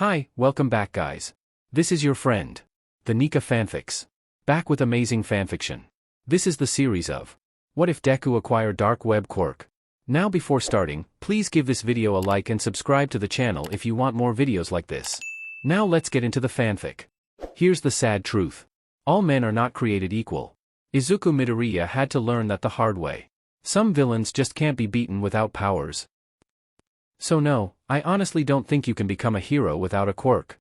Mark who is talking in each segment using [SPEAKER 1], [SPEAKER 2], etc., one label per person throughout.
[SPEAKER 1] Hi, welcome back guys. This is your friend, the Nika Fanfics. Back with amazing fanfiction. This is the series of What if Deku acquired Darkweb Quirk? Now before starting, please give this video a like and subscribe to the channel if you want more videos like this. Now let's get into the fanfic. Here's the sad truth. All men are not created equal. Izuku Midoriya had to learn that the hard way. Some villains just can't be beaten without powers. So no, I honestly don't think you can become a hero without a quirk.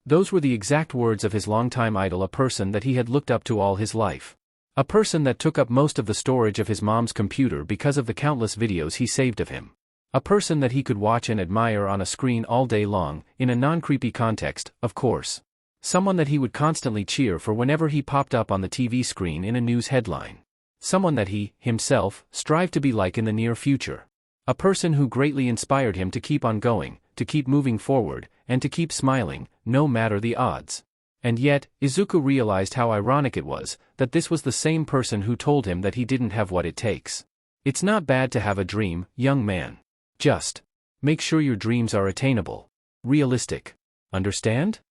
[SPEAKER 1] Those were the exact words of his longtime idol, a person that he had looked up to all his life. A person that took up most of the storage of his mom's computer because of the countless videos he saved of him. A person that he could watch and admire on a screen all day long, in a non-creepy context, of course. Someone that he would constantly cheer for whenever he popped up on the TV screen in a news headline. Someone that he, himself, strived to be like in the near future. A person who greatly inspired him to keep on going, to keep moving forward, and to keep smiling, no matter the odds. And yet, Izuku realized how ironic it was, that this was the same person who told him that he didn't have what it takes. It's not bad to have a dream, young man. Just make sure your dreams are attainable. Realistic. Understand?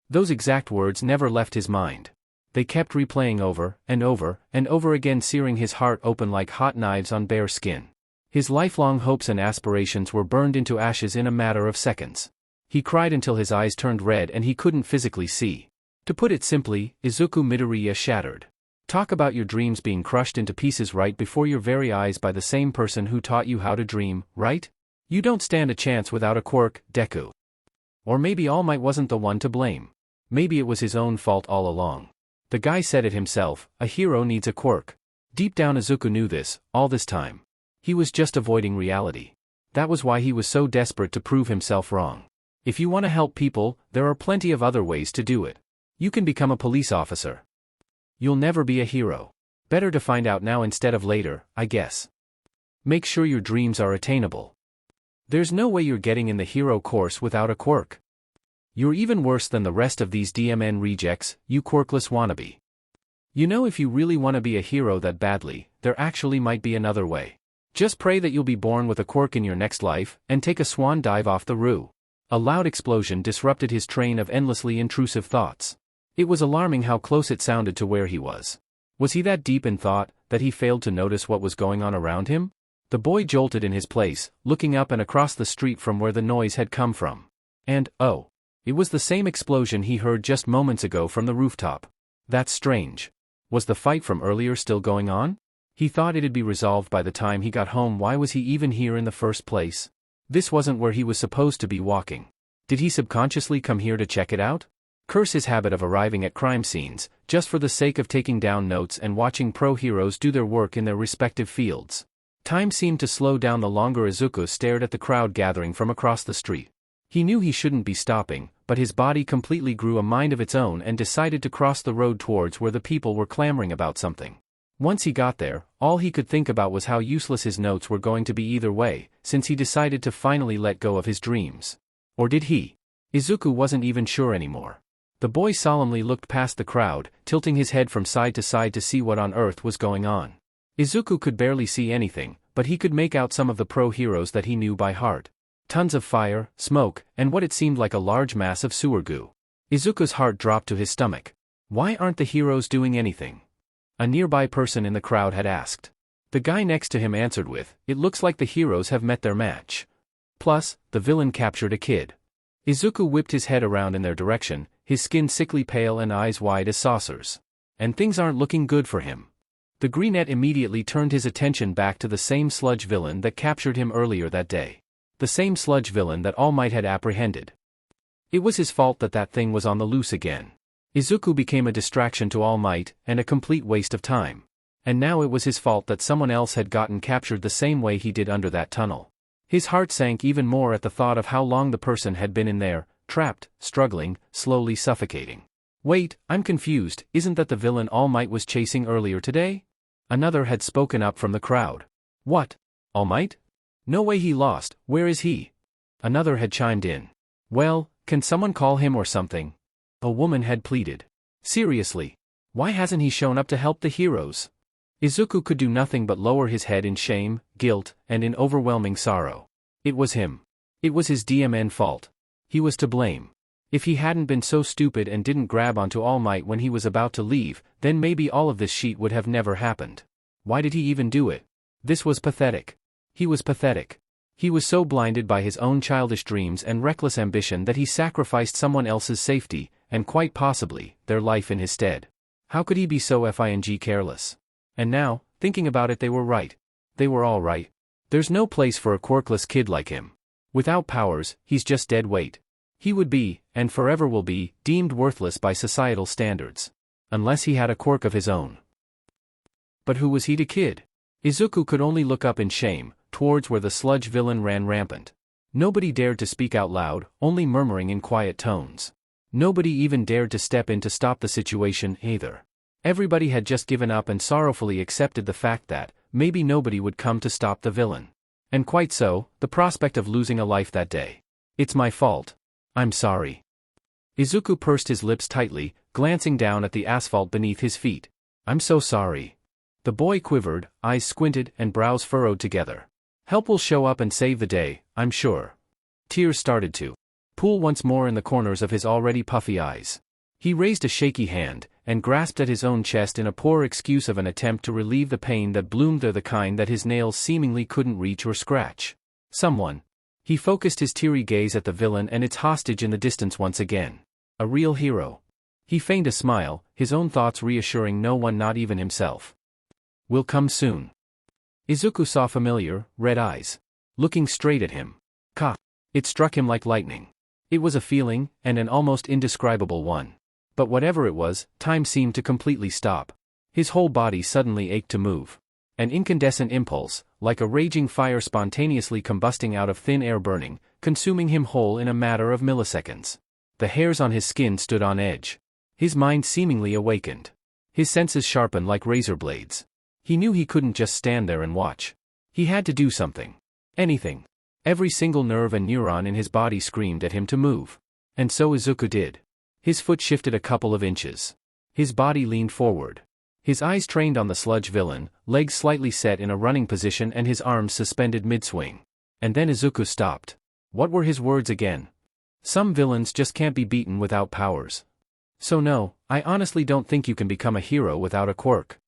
[SPEAKER 1] Those exact words never left his mind. They kept replaying over and over and over again, searing his heart open like hot knives on bare skin. His lifelong hopes and aspirations were burned into ashes in a matter of seconds. He cried until his eyes turned red and he couldn't physically see. To put it simply, Izuku Midoriya shattered. Talk about your dreams being crushed into pieces right before your very eyes by the same person who taught you how to dream, right? You don't stand a chance without a quirk, Deku. Or maybe All Might wasn't the one to blame. Maybe it was his own fault all along. The guy said it himself, a hero needs a quirk. Deep down Izuku knew this, all this time. He was just avoiding reality. That was why he was so desperate to prove himself wrong. If you want to help people, there are plenty of other ways to do it. You can become a police officer. You'll never be a hero. Better to find out now instead of later, I guess. Make sure your dreams are attainable. There's no way you're getting in the hero course without a quirk. You're even worse than the rest of these DMN rejects, you quirkless wannabe. You know, if you really want to be a hero that badly, there actually might be another way. Just pray that you'll be born with a quirk in your next life, and take a swan dive off the roof. A loud explosion disrupted his train of endlessly intrusive thoughts. It was alarming how close it sounded to where he was. Was he that deep in thought, that he failed to notice what was going on around him? The boy jolted in his place, looking up and across the street from where the noise had come from. And, oh, it was the same explosion he heard just moments ago from the rooftop. That's strange. Was the fight from earlier still going on? He thought it'd be resolved by the time he got home. Why was he even here in the first place? This wasn't where he was supposed to be walking. Did he subconsciously come here to check it out? Curse his habit of arriving at crime scenes, just for the sake of taking down notes and watching pro heroes do their work in their respective fields. Time seemed to slow down the longer Izuku stared at the crowd gathering from across the street. He knew he shouldn't be stopping, but his body completely grew a mind of its own and decided to cross the road towards where the people were clamoring about something. Once he got there, all he could think about was how useless his notes were going to be either way, since he decided to finally let go of his dreams. Or did he? Izuku wasn't even sure anymore. The boy solemnly looked past the crowd, tilting his head from side to see what on earth was going on. Izuku could barely see anything, but he could make out some of the pro heroes that he knew by heart. Tons of fire, smoke, and what it seemed like a large mass of sewer goo. Izuku's heart dropped to his stomach. Why aren't the heroes doing anything? A nearby person in the crowd had asked. The guy next to him answered with, "It looks like the heroes have met their match. Plus, the villain captured a kid." Izuku whipped his head around in their direction, his skin sickly pale and eyes wide as saucers. And things aren't looking good for him. The greenette immediately turned his attention back to the same sludge villain that captured him earlier that day. The same sludge villain that All Might had apprehended. It was his fault that that thing was on the loose again. Izuku became a distraction to All Might, and a complete waste of time. And now it was his fault that someone else had gotten captured the same way he did under that tunnel. His heart sank even more at the thought of how long the person had been in there, trapped, struggling, slowly suffocating. Wait, I'm confused, isn't that the villain All Might was chasing earlier today? Another had spoken up from the crowd. What? All Might? No way, he lost, where is he? Another had chimed in. Well, can someone call him or something? A woman had pleaded. Seriously, why hasn't he shown up to help the heroes? Izuku could do nothing but lower his head in shame, guilt, and in overwhelming sorrow. It was him. It was his DMN fault. He was to blame. If he hadn't been so stupid and didn't grab onto All Might when he was about to leave, then maybe all of this shit would have never happened. Why did he even do it? This was pathetic. He was pathetic. He was so blinded by his own childish dreams and reckless ambition that he sacrificed someone else's safety, and quite possibly, their life in his stead. How could he be so effing careless? And now, thinking about it, they were right. They were all right. There's no place for a quirkless kid like him. Without powers, he's just dead weight. He would be, and forever will be, deemed worthless by societal standards. Unless he had a quirk of his own. But who was he to kid? Izuku could only look up in shame, towards where the sludge villain ran rampant. Nobody dared to speak out loud, only murmuring in quiet tones. Nobody even dared to step in to stop the situation, either. Everybody had just given up and sorrowfully accepted the fact that, maybe nobody would come to stop the villain. And quite so, the prospect of losing a life that day. It's my fault. I'm sorry. Izuku pursed his lips tightly, glancing down at the asphalt beneath his feet. I'm so sorry. The boy quivered, eyes squinted and brows furrowed together. Help will show up and save the day, I'm sure. Tears started to pool once more in the corners of his already puffy eyes. He raised a shaky hand, and grasped at his own chest in a poor excuse of an attempt to relieve the pain that bloomed there, the kind that his nails seemingly couldn't reach or scratch. Someone. He focused his teary gaze at the villain and its hostage in the distance once again. A real hero. He feigned a smile, his own thoughts reassuring no one, not even himself. Will come soon. Izuku saw familiar, red eyes. Looking straight at him. Ka. It struck him like lightning. It was a feeling, and an almost indescribable one. But whatever it was, time seemed to completely stop. His whole body suddenly ached to move. An incandescent impulse, like a raging fire spontaneously combusting out of thin air, burning, consuming him whole in a matter of milliseconds. The hairs on his skin stood on edge. His mind seemingly awakened. His senses sharpened like razor blades. He knew he couldn't just stand there and watch. He had to do something. Anything. Every single nerve and neuron in his body screamed at him to move. And so Izuku did. His foot shifted a couple of inches. His body leaned forward. His eyes trained on the sludge villain, legs slightly set in a running position and his arms suspended mid-swing. And then Izuku stopped. What were his words again? Some villains just can't be beaten without powers. So no, I honestly don't think you can become a hero without a quirk.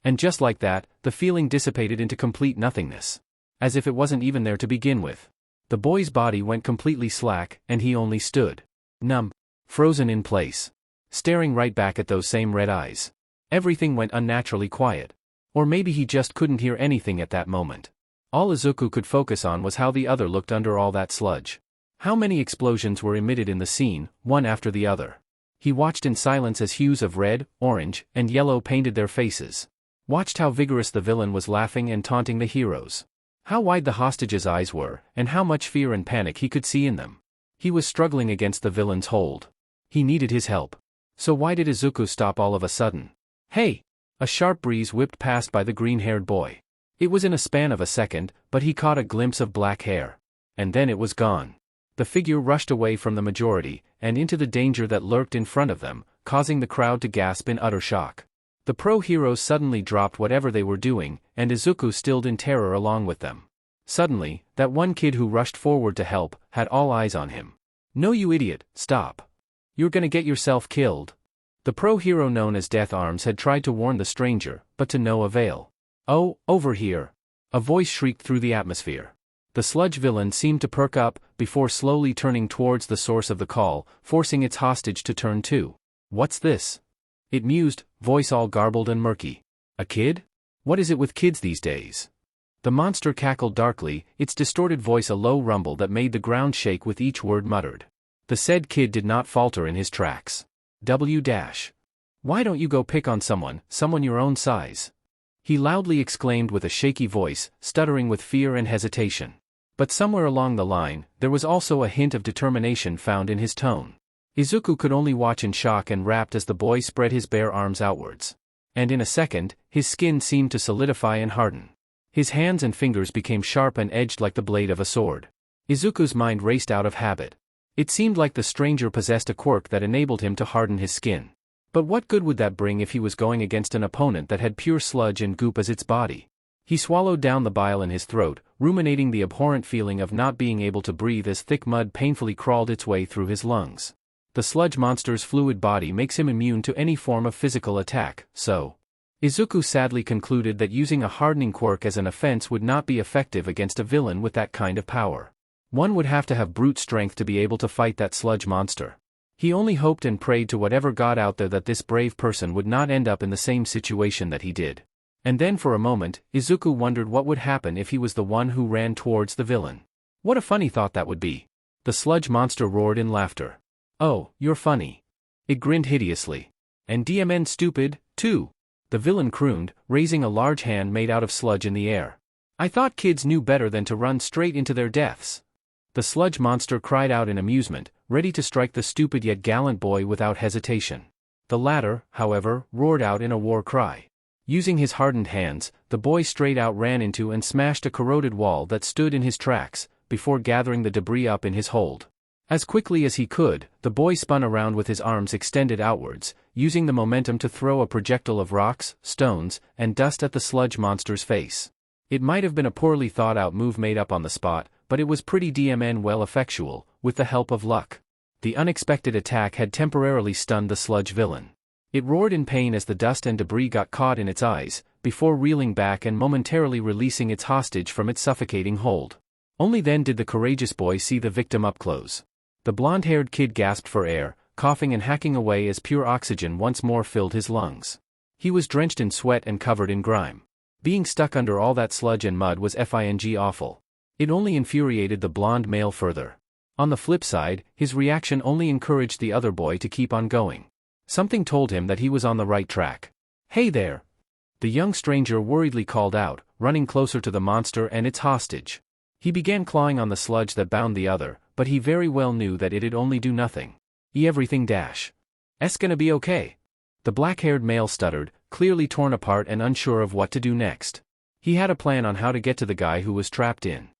[SPEAKER 1] And just like that, the feeling dissipated into complete nothingness. As if it wasn't even there to begin with. The boy's body went completely slack, and he only stood. Numb. Frozen in place. Staring right back at those same red eyes. Everything went unnaturally quiet. Or maybe he just couldn't hear anything at that moment. All Izuku could focus on was how the other looked under all that sludge. How many explosions were emitted in the scene, one after the other. He watched in silence as hues of red, orange, and yellow painted their faces. Watched how vigorous the villain was laughing and taunting the heroes. How wide the hostage's eyes were, and how much fear and panic he could see in them. He was struggling against the villain's hold. He needed his help. So why did Izuku stop all of a sudden? Hey! A sharp breeze whipped past by the green-haired boy. It was in a span of a second, but he caught a glimpse of black hair. And then it was gone. The figure rushed away from the majority, and into the danger that lurked in front of them, causing the crowd to gasp in utter shock. The pro-heroes suddenly dropped whatever they were doing, and Izuku stilled in terror along with them. Suddenly, that one kid who rushed forward to help, had all eyes on him. No, you idiot, stop. You're gonna get yourself killed. The pro-hero known as Death Arms had tried to warn the stranger, but to no avail. Oh, over here. A voice shrieked through the atmosphere. The sludge villain seemed to perk up, before slowly turning towards the source of the call, forcing its hostage to turn too. What's this? It mused, voice all garbled and murky. A kid? What is it with kids these days? The monster cackled darkly, its distorted voice a low rumble that made the ground shake with each word muttered. The said kid did not falter in his tracks. Why don't you go pick on someone your own size? He loudly exclaimed with a shaky voice, stuttering with fear and hesitation. But somewhere along the line, there was also a hint of determination found in his tone. Izuku could only watch in shock and rapt as the boy spread his bare arms outwards. And in a second, his skin seemed to solidify and harden. His hands and fingers became sharp and edged like the blade of a sword. Izuku's mind raced out of habit. It seemed like the stranger possessed a quirk that enabled him to harden his skin. But what good would that bring if he was going against an opponent that had pure sludge and goop as its body? He swallowed down the bile in his throat, ruminating the abhorrent feeling of not being able to breathe as thick mud painfully crawled its way through his lungs. The sludge monster's fluid body makes him immune to any form of physical attack, so Izuku sadly concluded that using a hardening quirk as an offense would not be effective against a villain with that kind of power. One would have to have brute strength to be able to fight that sludge monster. He only hoped and prayed to whatever god out there that this brave person would not end up in the same situation that he did. And then for a moment, Izuku wondered what would happen if he was the one who ran towards the villain. What a funny thought that would be. The sludge monster roared in laughter. Oh, you're funny. It grinned hideously. And DMN stupid, too. The villain crooned, raising a large hand made out of sludge in the air. I thought kids knew better than to run straight into their deaths. The sludge monster cried out in amusement, ready to strike the stupid yet gallant boy without hesitation. The latter, however, roared out in a war cry. Using his hardened hands, the boy straight out ran into and smashed a corroded wall that stood in his tracks, before gathering the debris up in his hold. As quickly as he could, the boy spun around with his arms extended outwards, using the momentum to throw a projectile of rocks, stones, and dust at the sludge monster's face. It might have been a poorly thought-out move made up on the spot, but it was pretty DMN well effectual, with the help of luck. The unexpected attack had temporarily stunned the sludge villain. It roared in pain as the dust and debris got caught in its eyes, before reeling back and momentarily releasing its hostage from its suffocating hold. Only then did the courageous boy see the victim up close. The blonde-haired kid gasped for air, coughing and hacking away as pure oxygen once more filled his lungs. He was drenched in sweat and covered in grime. Being stuck under all that sludge and mud was effing awful. It only infuriated the blonde male further. On the flip side, his reaction only encouraged the other boy to keep on going. Something told him that he was on the right track. Hey there! The young stranger worriedly called out, running closer to the monster and its hostage. He began clawing on the sludge that bound the other, but he very well knew that it'd only do nothing. Everything dash. "Es gonna be okay." The black-haired male stuttered, clearly torn apart and unsure of what to do next. He had a plan on how to get to the guy who was trapped in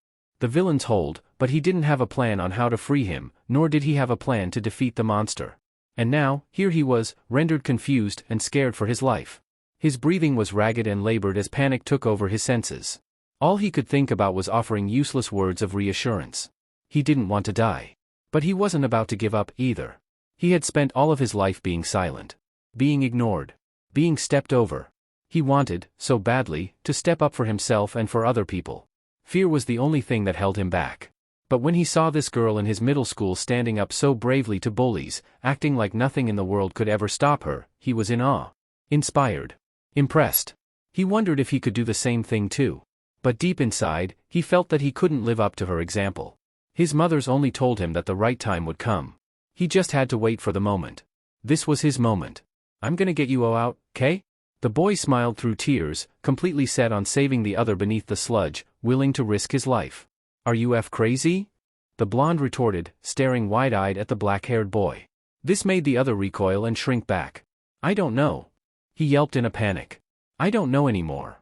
[SPEAKER 1] the villain's hold, but he didn't have a plan on how to free him, nor did he have a plan to defeat the monster. And now, here he was, rendered confused and scared for his life. His breathing was ragged and labored as panic took over his senses. All he could think about was offering useless words of reassurance. He didn't want to die. But he wasn't about to give up either. He had spent all of his life being silent, being ignored, being stepped over. He wanted, so badly, to step up for himself and for other people. Fear was the only thing that held him back. But when he saw this girl in his middle school standing up so bravely to bullies, acting like nothing in the world could ever stop her, he was in awe. Inspired. Impressed. He wondered if he could do the same thing too. But deep inside, he felt that he couldn't live up to her example. His mother's only told him that the right time would come. He just had to wait for the moment. This was his moment. "I'm gonna get you out, 'kay?" The boy smiled through tears, completely set on saving the other beneath the sludge, willing to risk his life. "Are you crazy?" The blonde retorted, staring wide-eyed at the black-haired boy. This made the other recoil and shrink back. "I don't know." He yelped in a panic. "I don't know anymore."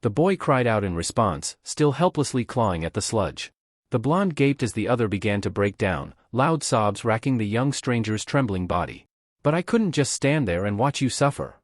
[SPEAKER 1] The boy cried out in response, still helplessly clawing at the sludge. The blonde gaped as the other began to break down, loud sobs racking the young stranger's trembling body. "But I couldn't just stand there and watch you suffer."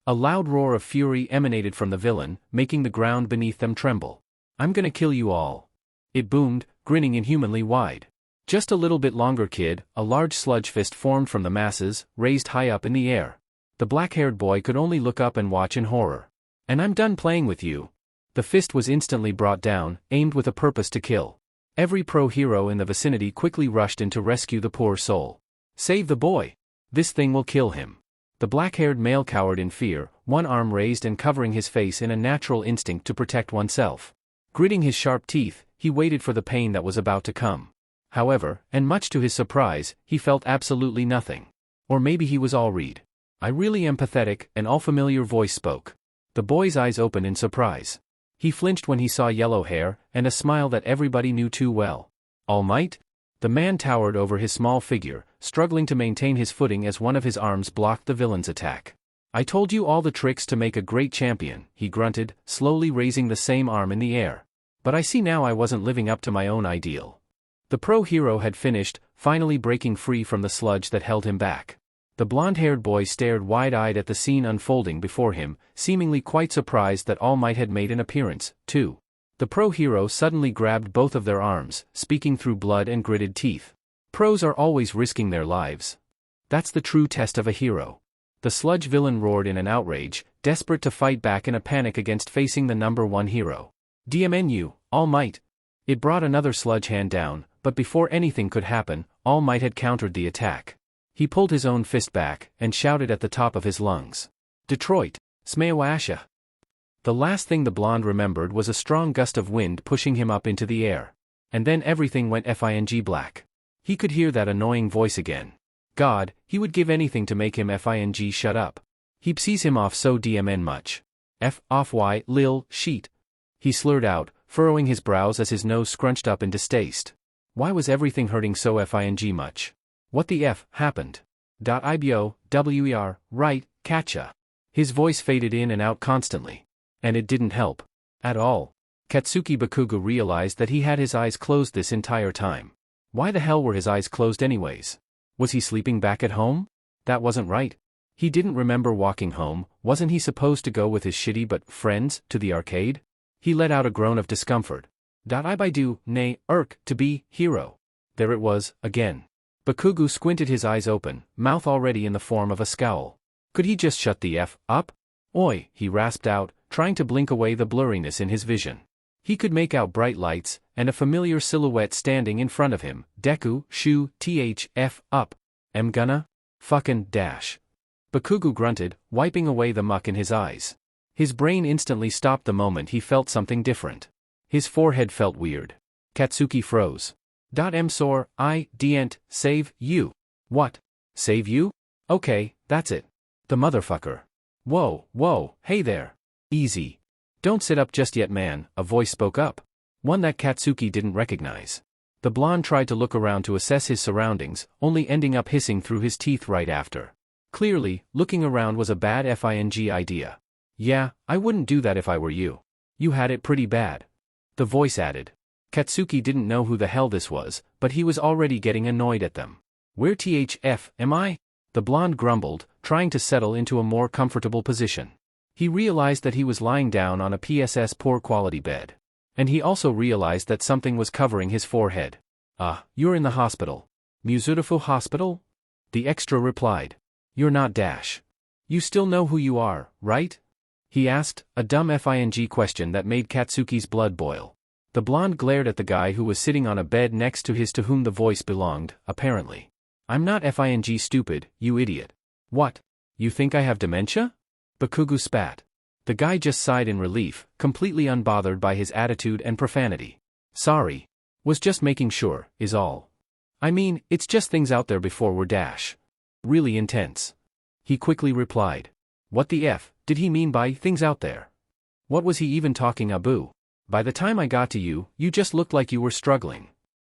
[SPEAKER 1] A loud roar of fury emanated from the villain, making the ground beneath them tremble. "I'm gonna kill you all." It boomed, grinning inhumanly wide. "Just a little bit longer, kid." A large sludge fist formed from the masses, raised high up in the air. The black-haired boy could only look up and watch in horror. "And I'm done playing with you." The fist was instantly brought down, aimed with a purpose to kill. Every pro-hero in the vicinity quickly rushed in to rescue the poor soul. "Save the boy! This thing will kill him." The black-haired male cowered in fear, one arm raised and covering his face in a natural instinct to protect oneself. Gritting his sharp teeth, he waited for the pain that was about to come. However, and much to his surprise, he felt absolutely nothing. Or maybe he was all read. "I really am pathetic," an all-familiar voice spoke. The boy's eyes opened in surprise. He flinched when he saw yellow hair, and a smile that everybody knew too well. "All Might?" The man towered over his small figure, struggling to maintain his footing as one of his arms blocked the villain's attack. "I told you all the tricks to make a great champion," he grunted, slowly raising the same arm in the air. "But I see now I wasn't living up to my own ideal." The pro-hero had finished, finally breaking free from the sludge that held him back. The blonde-haired boy stared wide-eyed at the scene unfolding before him, seemingly quite surprised that All Might had made an appearance, too. The pro-hero suddenly grabbed both of their arms, speaking through blood and gritted teeth. Pros are always risking their lives. That's the true test of a hero. The sludge villain roared in an outrage, desperate to fight back in a panic against facing the #1 hero. DMNU, All Might. It brought another sludge hand down, but before anything could happen, All Might had countered the attack. He pulled his own fist back, and shouted at the top of his lungs. Detroit, Smayawasha. The last thing the blonde remembered was a strong gust of wind pushing him up into the air. And then everything went FING black. He could hear that annoying voice again. God, he would give anything to make him FING shut up. He'd sees him off so DMN much. F off Y lil sheet. He slurred out, furrowing his brows as his nose scrunched up in distaste. Why was everything hurting so FING much? What the F happened? IBO, WER, right, catcha. His voice faded in and out constantly. And it didn't help. At all. Katsuki Bakugo realized that he had his eyes closed this entire time. Why the hell were his eyes closed anyways? Was he sleeping back at home? That wasn't right. He didn't remember walking home. Wasn't he supposed to go with his shitty but friends to the arcade? He let out a groan of discomfort. I do, nay, to be, hero. There it was, again. Bakugo squinted his eyes open, mouth already in the form of a scowl. Could he just shut the F up? Oi, he rasped out, trying to blink away the blurriness in his vision. He could make out bright lights, and a familiar silhouette standing in front of him. Deku, shoo, F up. Am gonna? Fucking dash. Bakugo grunted, wiping away the muck in his eyes. His brain instantly stopped the moment he felt something different. His forehead felt weird. Katsuki froze. Sor, I, didn't, save, you. What? Save you? Okay, that's it. The motherfucker. Whoa, hey there. Easy. Don't sit up just yet, man, a voice spoke up. One that Katsuki didn't recognize. The blonde tried to look around to assess his surroundings, only ending up hissing through his teeth right after. Clearly, looking around was a bad FING idea. Yeah, I wouldn't do that if I were you. You had it pretty bad. The voice added. Katsuki didn't know who the hell this was, but he was already getting annoyed at them. Where THF am I? The blonde grumbled, trying to settle into a more comfortable position. He realized that he was lying down on a PSS poor quality bed. And he also realized that something was covering his forehead. You're in the hospital. Muzurifu Hospital? The extra replied. You're not Dash. You still know who you are, right? He asked, a dumb FING question that made Katsuki's blood boil. The blonde glared at the guy who was sitting on a bed next to his to whom the voice belonged, apparently. I'm not FING stupid, you idiot. What? You think I have dementia? Bakugo spat. The guy just sighed in relief, completely unbothered by his attitude and profanity. Sorry. Was just making sure, is all. I mean, it's just things out there before we're Dash. Really intense. He quickly replied. What the F did he mean by things out there? What was he even talking about? By the time I got to you, you just looked like you were struggling.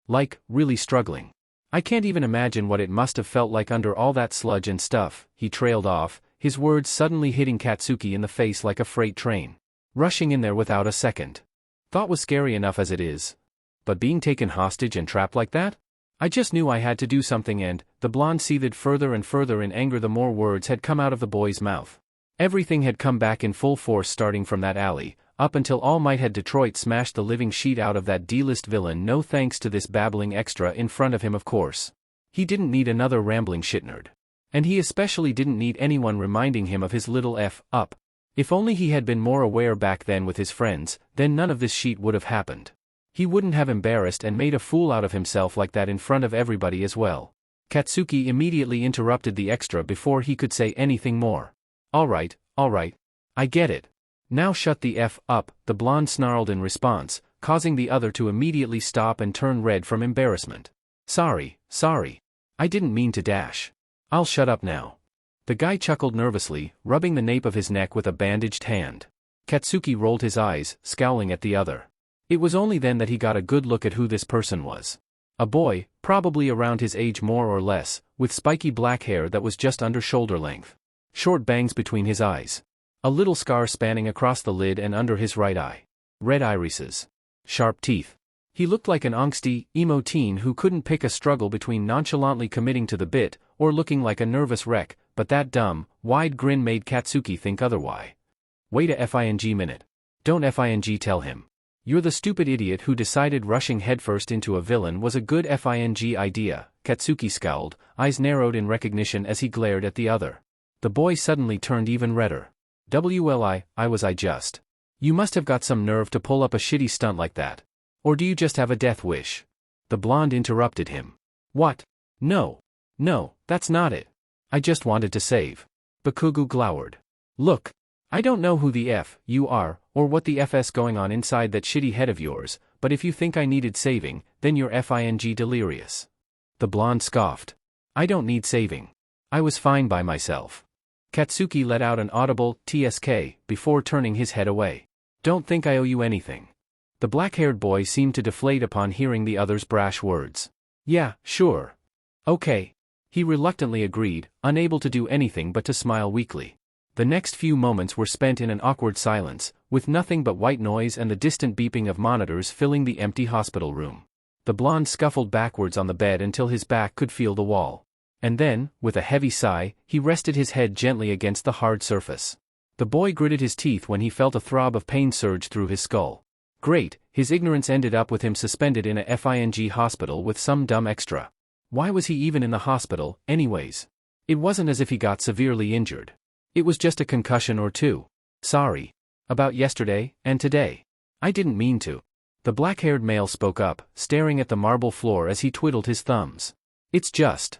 [SPEAKER 1] Like, really struggling. I can't even imagine what it must have felt like under all that sludge and stuff. He trailed off, his words suddenly hitting Katsuki in the face like a freight train. Rushing in there without a second. Thought was scary enough as it is. But being taken hostage and trapped like that? I just knew I had to do something and, the blonde seethed further and further in anger the more words had come out of the boy's mouth. Everything had come back in full force starting from that alley, up until All Might had Detroit smashed the living sheet out of that D-list villain no thanks to this babbling extra in front of him of course. He didn't need another rambling shitnerd. And he especially didn't need anyone reminding him of his little F up. If only he had been more aware back then with his friends, then none of this shit would have happened. He wouldn't have embarrassed and made a fool out of himself like that in front of everybody as well. Katsuki immediately interrupted the extra before he could say anything more. Alright. I get it. Now shut the F up, the blonde snarled in response, causing the other to immediately stop and turn red from embarrassment. Sorry. I didn't mean to dash. I'll shut up now. The guy chuckled nervously, rubbing the nape of his neck with a bandaged hand. Katsuki rolled his eyes, scowling at the other. It was only then that he got a good look at who this person was. A boy, probably around his age more or less, with spiky black hair that was just under shoulder length. Short bangs between his eyes. A little scar spanning across the lid and under his right eye. Red irises. Sharp teeth. He looked like an angsty, emo teen who couldn't pick a struggle between nonchalantly committing to the bit, or looking like a nervous wreck, but that dumb, wide grin made Katsuki think otherwise. Wait a FING minute. Don't FING tell him. You're the stupid idiot who decided rushing headfirst into a villain was a good FING idea. Katsuki scowled, eyes narrowed in recognition as he glared at the other. The boy suddenly turned even redder. I just. You must have got some nerve to pull up a shitty stunt like that. Or do you just have a death wish? The blonde interrupted him. What? No, that's not it. I just wanted to save. Bakugo glowered. Look, I don't know who the F you are, or what the FS going on inside that shitty head of yours, but if you think I needed saving, then you're FING delirious. The blonde scoffed. I don't need saving. I was fine by myself. Katsuki let out an audible TSK before turning his head away. Don't think I owe you anything. The black-haired boy seemed to deflate upon hearing the other's brash words. Yeah, sure. Okay. He reluctantly agreed, unable to do anything but to smile weakly. The next few moments were spent in an awkward silence, with nothing but white noise and the distant beeping of monitors filling the empty hospital room. The blonde scuffled backwards on the bed until his back could feel the wall. And then, with a heavy sigh, he rested his head gently against the hard surface. The boy gritted his teeth when he felt a throb of pain surge through his skull. Great, his ignorance ended up with him suspended in a FING hospital with some dumb extra. Why was he even in the hospital, anyways? It wasn't as if he got severely injured. It was just a concussion or two. Sorry. About yesterday, and today. I didn't mean to. The black-haired male spoke up, staring at the marble floor as he twiddled his thumbs. It's just.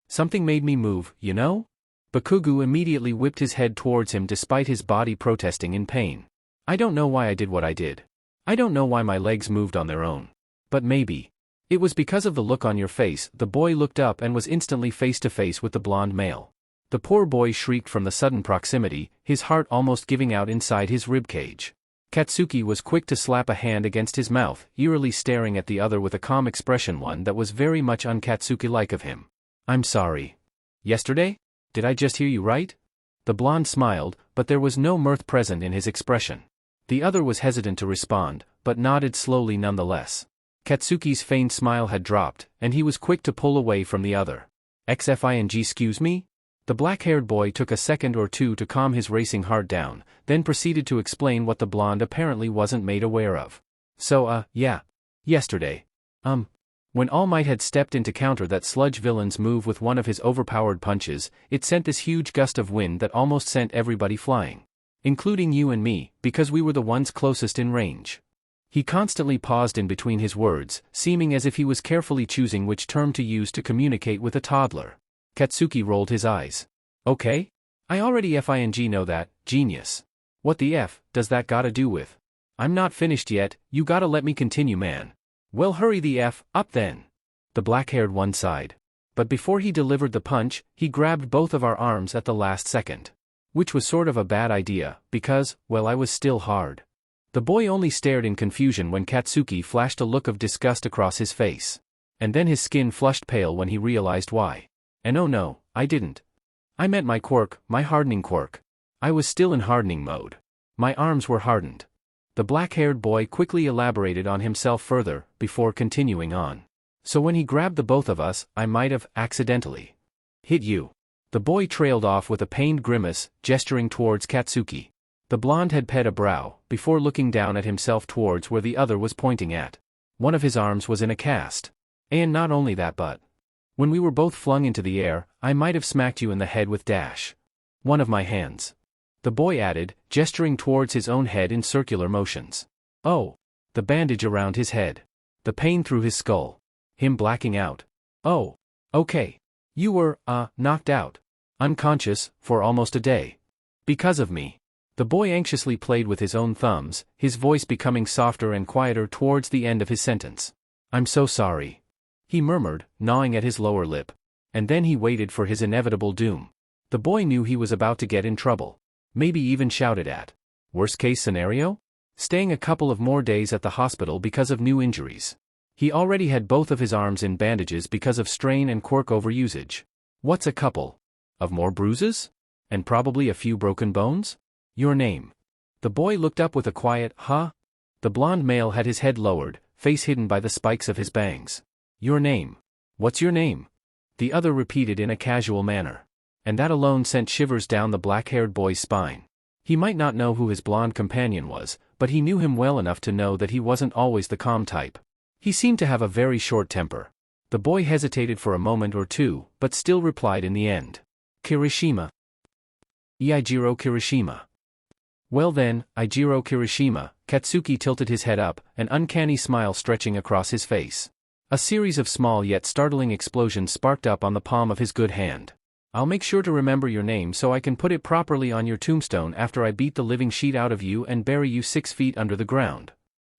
[SPEAKER 1] Something made me move, you know? Bakugo immediately whipped his head towards him despite his body protesting in pain. I don't know why I did what I did. I don't know why my legs moved on their own. But maybe. It was because of the look on your face. The boy looked up and was instantly face to face with the blonde male. The poor boy shrieked from the sudden proximity, his heart almost giving out inside his ribcage. Katsuki was quick to slap a hand against his mouth, eerily staring at the other with a calm expression, one that was very much un-Katsuki-like of him. I'm sorry. Yesterday? Did I just hear you right? The blonde smiled, but there was no mirth present in his expression. The other was hesitant to respond, but nodded slowly nonetheless. Katsuki's feigned smile had dropped, and he was quick to pull away from the other. XFING, excuse me? The black-haired boy took a second or two to calm his racing heart down, then proceeded to explain what the blonde apparently wasn't made aware of. So, yeah. Yesterday. When All Might had stepped in to counter that sludge villain's move with one of his overpowered punches, it sent this huge gust of wind that almost sent everybody flying. Including you and me, because we were the ones closest in range. He constantly paused in between his words, seeming as if he was carefully choosing which term to use to communicate with a toddler. Katsuki rolled his eyes. Okay? I already FING know that, genius. What the F does that gotta do with? I'm not finished yet, you gotta let me continue, man. Well, hurry the F up then. The black-haired one sighed. But before he delivered the punch, he grabbed both of our arms at the last second. Which was sort of a bad idea, because, well, I was still hard. The boy only stared in confusion when Katsuki flashed a look of disgust across his face. And then his skin flushed pale when he realized why. And oh no, I didn't. I meant my quirk, my hardening quirk. I was still in hardening mode. My arms were hardened. The black-haired boy quickly elaborated on himself further, before continuing on. So when he grabbed the both of us, I might have, accidentally, hit you. The boy trailed off with a pained grimace, gesturing towards Katsuki. The blonde had pet a brow, before looking down at himself towards where the other was pointing at. One of his arms was in a cast. And not only that, but when we were both flung into the air, I might have smacked you in the head with one of my hands. The boy added, gesturing towards his own head in circular motions. Oh. The bandage around his head. The pain through his skull. Him blacking out. Oh. Okay. You were, knocked out. Unconscious, for almost a day. Because of me. The boy anxiously played with his own thumbs, his voice becoming softer and quieter towards the end of his sentence. I'm so sorry. He murmured, gnawing at his lower lip. And then he waited for his inevitable doom. The boy knew he was about to get in trouble. Maybe even shouted at. Worst case scenario? Staying a couple of more days at the hospital because of new injuries. He already had both of his arms in bandages because of strain and quirk overusage. What's a couple? Of more bruises? And probably a few broken bones? Your name. The boy looked up with a quiet, huh? The blonde male had his head lowered, face hidden by the spikes of his bangs. Your name. What's your name? the other repeated in a casual manner. And that alone sent shivers down the black-haired boy's spine. He might not know who his blonde companion was, but he knew him well enough to know that he wasn't always the calm type. He seemed to have a very short temper. The boy hesitated for a moment or two, but still replied in the end. Kirishima. Eijiro Kirishima. Well then, Eijiro Kirishima. Katsuki tilted his head up, an uncanny smile stretching across his face. A series of small yet startling explosions sparked up on the palm of his good hand. I'll make sure to remember your name so I can put it properly on your tombstone after I beat the living sheet out of you and bury you 6 feet under the ground.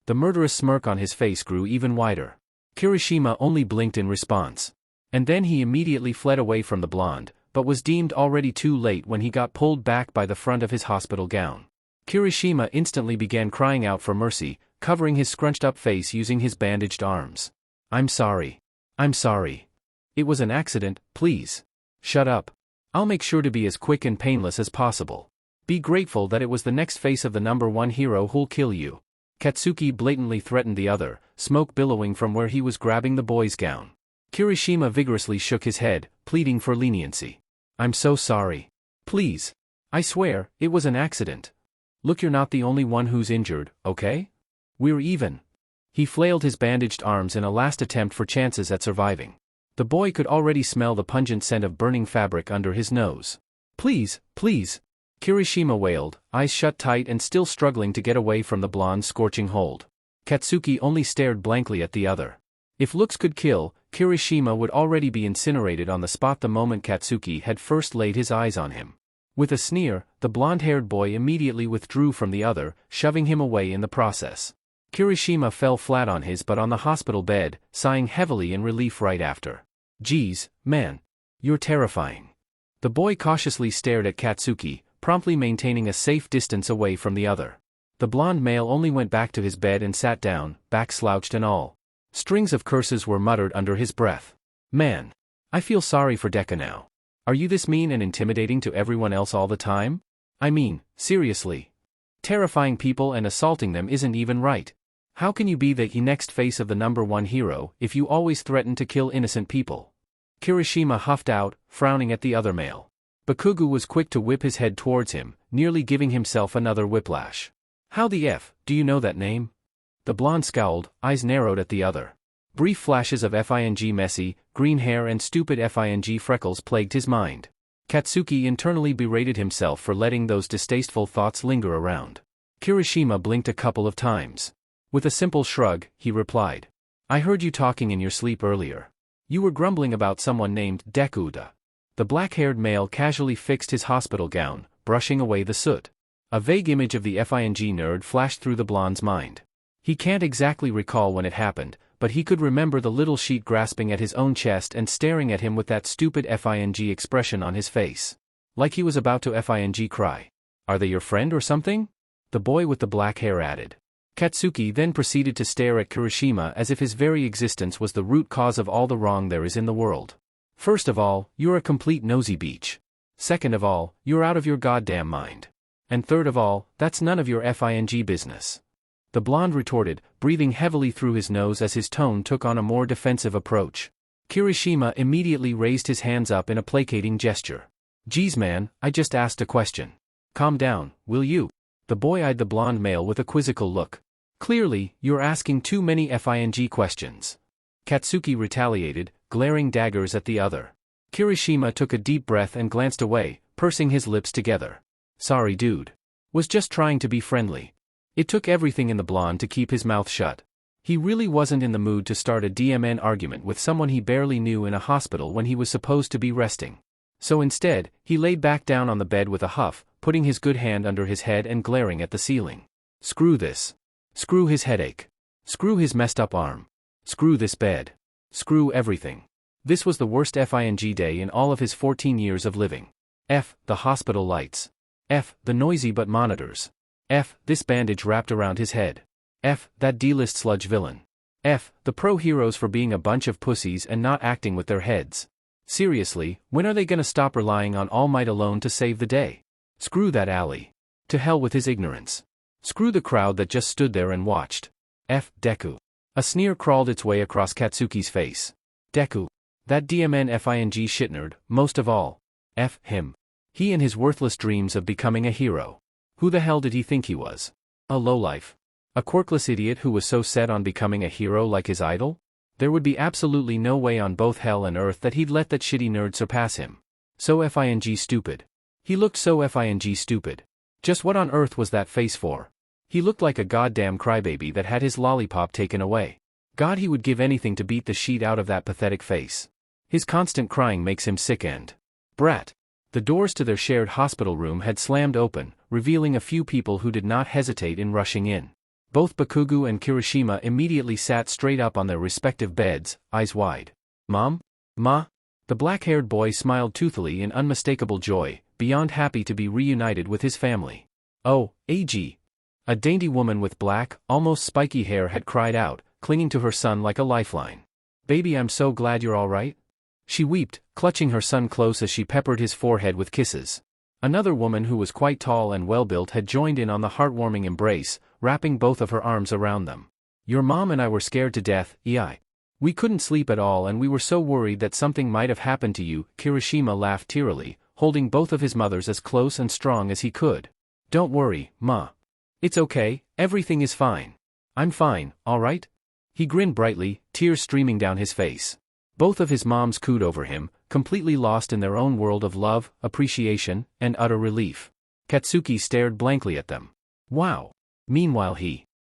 [SPEAKER 1] The murderous smirk on his face grew even wider. Kirishima only blinked in response. And then he immediately fled away from the blonde, but was deemed already too late when he got pulled back by the front of his hospital gown. Kirishima instantly began crying out for mercy, covering his scrunched-up face using his bandaged arms. I'm sorry. I'm sorry. It was an accident, please. Shut up. I'll make sure to be as quick and painless as possible. Be grateful that it was the next face of the #1 hero who'll kill you. Katsuki blatantly threatened the other, smoke billowing from where he was grabbing the boy's gown. Kirishima vigorously shook his head, pleading for leniency. I'm so sorry. Please. I swear, it was an accident. Look, you're not the only one who's injured, okay? We're even. He flailed his bandaged arms in a last attempt for chances at surviving. The boy could already smell the pungent scent of burning fabric under his nose. Please, please. Kirishima wailed, eyes shut tight and still struggling to get away from the blonde's scorching hold. Katsuki only stared blankly at the other. If looks could kill, Kirishima would already be incinerated on the spot the moment Katsuki had first laid his eyes on him. With a sneer, the blonde-haired boy immediately withdrew from the other, shoving him away in the process. Kirishima fell flat on his butt on the hospital bed, sighing heavily in relief right after. Geez, man. You're terrifying. The boy cautiously stared at Katsuki, promptly maintaining a safe distance away from the other. The blonde male only went back to his bed and sat down, back slouched and all. Strings of curses were muttered under his breath. Man. I feel sorry for Deku now. Are you this mean and intimidating to everyone else all the time? I mean, seriously. Terrifying people and assaulting them isn't even right. How can you be the next face of the #1 hero if you always threaten to kill innocent people? Kirishima huffed out, frowning at the other male. Bakugo was quick to whip his head towards him, nearly giving himself another whiplash. How the F, do you know that name? The blonde scowled, eyes narrowed at the other. Brief flashes of FING messy, green hair and stupid FING freckles plagued his mind. Katsuki internally berated himself for letting those distasteful thoughts linger around. Kirishima blinked a couple of times. With a simple shrug, he replied. I heard you talking in your sleep earlier. You were grumbling about someone named Deku. The black-haired male casually fixed his hospital gown, brushing away the soot. A vague image of the FING nerd flashed through the blonde's mind. He can't exactly recall when it happened, but he could remember the little sheet grasping at his own chest and staring at him with that stupid FING expression on his face. Like he was about to FING cry. Are they your friend or something? The boy with the black hair added. Katsuki then proceeded to stare at Kirishima as if his very existence was the root cause of all the wrong there is in the world. First of all, you're a complete nosy beach. Second of all, you're out of your goddamn mind. And third of all, that's none of your FING business. The blonde retorted, breathing heavily through his nose as his tone took on a more defensive approach. Kirishima immediately raised his hands up in a placating gesture. Geez man, I just asked a question. Calm down, will you? The boy eyed the blonde male with a quizzical look. Clearly, you're asking too many FING questions. Katsuki retaliated, glaring daggers at the other. Kirishima took a deep breath and glanced away, pursing his lips together. Sorry dude. Was just trying to be friendly. It took everything in the blonde to keep his mouth shut. He really wasn't in the mood to start a DMN argument with someone he barely knew in a hospital when he was supposed to be resting. So instead, he laid back down on the bed with a huff, putting his good hand under his head and glaring at the ceiling. Screw this. Screw his headache. Screw his messed up arm. Screw this bed. Screw everything. This was the worst FING day in all of his 14 years of living. F, the hospital lights. F, the noisy but monitors. F, this bandage wrapped around his head. F, that D-list sludge villain. F, the pro heroes for being a bunch of pussies and not acting with their heads. Seriously, when are they gonna stop relying on All Might alone to save the day? Screw that alley. To hell with his ignorance. Screw the crowd that just stood there and watched. F, Deku. A sneer crawled its way across Katsuki's face. Deku. That DMNFING shitnerd, most of all. F him. He and his worthless dreams of becoming a hero. Who the hell did he think he was? A lowlife? A quirkless idiot who was so set on becoming a hero like his idol? There would be absolutely no way on both hell and earth that he'd let that shitty nerd surpass him. So FING stupid. He looked so FING stupid. Just what on earth was that face for? He looked like a goddamn crybaby that had his lollipop taken away. God, he would give anything to beat the shit out of that pathetic face. His constant crying makes him sick and brat. The doors to their shared hospital room had slammed open, revealing a few people who did not hesitate in rushing in. Both Bakugo and Kirishima immediately sat straight up on their respective beds, eyes wide. Mom? Ma? The black-haired boy smiled toothily in unmistakable joy, beyond happy to be reunited with his family. Oh, AG. A dainty woman with black, almost spiky hair had cried out, clinging to her son like a lifeline. Baby, I'm so glad you're all right. She wept, clutching her son close as she peppered his forehead with kisses. Another woman who was quite tall and well-built had joined in on the heartwarming embrace, wrapping both of her arms around them. Your mom and I were scared to death, EI. We couldn't sleep at all and we were so worried that something might have happened to you, Kirishima laughed tearily, holding both of his mothers as close and strong as he could. Don't worry, Ma. It's okay, everything is fine. I'm fine, all right? He grinned brightly, tears streaming down his face. Both of his moms cooed over him, completely lost in their own world of love, appreciation, and utter relief. Katsuki stared blankly at them. Wow. Meanwhile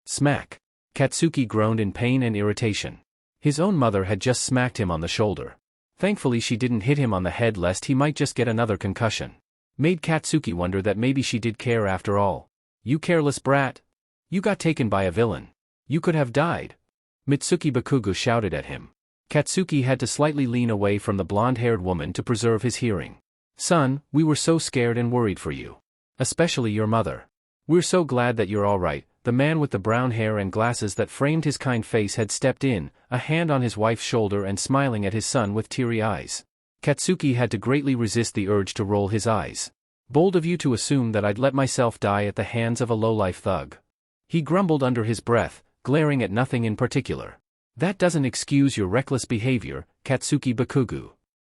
[SPEAKER 1] smack. Katsuki groaned in pain and irritation. His own mother had just smacked him on the shoulder. Thankfully she didn't hit him on the head lest he might just get another concussion. Made Katsuki wonder that maybe she did care after all. You careless brat. You got taken by a villain. You could have died. Mitsuki Bakugo shouted at him. Katsuki had to slightly lean away from the blonde-haired woman to preserve his hearing. Son, we were so scared and worried for you. Especially your mother. We're so glad that you're all right. The man with the brown hair and glasses that framed his kind face had stepped in, a hand on his wife's shoulder and smiling at his son with teary eyes. Katsuki had to greatly resist the urge to roll his eyes. Bold of you to assume that I'd let myself die at the hands of a lowlife thug. He grumbled under his breath, glaring at nothing in particular. That doesn't excuse your reckless behavior, Katsuki Bakugo.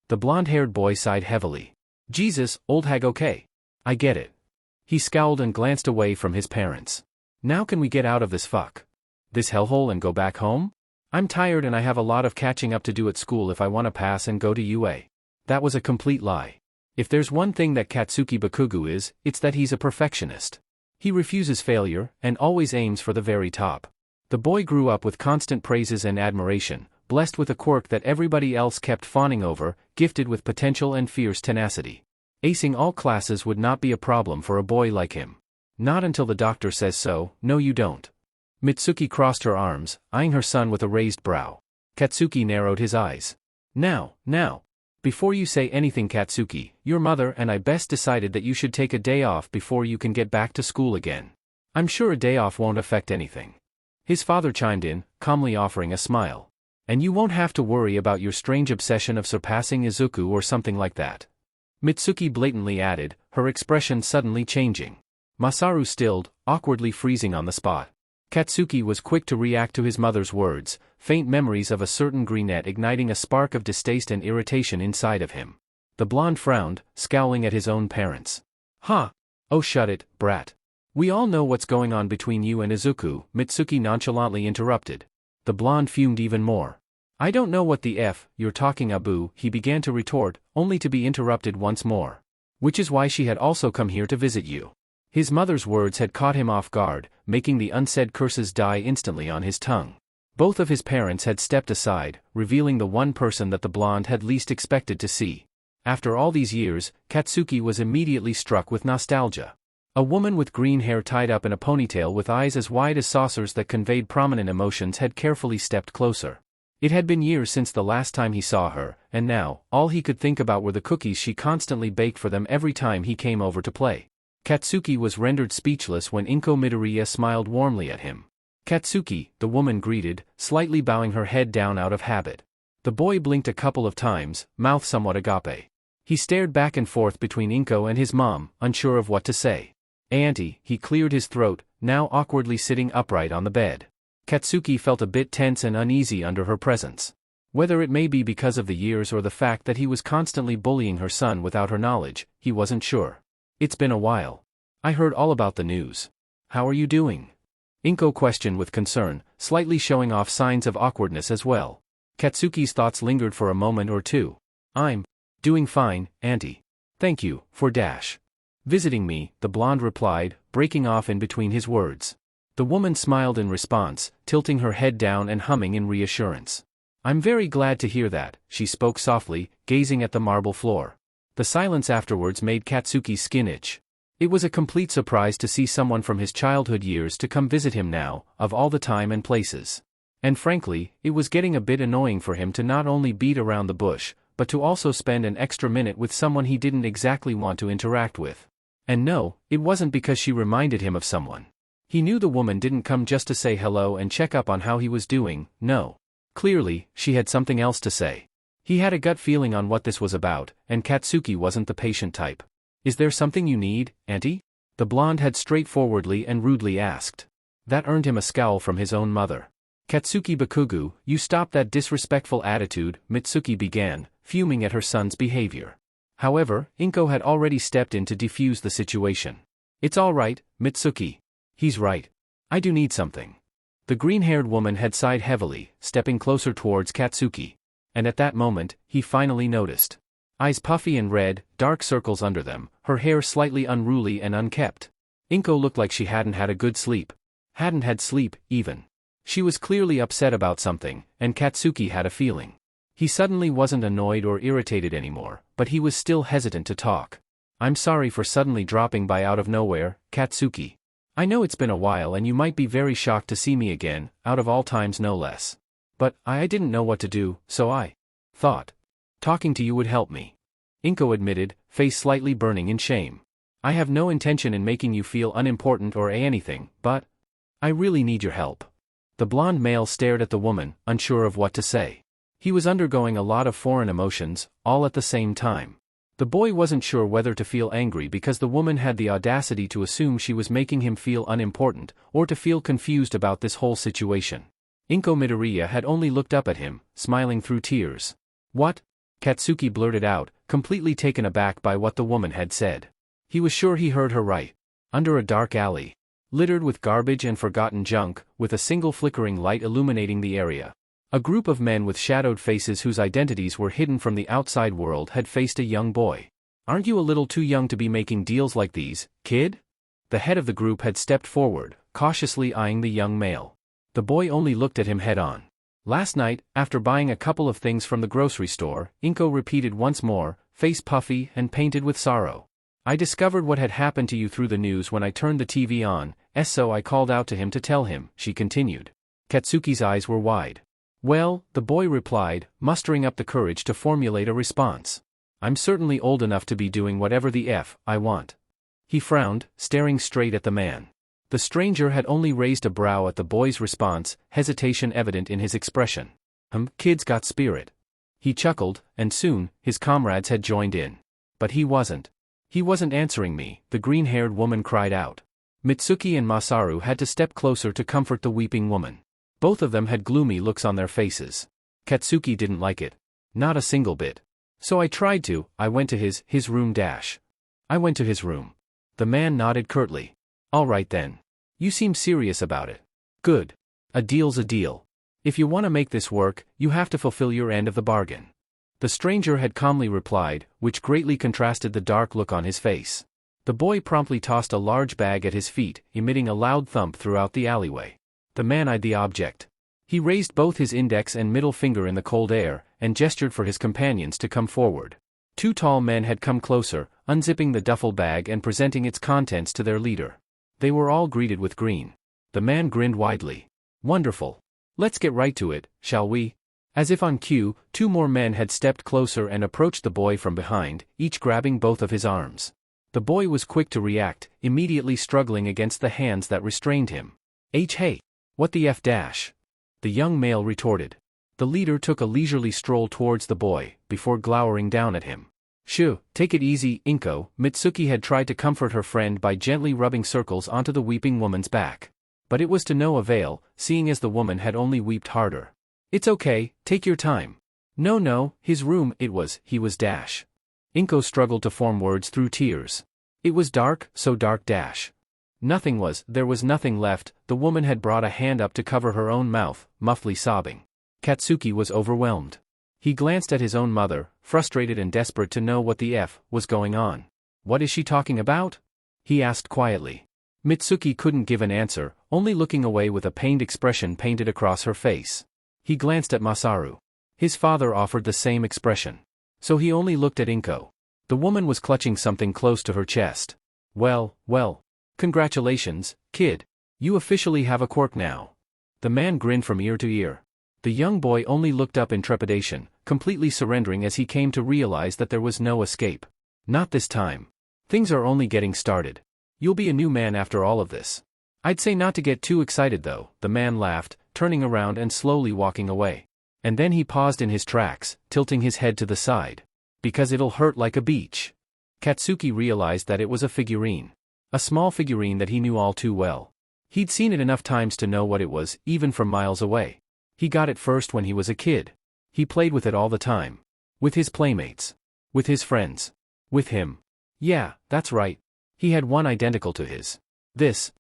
[SPEAKER 1] The blonde-haired boy sighed heavily. Jesus, old hag, okay. I get it. He scowled and glanced away from his parents. Now can we get out of this hellhole and go back home? I'm tired and I have a lot of catching up to do at school if I want to pass and go to UA. That was a complete lie. If there's one thing that Katsuki Bakugo is, it's that he's a perfectionist. He refuses failure, and always aims for the very top. The boy grew up with constant praises and admiration, blessed with a quirk that everybody else kept fawning over, gifted with potential and fierce tenacity. Acing all classes would not be a problem for a boy like him. Not until the doctor says so. No you don't. Mitsuki crossed her arms, eyeing her son with a raised brow. Katsuki narrowed his eyes. Now. Before you say anything, Katsuki, your mother and I best decided that you should take a day off before you can get back to school again. I'm sure a day off won't affect anything. His father chimed in, calmly offering a smile. And you won't have to worry about your strange obsession of surpassing Izuku or something like that. Mitsuki blatantly added, her expression suddenly changing. Masaru stilled, awkwardly freezing on the spot. Katsuki was quick to react to his mother's words, faint memories of a certain greenette igniting a spark of distaste and irritation inside of him. The blonde frowned, scowling at his own parents. Ha! Oh shut it, brat. We all know what's going on between you and Izuku, Mitsuki nonchalantly interrupted. The blonde fumed even more. I don't know what the F you're talking about, he began to retort, only to be interrupted once more. Which is why she had also come here to visit you. His mother's words had caught him off guard, making the unsaid curses die instantly on his tongue. Both of his parents had stepped aside, revealing the one person that the blonde had least expected to see. After all these years, Katsuki was immediately struck with nostalgia. A woman with green hair tied up in a ponytail with eyes as wide as saucers that conveyed prominent emotions had carefully stepped closer. It had been years since the last time he saw her, and now, all he could think about were the cookies she constantly baked for them every time he came over to play. Katsuki was rendered speechless when Izuku Midoriya smiled warmly at him. Katsuki, the woman greeted, slightly bowing her head down out of habit. The boy blinked a couple of times, mouth somewhat agape. He stared back and forth between Izuku and his mom, unsure of what to say. Auntie, he cleared his throat, now awkwardly sitting upright on the bed. Katsuki felt a bit tense and uneasy under her presence. Whether it may be because of the years or the fact that he was constantly bullying her son without her knowledge, he wasn't sure. It's been a while. I heard all about the news. How are you doing? Inko questioned with concern, slightly showing off signs of awkwardness as well. Katsuki's thoughts lingered for a moment or two. I'm doing fine, auntie. Thank you for visiting me, the blonde replied, breaking off in between his words. The woman smiled in response, tilting her head down and humming in reassurance. I'm very glad to hear that, she spoke softly, gazing at the marble floor. The silence afterwards made Katsuki's skin itch. It was a complete surprise to see someone from his childhood years to come visit him now, of all the time and places. And frankly, it was getting a bit annoying for him to not only beat around the bush, but to also spend an extra minute with someone he didn't exactly want to interact with. And no, it wasn't because she reminded him of someone. He knew the woman didn't come just to say hello and check up on how he was doing, no. Clearly, she had something else to say. He had a gut feeling on what this was about, and Katsuki wasn't the patient type. Is there something you need, auntie? The blonde had straightforwardly and rudely asked. That earned him a scowl from his own mother. Katsuki Bakugu, you stop that disrespectful attitude, Mitsuki began, fuming at her son's behavior. However, Inko had already stepped in to defuse the situation. It's all right, Mitsuki. He's right. I do need something. The green-haired woman had sighed heavily, stepping closer towards Katsuki. And at that moment, he finally noticed. Eyes puffy and red, dark circles under them, her hair slightly unruly and unkempt. Inko looked like she hadn't had a good sleep. Hadn't had sleep, even. She was clearly upset about something, and Katsuki had a feeling. He suddenly wasn't annoyed or irritated anymore, but he was still hesitant to talk. I'm sorry for suddenly dropping by out of nowhere, Katsuki. I know it's been a while and you might be very shocked to see me again, out of all times no less. But I didn't know what to do, so I thought talking to you would help me. Inko admitted, face slightly burning in shame. I have no intention in making you feel unimportant or anything, but I really need your help. The blonde male stared at the woman, unsure of what to say. He was undergoing a lot of foreign emotions, all at the same time. The boy wasn't sure whether to feel angry because the woman had the audacity to assume she was making him feel unimportant, or to feel confused about this whole situation. Izuku Midoriya had only looked up at him, smiling through tears. What? Katsuki blurted out, completely taken aback by what the woman had said. He was sure he heard her right. Under a dark alley, littered with garbage and forgotten junk, with a single flickering light illuminating the area, a group of men with shadowed faces whose identities were hidden from the outside world had faced a young boy. Aren't you a little too young to be making deals like these, kid? The head of the group had stepped forward, cautiously eyeing the young male. The boy only looked at him head-on. Last night, after buying a couple of things from the grocery store, Inko repeated once more, face puffy and painted with sorrow. I discovered what had happened to you through the news when I turned the TV on, so I called out to him to tell him, she continued. Katsuki's eyes were wide. Well, the boy replied, mustering up the courage to formulate a response. I'm certainly old enough to be doing whatever the F I want. He frowned, staring straight at the man. The stranger had only raised a brow at the boy's response, hesitation evident in his expression. Kid's got spirit. He chuckled, and soon, his comrades had joined in. But he wasn't. He wasn't answering me, the green-haired woman cried out. Mitsuki and Masaru had to step closer to comfort the weeping woman. Both of them had gloomy looks on their faces. Katsuki didn't like it. Not a single bit. So I tried to, I went to his room I went to his room. The man nodded curtly. All right then. You seem serious about it. Good. A deal's a deal. If you want to make this work, you have to fulfill your end of the bargain. The stranger had calmly replied, which greatly contrasted the dark look on his face. The boy promptly tossed a large bag at his feet, emitting a loud thump throughout the alleyway. The man eyed the object. He raised both his index and middle finger in the cold air, and gestured for his companions to come forward. Two tall men had come closer, unzipping the duffel bag and presenting its contents to their leader. They were all greeted with green. The man grinned widely. Wonderful. Let's get right to it, shall we? As if on cue, two more men had stepped closer and approached the boy from behind, each grabbing both of his arms. The boy was quick to react, immediately struggling against the hands that restrained him. Hey. What the F dash? The young male retorted. The leader took a leisurely stroll towards the boy, before glowering down at him. Shoo, take it easy, Inko. Mitsuki had tried to comfort her friend by gently rubbing circles onto the weeping woman's back. But it was to no avail, seeing as the woman had only wept harder. It's okay, take your time. No, his room, he was dash. Inko struggled to form words through tears. It was dark, so dark dash. There was nothing left. The woman had brought a hand up to cover her own mouth, muffly sobbing. Katsuki was overwhelmed. He glanced at his own mother, frustrated and desperate to know what the F was going on. What is she talking about? He asked quietly. Mitsuki couldn't give an answer, only looking away with a pained expression painted across her face. He glanced at Masaru. His father offered the same expression. So he only looked at Inko. The woman was clutching something close to her chest. Well, congratulations, kid. You officially have a quirk now. The man grinned from ear to ear. The young boy only looked up in trepidation, completely surrendering as he came to realize that there was no escape. Not this time. Things are only getting started. You'll be a new man after all of this. I'd say not to get too excited though, the man laughed, turning around and slowly walking away. And then he paused in his tracks, tilting his head to the side. Because it'll hurt like a beach. Katsuki realized that it was a figurine. A small figurine that he knew all too well. He'd seen it enough times to know what it was, even from miles away. He got it first when he was a kid. He played with it all the time. With his playmates. With his friends. With him. Yeah, that's right. He had one identical to his. This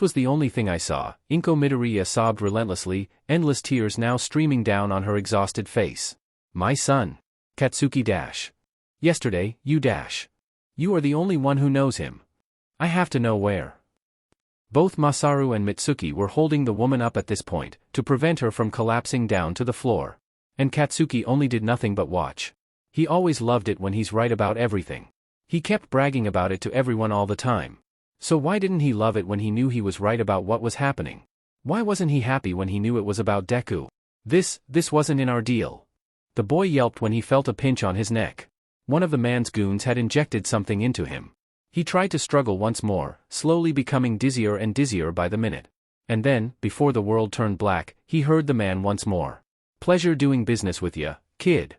[SPEAKER 1] was the only thing I saw. Inko Midoriya sobbed relentlessly, endless tears now streaming down on her exhausted face. My son. Katsuki dash. Yesterday, you dash. You are the only one who knows him. I have to know where. Both Masaru and Mitsuki were holding the woman up at this point, to prevent her from collapsing down to the floor. And Katsuki only did nothing but watch. He always loved it when he's right about everything. He kept bragging about it to everyone all the time. So why didn't he love it when he knew he was right about what was happening? Why wasn't he happy when he knew it was about Deku? This wasn't in our deal. The boy yelped when he felt a pinch on his neck. One of the man's goons had injected something into him. He tried to struggle once more, slowly becoming dizzier and dizzier by the minute. And then, before the world turned black, he heard the man once more. Pleasure doing business with ya, kid.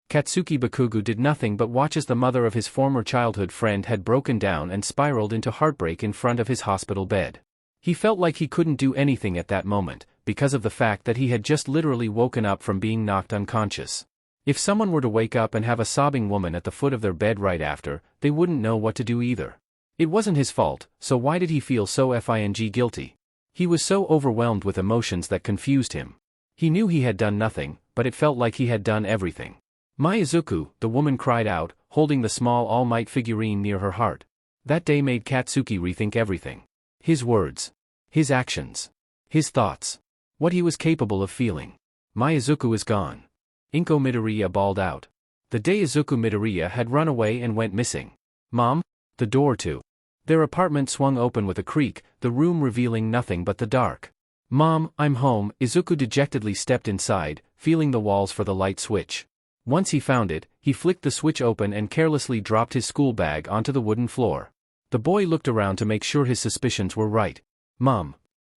[SPEAKER 1] Katsuki Bakugu did nothing but watch as the mother of his former childhood friend had broken down and spiraled into heartbreak in front of his hospital bed. He felt like he couldn't do anything at that moment, because of the fact that he had just literally woken up from being knocked unconscious. If someone were to wake up and have a sobbing woman at the foot of their bed right after, they wouldn't know what to do either. It wasn't his fault, so why did he feel so guilty? He was so overwhelmed with emotions that confused him. He knew he had done nothing, but it felt like he had done everything. My Izuku, the woman cried out, holding the small All Might figurine near her heart. That day made Katsuki rethink everything. His words. His actions. His thoughts. What he was capable of feeling. My Izuku is gone. Inko Midoriya bawled out. The day Izuku Midoriya had run away and went missing. Mom? The door to their apartment swung open with a creak, the room revealing nothing but the dark. Mom, I'm home. Izuku dejectedly stepped inside, feeling the walls for the light switch. Once he found it, he flicked the switch open and carelessly dropped his school bag onto the wooden floor. The boy looked around to make sure his suspicions were right. Mom.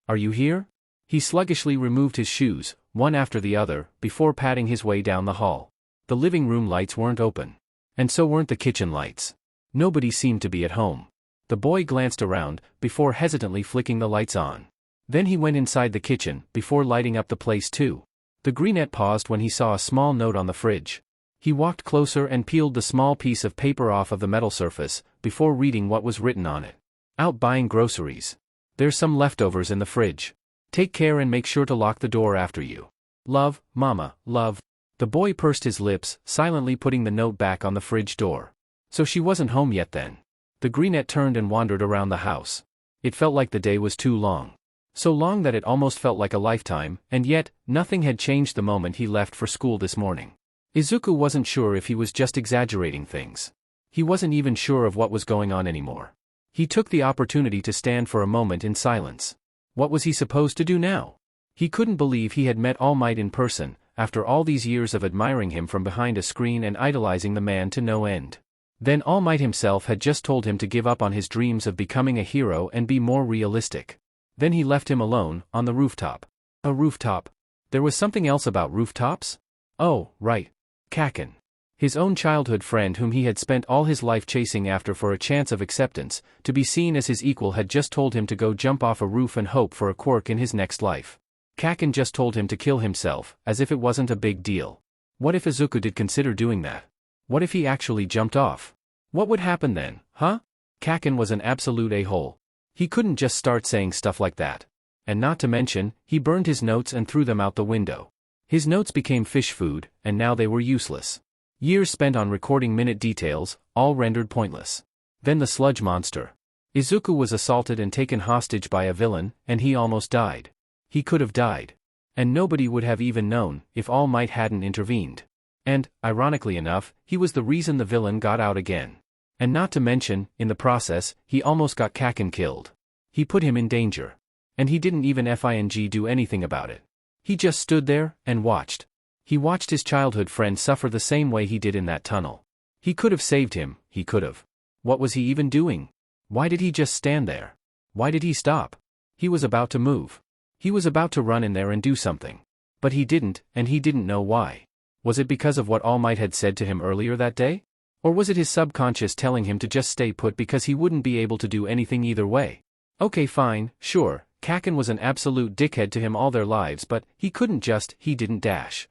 [SPEAKER 1] Are you here? He sluggishly removed his shoes, one after the other, before padding his way down the hall. The living room lights weren't open. And so weren't the kitchen lights. Nobody seemed to be at home. The boy glanced around, before hesitantly flicking the lights on. Then he went inside the kitchen, before lighting up the place too. The greenette paused when he saw a small note on the fridge. He walked closer and peeled the small piece of paper off of the metal surface, before reading what was written on it. Out buying groceries. There's some leftovers in the fridge. Take care and make sure to lock the door after you. Love, Mama, love. The boy pursed his lips, silently putting the note back on the fridge door. So she wasn't home yet then. The greenette turned and wandered around the house. It felt like the day was too long. So long that it almost felt like a lifetime, and yet, nothing had changed the moment he left for school this morning. Izuku wasn't sure if he was just exaggerating things. He wasn't even sure of what was going on anymore. He took the opportunity to stand for a moment in silence. What was he supposed to do now? He couldn't believe he had met All Might in person, after all these years of admiring him from behind a screen and idolizing the man to no end. Then All Might himself had just told him to give up on his dreams of becoming a hero and be more realistic. Then he left him alone, on the rooftop. A rooftop. There was something else about rooftops? Oh, right. Kaken. His own childhood friend whom he had spent all his life chasing after for a chance of acceptance, to be seen as his equal, had just told him to go jump off a roof and hope for a quirk in his next life. Kaken just told him to kill himself, as if it wasn't a big deal. What if Izuku did consider doing that? What if he actually jumped off? What would happen then, huh? Kaken was an absolute a-hole. He couldn't just start saying stuff like that. And not to mention, he burned his notes and threw them out the window. His notes became fish food, and now they were useless. Years spent on recording minute details, all rendered pointless. Then the sludge monster. Izuku was assaulted and taken hostage by a villain, and he almost died. He could have died. And nobody would have even known, if All Might hadn't intervened. And, ironically enough, he was the reason the villain got out again. And not to mention, in the process, he almost got Kaken killed. He put him in danger. And he didn't even do anything about it. He just stood there, and watched. He watched his childhood friend suffer the same way he did in that tunnel. He could have saved him, he could have. What was he even doing? Why did he just stand there? Why did he stop? He was about to move. He was about to run in there and do something. But he didn't, and he didn't know why. Was it because of what All Might had said to him earlier that day? Or was it his subconscious telling him to just stay put because he wouldn't be able to do anything either way? Okay, fine, sure, Kaken was an absolute dickhead to him all their lives, but he didn't dash.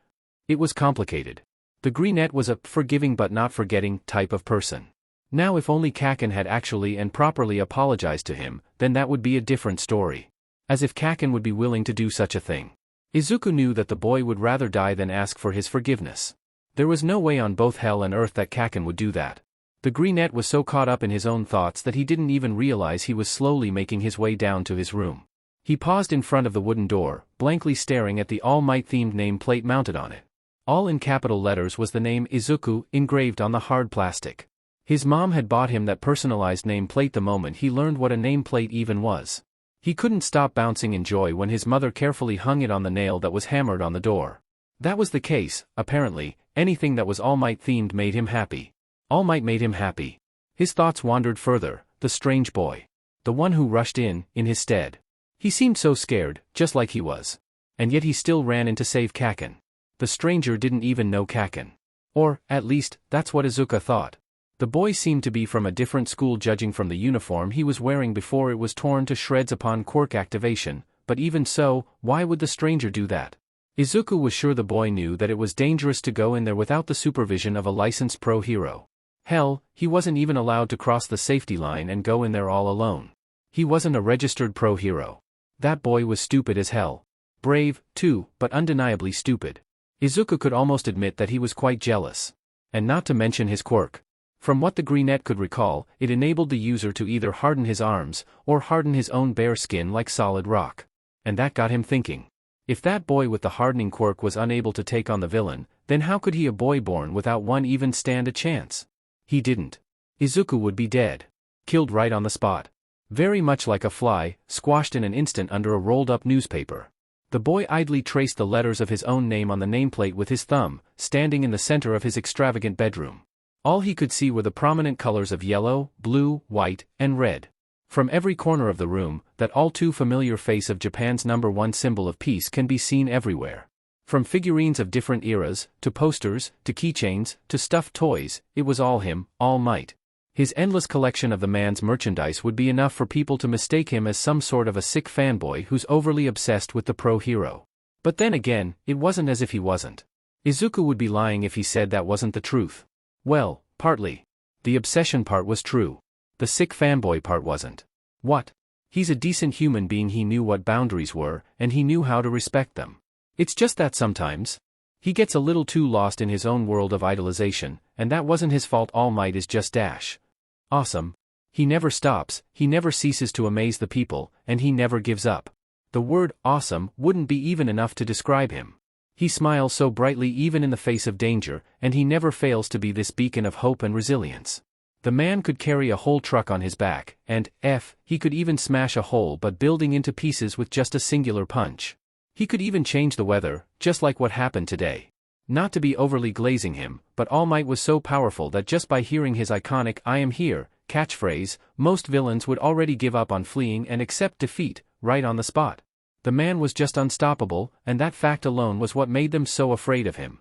[SPEAKER 1] It was complicated. The Greenette was a forgiving but not forgetting type of person. Now if only Kaken had actually and properly apologized to him, then that would be a different story. As if Kaken would be willing to do such a thing. Izuku knew that the boy would rather die than ask for his forgiveness. There was no way on both hell and earth that Kaken would do that. The Greenette was so caught up in his own thoughts that he didn't even realize he was slowly making his way down to his room. He paused in front of the wooden door, blankly staring at the All Might-themed nameplate mounted on it. All in capital letters was the name Izuku engraved on the hard plastic. His mom had bought him that personalized nameplate the moment he learned what a nameplate even was. He couldn't stop bouncing in joy when his mother carefully hung it on the nail that was hammered on the door. That was the case, apparently, anything that was All Might-themed made him happy. All Might made him happy. His thoughts wandered further, the strange boy. The one who rushed in his stead. He seemed so scared, just like he was. And yet he still ran in to save Kaken. The stranger didn't even know Kaken. Or, at least, that's what Izuku thought. The boy seemed to be from a different school judging from the uniform he was wearing before it was torn to shreds upon quirk activation, but even so, why would the stranger do that? Izuku was sure the boy knew that it was dangerous to go in there without the supervision of a licensed pro hero. Hell, he wasn't even allowed to cross the safety line and go in there all alone. He wasn't a registered pro hero. That boy was stupid as hell. Brave, too, but undeniably stupid. Izuku could almost admit that he was quite jealous. And not to mention his quirk. From what the Greenette could recall, it enabled the user to either harden his arms, or harden his own bare skin like solid rock. And that got him thinking. If that boy with the hardening quirk was unable to take on the villain, then how could he, a boy born without one, even stand a chance? He didn't. Izuku would be dead. Killed right on the spot. Very much like a fly, squashed in an instant under a rolled-up newspaper. The boy idly traced the letters of his own name on the nameplate with his thumb, standing in the center of his extravagant bedroom. All he could see were the prominent colors of yellow, blue, white, and red. From every corner of the room, that all-too-familiar face of Japan's #1 symbol of peace can be seen everywhere. From figurines of different eras, to posters, to keychains, to stuffed toys, it was all him, All Might. His endless collection of the man's merchandise would be enough for people to mistake him as some sort of a sick fanboy who's overly obsessed with the pro hero. But then again, it wasn't as if he wasn't. Izuku would be lying if he said that wasn't the truth. Well, partly. The obsession part was true. The sick fanboy part wasn't. What? He's a decent human being. He knew what boundaries were, and he knew how to respect them. It's just that sometimes he gets a little too lost in his own world of idolization, and that wasn't his fault. All Might is just dash awesome. He never stops, he never ceases to amaze the people, and he never gives up. The word awesome wouldn't be even enough to describe him. He smiles so brightly even in the face of danger, and he never fails to be this beacon of hope and resilience. The man could carry a whole truck on his back, and, he could even smash a whole but building into pieces with just a singular punch. He could even change the weather, just like what happened today. Not to be overly glazing him, but All Might was so powerful that just by hearing his iconic "I am here" catchphrase, most villains would already give up on fleeing and accept defeat, right on the spot. The man was just unstoppable, and that fact alone was what made them so afraid of him.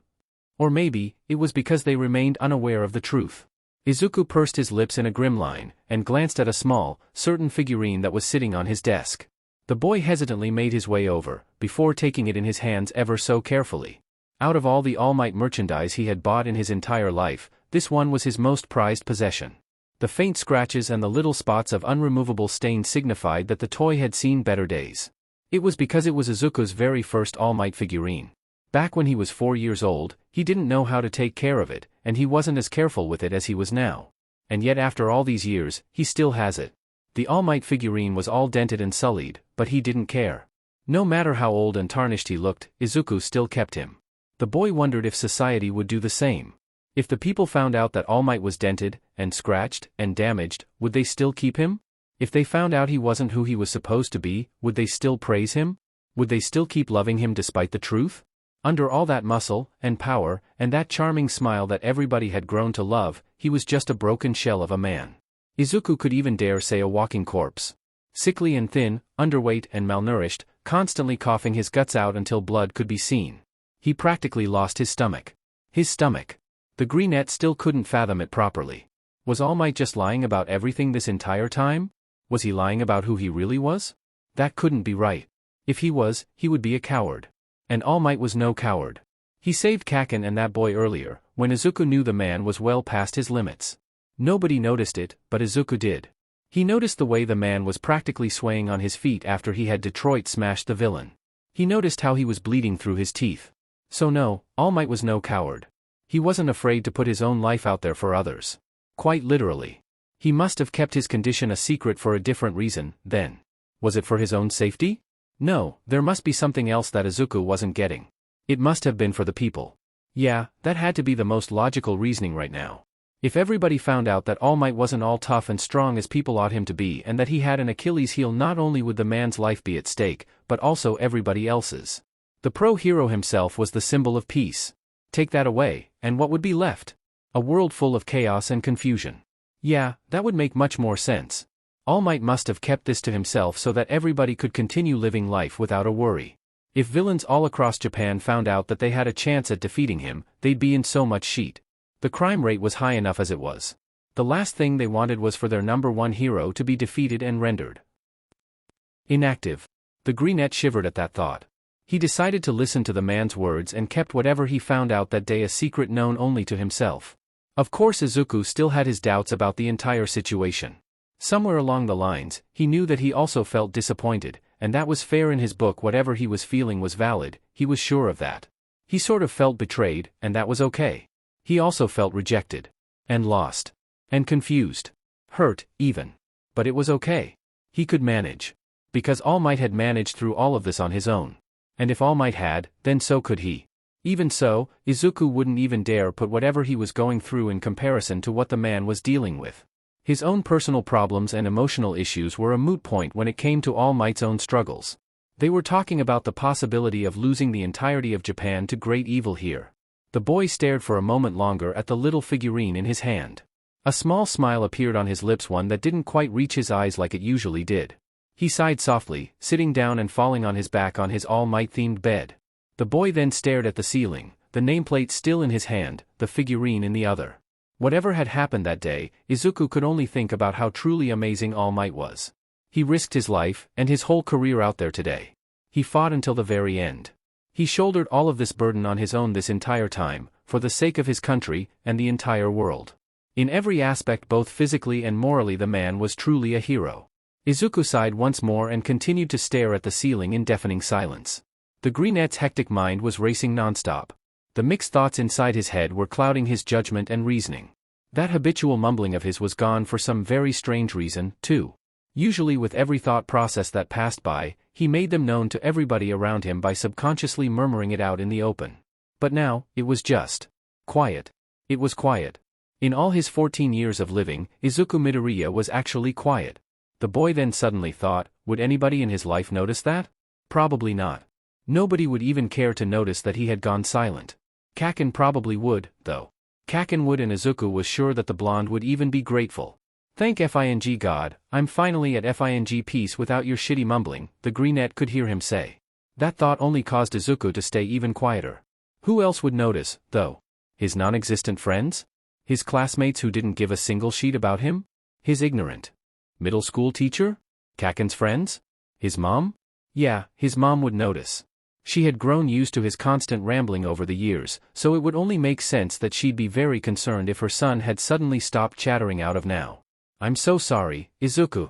[SPEAKER 1] Or maybe, it was because they remained unaware of the truth. Izuku pursed his lips in a grim line, and glanced at a small, certain figurine that was sitting on his desk. The boy hesitantly made his way over, before taking it in his hands ever so carefully. Out of all the All Might merchandise he had bought in his entire life, this one was his most prized possession. The faint scratches and the little spots of unremovable stain signified that the toy had seen better days. It was because it was Izuku's very first All Might figurine. Back when he was 4 years old, he didn't know how to take care of it, and he wasn't as careful with it as he was now. And yet after all these years, he still has it. The All Might figurine was all dented and sullied, but he didn't care. No matter how old and tarnished he looked, Izuku still kept him. The boy wondered if society would do the same. If the people found out that All Might was dented, and scratched, and damaged, would they still keep him? If they found out he wasn't who he was supposed to be, would they still praise him? Would they still keep loving him despite the truth? Under all that muscle, and power, and that charming smile that everybody had grown to love, he was just a broken shell of a man. Izuku could even dare say a walking corpse. Sickly and thin, underweight and malnourished, constantly coughing his guts out until blood could be seen. He practically lost his stomach. His stomach. The Greenette still couldn't fathom it properly. Was All Might just lying about everything this entire time? Was he lying about who he really was? That couldn't be right. If he was, he would be a coward. And All Might was no coward. He saved Kaken and that boy earlier, when Izuku knew the man was well past his limits. Nobody noticed it, but Izuku did. He noticed the way the man was practically swaying on his feet after he had Detroit smashed the villain. He noticed how he was bleeding through his teeth. So no, All Might was no coward. He wasn't afraid to put his own life out there for others. Quite literally. He must have kept his condition a secret for a different reason, then. Was it for his own safety? No, there must be something else that Izuku wasn't getting. It must have been for the people. Yeah, that had to be the most logical reasoning right now. If everybody found out that All Might wasn't all tough and strong as people ought him to be and that he had an Achilles heel, not only would the man's life be at stake, but also everybody else's. The pro-hero himself was the symbol of peace. Take that away, and what would be left? A world full of chaos and confusion. Yeah, that would make much more sense. All Might must have kept this to himself so that everybody could continue living life without a worry. If villains all across Japan found out that they had a chance at defeating him, they'd be in so much shit. The crime rate was high enough as it was. The last thing they wanted was for their number one hero to be defeated and rendered inactive. The Greenette shivered at that thought. He decided to listen to the man's words and kept whatever he found out that day a secret known only to himself. Of course Izuku still had his doubts about the entire situation. Somewhere along the lines, he knew that he also felt disappointed, and that was fair in his book. Whatever he was feeling was valid, he was sure of that. He sort of felt betrayed, and that was okay. He also felt rejected. And lost. And confused. Hurt, even. But it was okay. He could manage. Because All Might had managed through all of this on his own. And if All Might had, then so could he. Even so, Izuku wouldn't even dare put whatever he was going through in comparison to what the man was dealing with. His own personal problems and emotional issues were a moot point when it came to All Might's own struggles. They were talking about the possibility of losing the entirety of Japan to great evil here. The boy stared for a moment longer at the little figurine in his hand. A small smile appeared on his lips, one that didn't quite reach his eyes like it usually did. He sighed softly, sitting down and falling on his back on his All Might-themed bed. The boy then stared at the ceiling, the nameplate still in his hand, the figurine in the other. Whatever had happened that day, Izuku could only think about how truly amazing All Might was. He risked his life, and his whole career out there today. He fought until the very end. He shouldered all of this burden on his own this entire time, for the sake of his country, and the entire world. In every aspect, both physically and morally, the man was truly a hero. Izuku sighed once more and continued to stare at the ceiling in deafening silence. The Greenette's hectic mind was racing nonstop. The mixed thoughts inside his head were clouding his judgment and reasoning. That habitual mumbling of his was gone for some very strange reason, too. Usually with every thought process that passed by, he made them known to everybody around him by subconsciously murmuring it out in the open. But now, it was just quiet. It was quiet. In all his 14 years of living, Izuku Midoriya was actually quiet. The boy then suddenly thought, would anybody in his life notice that? Probably not. Nobody would even care to notice that he had gone silent. Kaken probably would, though. Kaken would, and Izuku was sure that the blonde would even be grateful. Thank FING God, I'm finally at FING peace without your shitty mumbling, the Greenette could hear him say. That thought only caused Izuku to stay even quieter. Who else would notice, though? His non-existent friends? His classmates who didn't give a single shit about him? His ignorant middle school teacher? Kaken's friends? His mom? Yeah, his mom would notice. She had grown used to his constant rambling over the years, so it would only make sense that she'd be very concerned if her son had suddenly stopped chattering out of now. "I'm so sorry, Izuku."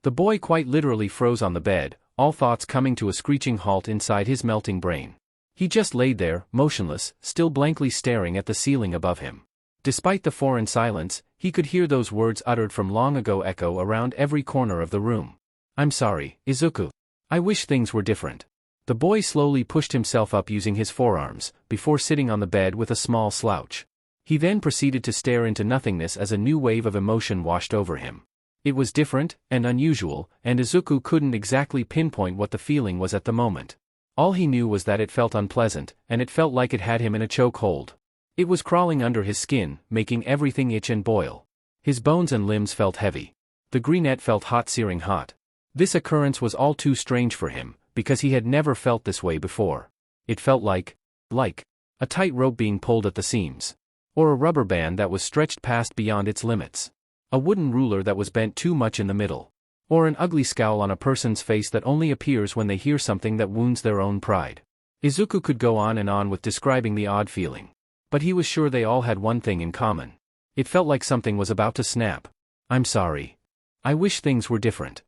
[SPEAKER 1] The boy quite literally froze on the bed, all thoughts coming to a screeching halt inside his melting brain. He just laid there, motionless, still blankly staring at the ceiling above him. Despite the foreign silence, he could hear those words uttered from long ago echo around every corner of the room. "I'm sorry, Izuku. I wish things were different." The boy slowly pushed himself up using his forearms, before sitting on the bed with a small slouch. He then proceeded to stare into nothingness as a new wave of emotion washed over him. It was different, and unusual, and Izuku couldn't exactly pinpoint what the feeling was at the moment. All he knew was that it felt unpleasant, and it felt like it had him in a chokehold. It was crawling under his skin, making everything itch and boil. His bones and limbs felt heavy. The greenette felt hot, searing hot. This occurrence was all too strange for him, because he had never felt this way before. It felt like a tight rope being pulled at the seams. Or a rubber band that was stretched past beyond its limits. A wooden ruler that was bent too much in the middle. Or an ugly scowl on a person's face that only appears when they hear something that wounds their own pride. Izuku could go on and on with describing the odd feeling. But he was sure they all had one thing in common. It felt like something was about to snap. "I'm sorry. I wish things were different."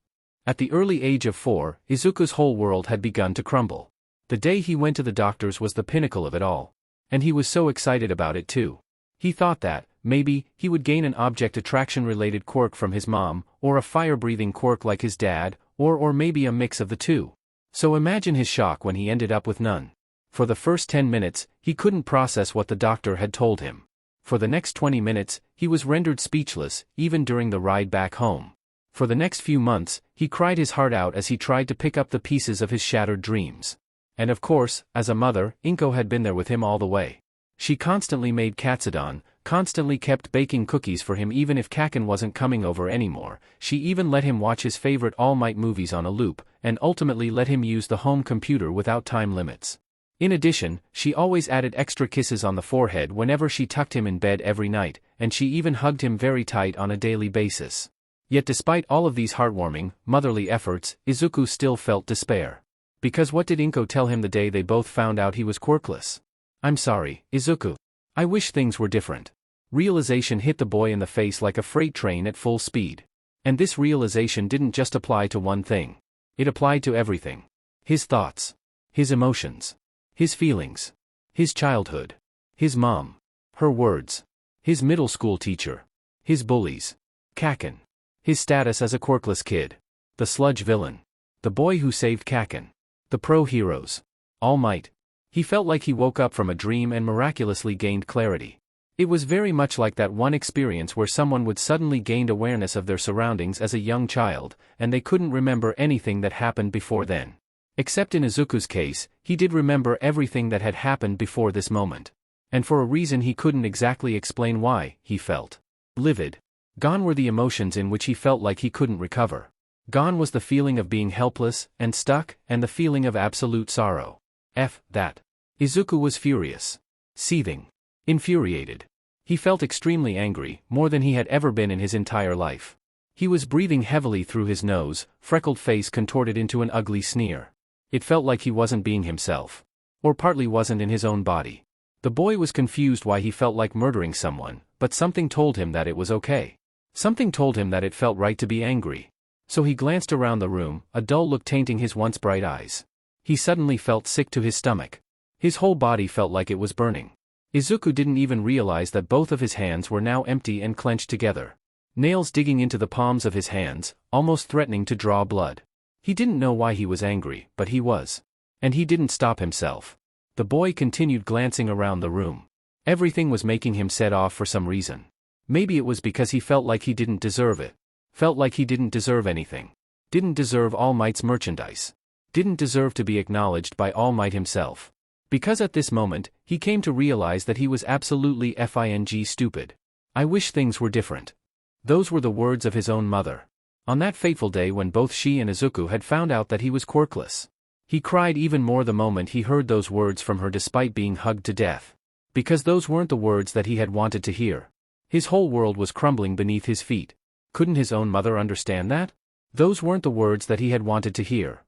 [SPEAKER 1] At the early age of 4, Izuku's whole world had begun to crumble. The day he went to the doctor's was the pinnacle of it all. And he was so excited about it too. He thought that, maybe, he would gain an object attraction-related quirk from his mom, or a fire-breathing quirk like his dad, or maybe a mix of the two. So imagine his shock when he ended up with none. For the first 10 minutes, he couldn't process what the doctor had told him. For the next 20 minutes, he was rendered speechless, even during the ride back home. For the next few months, he cried his heart out as he tried to pick up the pieces of his shattered dreams. And of course, as a mother, Inko had been there with him all the way. She constantly made katsudon, constantly kept baking cookies for him even if Kaken wasn't coming over anymore. She even let him watch his favorite All Might movies on a loop, and ultimately let him use the home computer without time limits. In addition, she always added extra kisses on the forehead whenever she tucked him in bed every night, and she even hugged him very tight on a daily basis. Yet despite all of these heartwarming, motherly efforts, Izuku still felt despair. Because what did Inko tell him the day they both found out he was quirkless? "I'm sorry, Izuku. I wish things were different." Realization hit the boy in the face like a freight train at full speed. And this realization didn't just apply to one thing. It applied to everything. His thoughts. His emotions. His feelings. His childhood. His mom. Her words. His middle school teacher. His bullies. Kaken. His status as a quirkless kid. The sludge villain. The boy who saved Kaken. The pro-heroes. All Might. He felt like he woke up from a dream and miraculously gained clarity. It was very much like that one experience where someone would suddenly gain awareness of their surroundings as a young child, and they couldn't remember anything that happened before then. Except in Izuku's case, he did remember everything that had happened before this moment. And for a reason he couldn't exactly explain why, he felt livid. Gone were the emotions in which he felt like he couldn't recover. Gone was the feeling of being helpless and stuck, and the feeling of absolute sorrow. That. Izuku was furious. Seething. Infuriated. He felt extremely angry, more than he had ever been in his entire life. He was breathing heavily through his nose, freckled face contorted into an ugly sneer. It felt like he wasn't being himself. Or partly wasn't in his own body. The boy was confused why he felt like murdering someone, but something told him that it was okay. Something told him that it felt right to be angry. So he glanced around the room, a dull look tainting his once bright eyes. He suddenly felt sick to his stomach. His whole body felt like it was burning. Izuku didn't even realize that both of his hands were now empty and clenched together. Nails digging into the palms of his hands, almost threatening to draw blood. He didn't know why he was angry, but he was. And he didn't stop himself. The boy continued glancing around the room. Everything was making him set off for some reason. Maybe it was because he felt like he didn't deserve it. Felt like he didn't deserve anything. Didn't deserve All Might's merchandise. Didn't deserve to be acknowledged by All Might himself. Because at this moment, he came to realize that he was absolutely FING stupid. I wish things were different. Those were the words of his own mother. On that fateful day when both she and Izuku had found out that he was quirkless. He cried even more the moment he heard those words from her despite being hugged to death. Because those weren't the words that he had wanted to hear. His whole world was crumbling beneath his feet. Couldn't his own mother understand that? Those weren't the words that he had wanted to hear.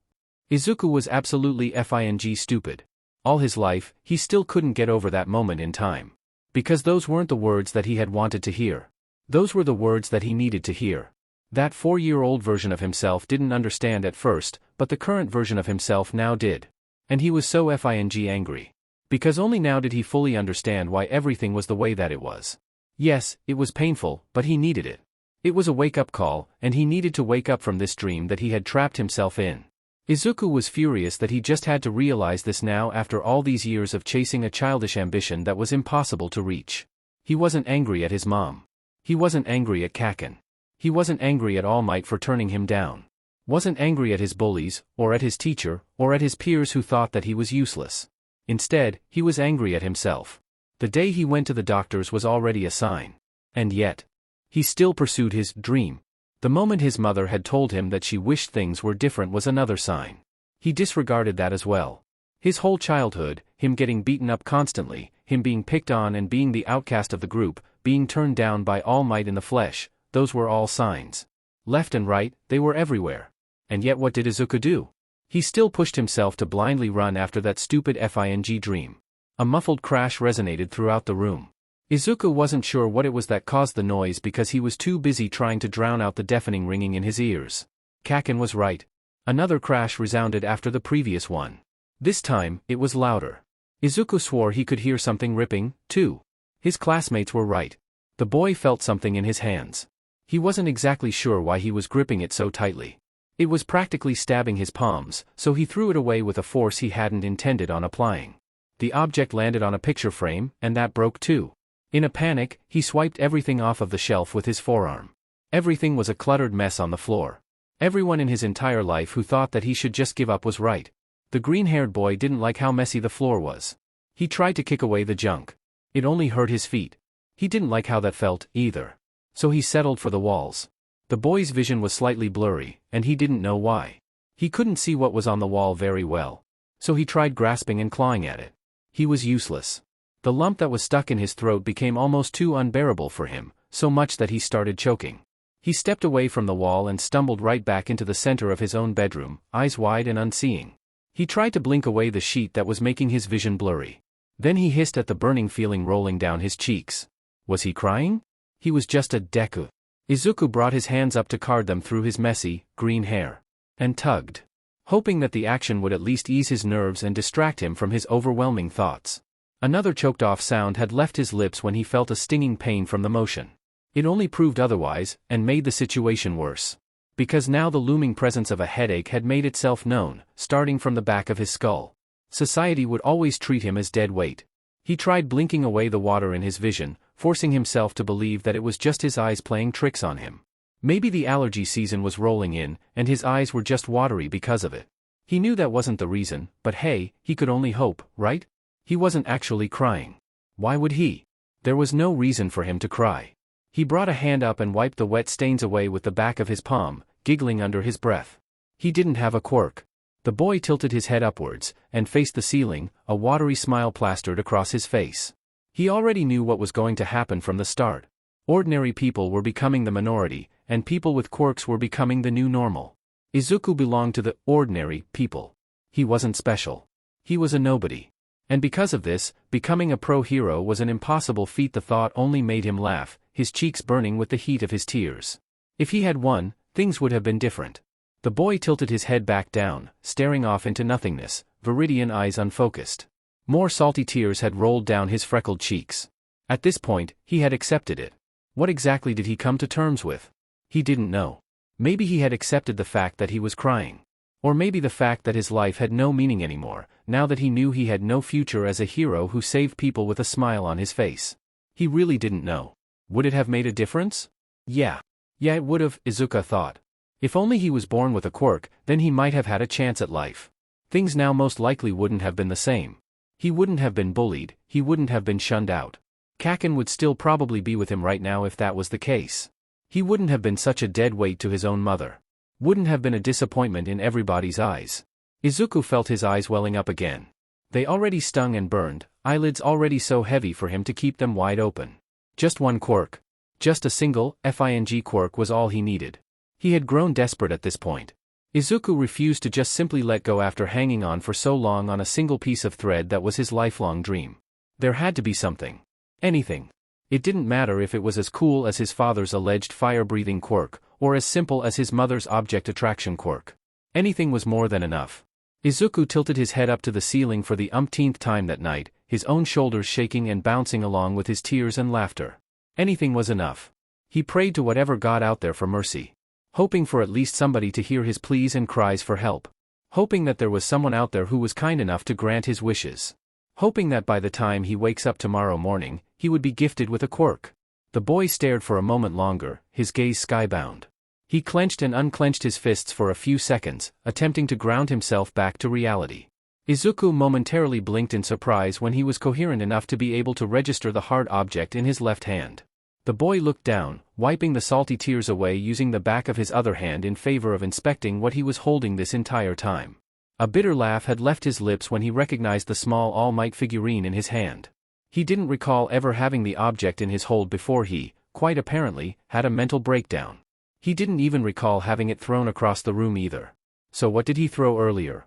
[SPEAKER 1] Izuku was absolutely FING stupid. All his life, he still couldn't get over that moment in time. Because those weren't the words that he had wanted to hear. Those were the words that he needed to hear. That 4-year-old version of himself didn't understand at first, but the current version of himself now did. And he was so FING angry. Because only now did he fully understand why everything was the way that it was. Yes, it was painful, but he needed it. It was a wake-up call, and he needed to wake up from this dream that he had trapped himself in. Izuku was furious that he just had to realize this now after all these years of chasing a childish ambition that was impossible to reach. He wasn't angry at his mom. He wasn't angry at Kaken. He wasn't angry at All Might for turning him down. Wasn't angry at his bullies, or at his teacher, or at his peers who thought that he was useless. Instead, he was angry at himself. The day he went to the doctor's was already a sign. And yet, he still pursued his dream. The moment his mother had told him that she wished things were different was another sign. He disregarded that as well. His whole childhood, him getting beaten up constantly, him being picked on and being the outcast of the group, being turned down by All Might in the flesh, those were all signs. Left and right, they were everywhere. And yet what did Izuku do? He still pushed himself to blindly run after that stupid FING dream. A muffled crash resonated throughout the room. Izuku wasn't sure what it was that caused the noise because he was too busy trying to drown out the deafening ringing in his ears. Kaken was right. Another crash resounded after the previous one. This time, it was louder. Izuku swore he could hear something ripping, too. His classmates were right. The boy felt something in his hands. He wasn't exactly sure why he was gripping it so tightly. It was practically stabbing his palms, so he threw it away with a force he hadn't intended on applying. The object landed on a picture frame, and that broke too. In a panic, he swiped everything off of the shelf with his forearm. Everything was a cluttered mess on the floor. Everyone in his entire life who thought that he should just give up was right. The green-haired boy didn't like how messy the floor was. He tried to kick away the junk. It only hurt his feet. He didn't like how that felt, either. So he settled for the walls. The boy's vision was slightly blurry, and he didn't know why. He couldn't see what was on the wall very well. So he tried grasping and clawing at it. He was useless. The lump that was stuck in his throat became almost too unbearable for him, so much that he started choking. He stepped away from the wall and stumbled right back into the center of his own bedroom, eyes wide and unseeing. He tried to blink away the sheet that was making his vision blurry. Then he hissed at the burning feeling rolling down his cheeks. Was he crying? He was just a Deku. Izuku brought his hands up to card them through his messy, green hair. And tugged. Hoping that the action would at least ease his nerves and distract him from his overwhelming thoughts. Another choked-off sound had left his lips when he felt a stinging pain from the motion. It only proved otherwise, and made the situation worse. Because now the looming presence of a headache had made itself known, starting from the back of his skull. Society would always treat him as dead weight. He tried blinking away the water in his vision, forcing himself to believe that it was just his eyes playing tricks on him. Maybe the allergy season was rolling in, and his eyes were just watery because of it. He knew that wasn't the reason, but hey, he could only hope, right? He wasn't actually crying. Why would he? There was no reason for him to cry. He brought a hand up and wiped the wet stains away with the back of his palm, giggling under his breath. He didn't have a quirk. The boy tilted his head upwards, and faced the ceiling, a watery smile plastered across his face. He already knew what was going to happen from the start. Ordinary people were becoming the minority, and people with quirks were becoming the new normal. Izuku belonged to the ordinary people. He wasn't special. He was a nobody. And because of this, becoming a pro-hero was an impossible feat. The thought only made him laugh, his cheeks burning with the heat of his tears. If he had won, things would have been different. The boy tilted his head back down, staring off into nothingness, viridian eyes unfocused. More salty tears had rolled down his freckled cheeks. At this point, he had accepted it. What exactly did he come to terms with? He didn't know. Maybe he had accepted the fact that he was crying. Or maybe the fact that his life had no meaning anymore, now that he knew he had no future as a hero who saved people with a smile on his face. He really didn't know. Would it have made a difference? Yeah, it would have, Izuku thought. If only he was born with a quirk, then he might have had a chance at life. Things now most likely wouldn't have been the same. He wouldn't have been bullied, he wouldn't have been shunned out. Kaken would still probably be with him right now if that was the case. He wouldn't have been such a dead weight to his own mother. Wouldn't have been a disappointment in everybody's eyes. Izuku felt his eyes welling up again. They already stung and burned, eyelids already so heavy for him to keep them wide open. Just one quirk. Just a single, FING quirk was all he needed. He had grown desperate at this point. Izuku refused to just simply let go after hanging on for so long on a single piece of thread that was his lifelong dream. There had to be something. Anything. It didn't matter if it was as cool as his father's alleged fire-breathing quirk, or as simple as his mother's object attraction quirk. Anything was more than enough. Izuku tilted his head up to the ceiling for the umpteenth time that night, his own shoulders shaking and bouncing along with his tears and laughter. Anything was enough. He prayed to whatever God out there for mercy. Hoping for at least somebody to hear his pleas and cries for help. Hoping that there was someone out there who was kind enough to grant his wishes. Hoping that by the time he wakes up tomorrow morning, he would be gifted with a quirk. The boy stared for a moment longer, his gaze skybound. He clenched and unclenched his fists for a few seconds, attempting to ground himself back to reality. Izuku momentarily blinked in surprise when he was coherent enough to be able to register the hard object in his left hand. The boy looked down, wiping the salty tears away using the back of his other hand in favor of inspecting what he was holding this entire time. A bitter laugh had left his lips when he recognized the small All Might figurine in his hand. He didn't recall ever having the object in his hold before he, quite apparently, had a mental breakdown. He didn't even recall having it thrown across the room either. So what did he throw earlier?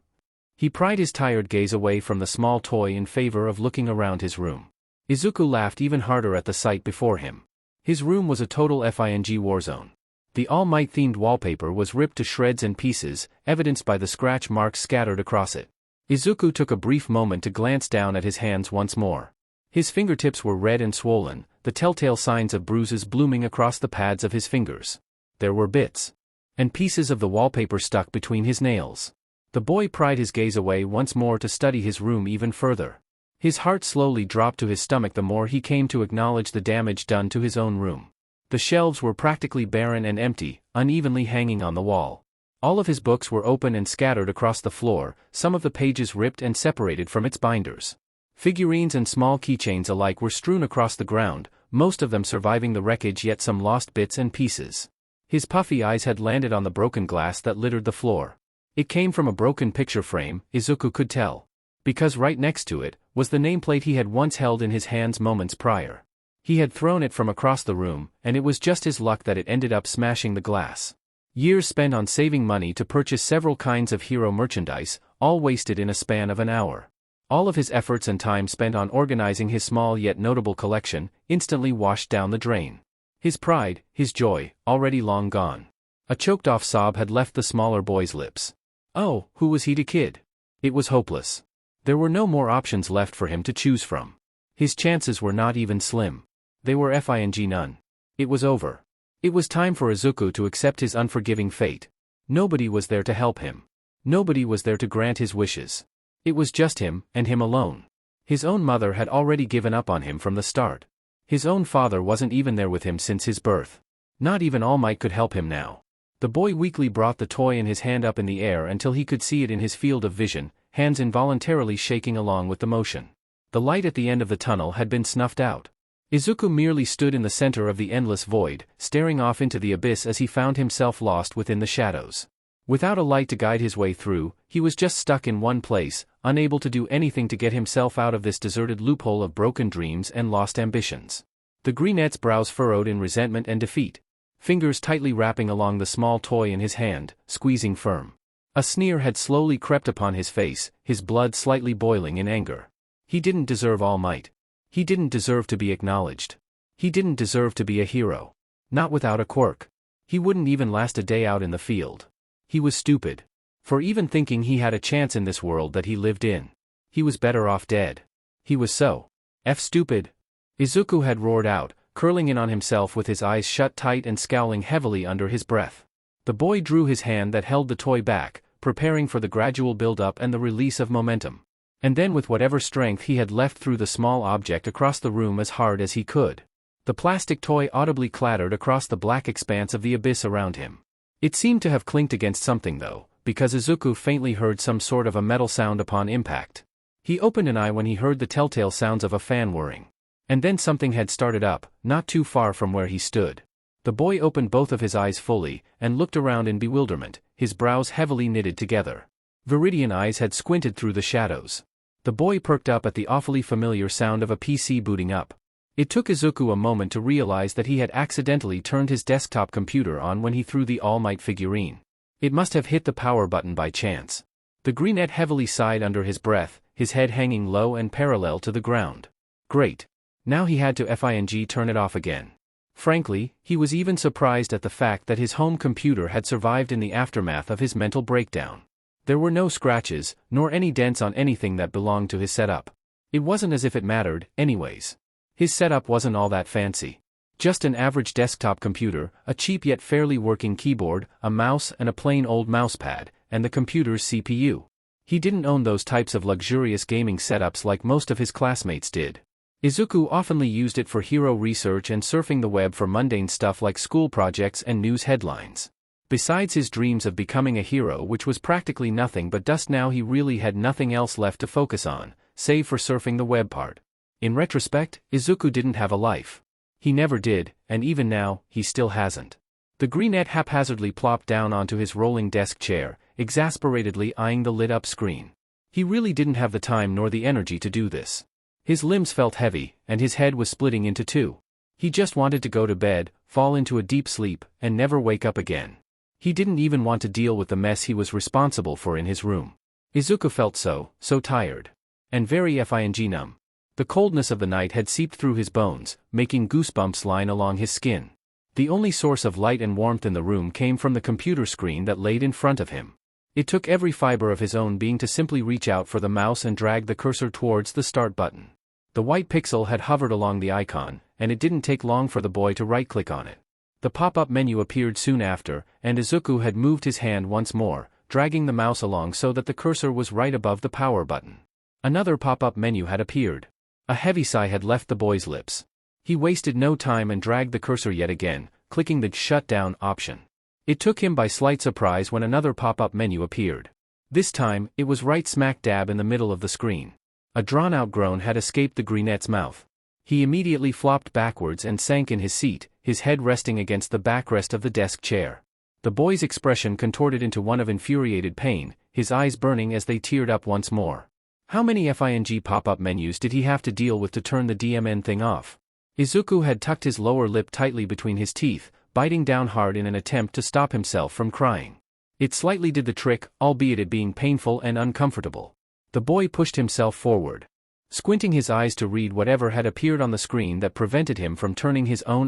[SPEAKER 1] He pried his tired gaze away from the small toy in favor of looking around his room. Izuku laughed even harder at the sight before him. His room was a total FING warzone. The All Might themed wallpaper was ripped to shreds and pieces, evidenced by the scratch marks scattered across it. Izuku took a brief moment to glance down at his hands once more. His fingertips were red and swollen, the telltale signs of bruises blooming across the pads of his fingers. There were bits and pieces of the wallpaper stuck between his nails. The boy pried his gaze away once more to study his room even further. His heart slowly dropped to his stomach the more he came to acknowledge the damage done to his own room. The shelves were practically barren and empty, unevenly hanging on the wall. All of his books were open and scattered across the floor, some of the pages ripped and separated from its binders. Figurines and small keychains alike were strewn across the ground, most of them surviving the wreckage yet some lost bits and pieces. His puffy eyes had landed on the broken glass that littered the floor. It came from a broken picture frame, Izuku could tell. Because right next to it was the nameplate he had once held in his hands moments prior. He had thrown it from across the room, and it was just his luck that it ended up smashing the glass. Years spent on saving money to purchase several kinds of hero merchandise, all wasted in a span of an hour. All of his efforts and time spent on organizing his small yet notable collection, instantly washed down the drain. His pride, his joy, already long gone. A choked-off sob had left the smaller boy's lips. Oh, who was he to kid? It was hopeless. There were no more options left for him to choose from. His chances were not even slim. They were FING none. It was over. It was time for Izuku to accept his unforgiving fate. Nobody was there to help him. Nobody was there to grant his wishes. It was just him, and him alone. His own mother had already given up on him from the start. His own father wasn't even there with him since his birth. Not even All Might could help him now. The boy weakly brought the toy in his hand up in the air until he could see it in his field of vision, hands involuntarily shaking along with the motion. The light at the end of the tunnel had been snuffed out. Izuku merely stood in the center of the endless void, staring off into the abyss as he found himself lost within the shadows. Without a light to guide his way through, he was just stuck in one place, unable to do anything to get himself out of this deserted loophole of broken dreams and lost ambitions. The greenette's brows furrowed in resentment and defeat. Fingers tightly wrapping along the small toy in his hand, squeezing firm. A sneer had slowly crept upon his face, his blood slightly boiling in anger. He didn't deserve All Might. He didn't deserve to be acknowledged. He didn't deserve to be a hero. Not without a quirk. He wouldn't even last a day out in the field. He was stupid. For even thinking he had a chance in this world that he lived in. He was better off dead. He was so stupid. Izuku had roared out, curling in on himself with his eyes shut tight and scowling heavily under his breath. The boy drew his hand that held the toy back, preparing for the gradual build-up and the release of momentum. And then with whatever strength he had left threw the small object across the room as hard as he could. The plastic toy audibly clattered across the black expanse of the abyss around him. It seemed to have clinked against something though, because Izuku faintly heard some sort of a metal sound upon impact. He opened an eye when he heard the telltale sounds of a fan whirring. And then something had started up, not too far from where he stood. The boy opened both of his eyes fully, and looked around in bewilderment, his brows heavily knitted together. Viridian eyes had squinted through the shadows. The boy perked up at the awfully familiar sound of a PC booting up. It took Izuku a moment to realize that he had accidentally turned his desktop computer on when he threw the All Might figurine. It must have hit the power button by chance. The greenette heavily sighed under his breath, his head hanging low and parallel to the ground. Great. Now he had to turn it off again. Frankly, he was even surprised at the fact that his home computer had survived in the aftermath of his mental breakdown. There were no scratches, nor any dents on anything that belonged to his setup. It wasn't as if it mattered, anyways. His setup wasn't all that fancy. Just an average desktop computer, a cheap yet fairly working keyboard, a mouse and a plain old mousepad, and the computer's CPU. He didn't own those types of luxurious gaming setups like most of his classmates did. Izuku oftenly used it for hero research and surfing the web for mundane stuff like school projects and news headlines. Besides his dreams of becoming a hero, which was practically nothing but dust now, he really had nothing else left to focus on, save for surfing the web part. In retrospect, Izuku didn't have a life. He never did, and even now, he still hasn't. The greenette haphazardly plopped down onto his rolling desk chair, exasperatedly eyeing the lit-up screen. He really didn't have the time nor the energy to do this. His limbs felt heavy, and his head was splitting into two. He just wanted to go to bed, fall into a deep sleep, and never wake up again. He didn't even want to deal with the mess he was responsible for in his room. Izuku felt so tired. And very numb. The coldness of the night had seeped through his bones, making goosebumps line along his skin. The only source of light and warmth in the room came from the computer screen that laid in front of him. It took every fiber of his own being to simply reach out for the mouse and drag the cursor towards the start button. The white pixel had hovered along the icon, and it didn't take long for the boy to right-click on it. The pop-up menu appeared soon after, and Izuku had moved his hand once more, dragging the mouse along so that the cursor was right above the power button. Another pop-up menu had appeared. A heavy sigh had left the boy's lips. He wasted no time and dragged the cursor yet again, clicking the shut down option. It took him by slight surprise when another pop-up menu appeared. This time, it was right smack dab in the middle of the screen. A drawn-out groan had escaped the greenette's mouth. He immediately flopped backwards and sank in his seat, his head resting against the backrest of the desk chair. The boy's expression contorted into one of infuriated pain, his eyes burning as they teared up once more. How many pop-up menus did he have to deal with to turn the DMN thing off? Izuku had tucked his lower lip tightly between his teeth, biting down hard in an attempt to stop himself from crying. It slightly did the trick, albeit it being painful and uncomfortable. The boy pushed himself forward, squinting his eyes to read whatever had appeared on the screen that prevented him from turning his own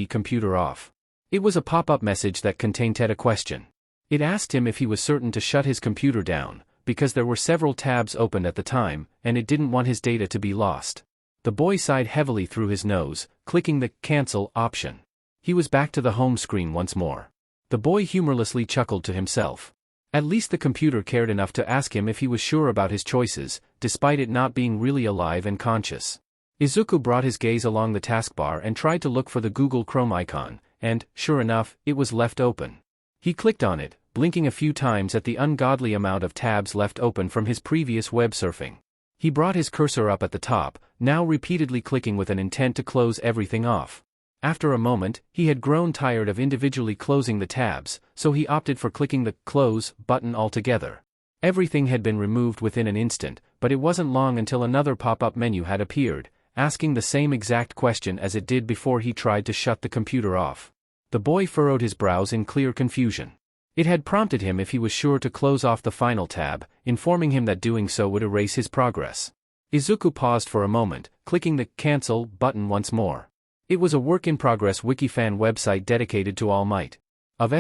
[SPEAKER 1] computer off. It was a pop-up message that contained a question. It asked him if he was certain to shut his computer down, because there were several tabs open at the time, and it didn't want his data to be lost. The boy sighed heavily through his nose, clicking the cancel option. He was back to the home screen once more. The boy humorlessly chuckled to himself. At least the computer cared enough to ask him if he was sure about his choices, despite it not being really alive and conscious. Izuku brought his gaze along the taskbar and tried to look for the Google Chrome icon, and, sure enough, it was left open. He clicked on it, blinking a few times at the ungodly amount of tabs left open from his previous web surfing. He brought his cursor up at the top, now repeatedly clicking with an intent to close everything off. After a moment, he had grown tired of individually closing the tabs, so he opted for clicking the close button altogether. Everything had been removed within an instant, but it wasn't long until another pop-up menu had appeared, asking the same exact question as it did before he tried to shut the computer off. The boy furrowed his brows in clear confusion. It had prompted him if he was sure to close off the final tab, informing him that doing so would erase his progress. Izuku paused for a moment, clicking the cancel button once more. It was a work-in-progress Wikifan website dedicated to All Might. Of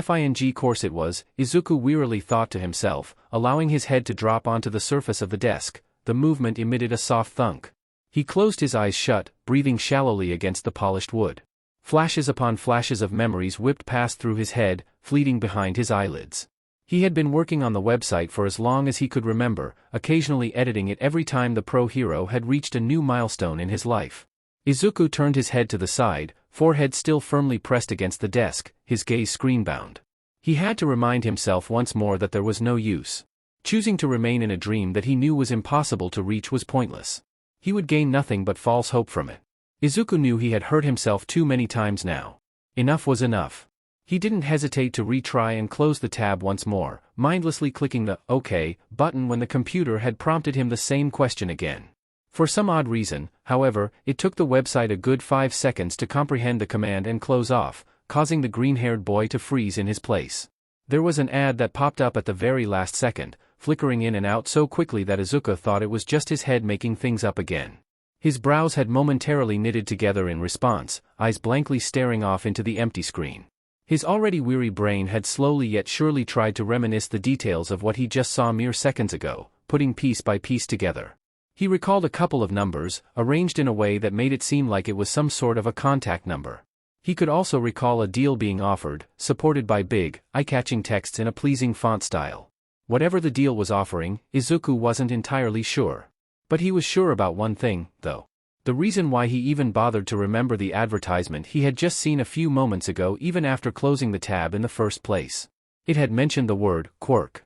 [SPEAKER 1] course it was, Izuku wearily thought to himself, allowing his head to drop onto the surface of the desk. The movement emitted a soft thunk. He closed his eyes shut, breathing shallowly against the polished wood. Flashes upon flashes of memories whipped past through his head, fleeting behind his eyelids. He had been working on the website for as long as he could remember, occasionally editing it every time the pro hero had reached a new milestone in his life. Izuku turned his head to the side, forehead still firmly pressed against the desk, his gaze screen-bound. He had to remind himself once more that there was no use. Choosing to remain in a dream that he knew was impossible to reach was pointless. He would gain nothing but false hope from it. Izuku knew he had hurt himself too many times now. Enough was enough. He didn't hesitate to retry and close the tab once more, mindlessly clicking the OK button when the computer had prompted him the same question again. For some odd reason, however, it took the website a good 5 seconds to comprehend the command and close off, causing the green-haired boy to freeze in his place. There was an ad that popped up at the very last second, flickering in and out so quickly that Izuku thought it was just his head making things up again. His brows had momentarily knitted together in response, eyes blankly staring off into the empty screen. His already weary brain had slowly yet surely tried to reminisce the details of what he just saw mere seconds ago, putting piece by piece together. He recalled a couple of numbers, arranged in a way that made it seem like it was some sort of a contact number. He could also recall a deal being offered, supported by big, eye-catching texts in a pleasing font style. Whatever the deal was offering, Izuku wasn't entirely sure. But he was sure about one thing, though. The reason why he even bothered to remember the advertisement he had just seen a few moments ago even after closing the tab in the first place. It had mentioned the word, quirk.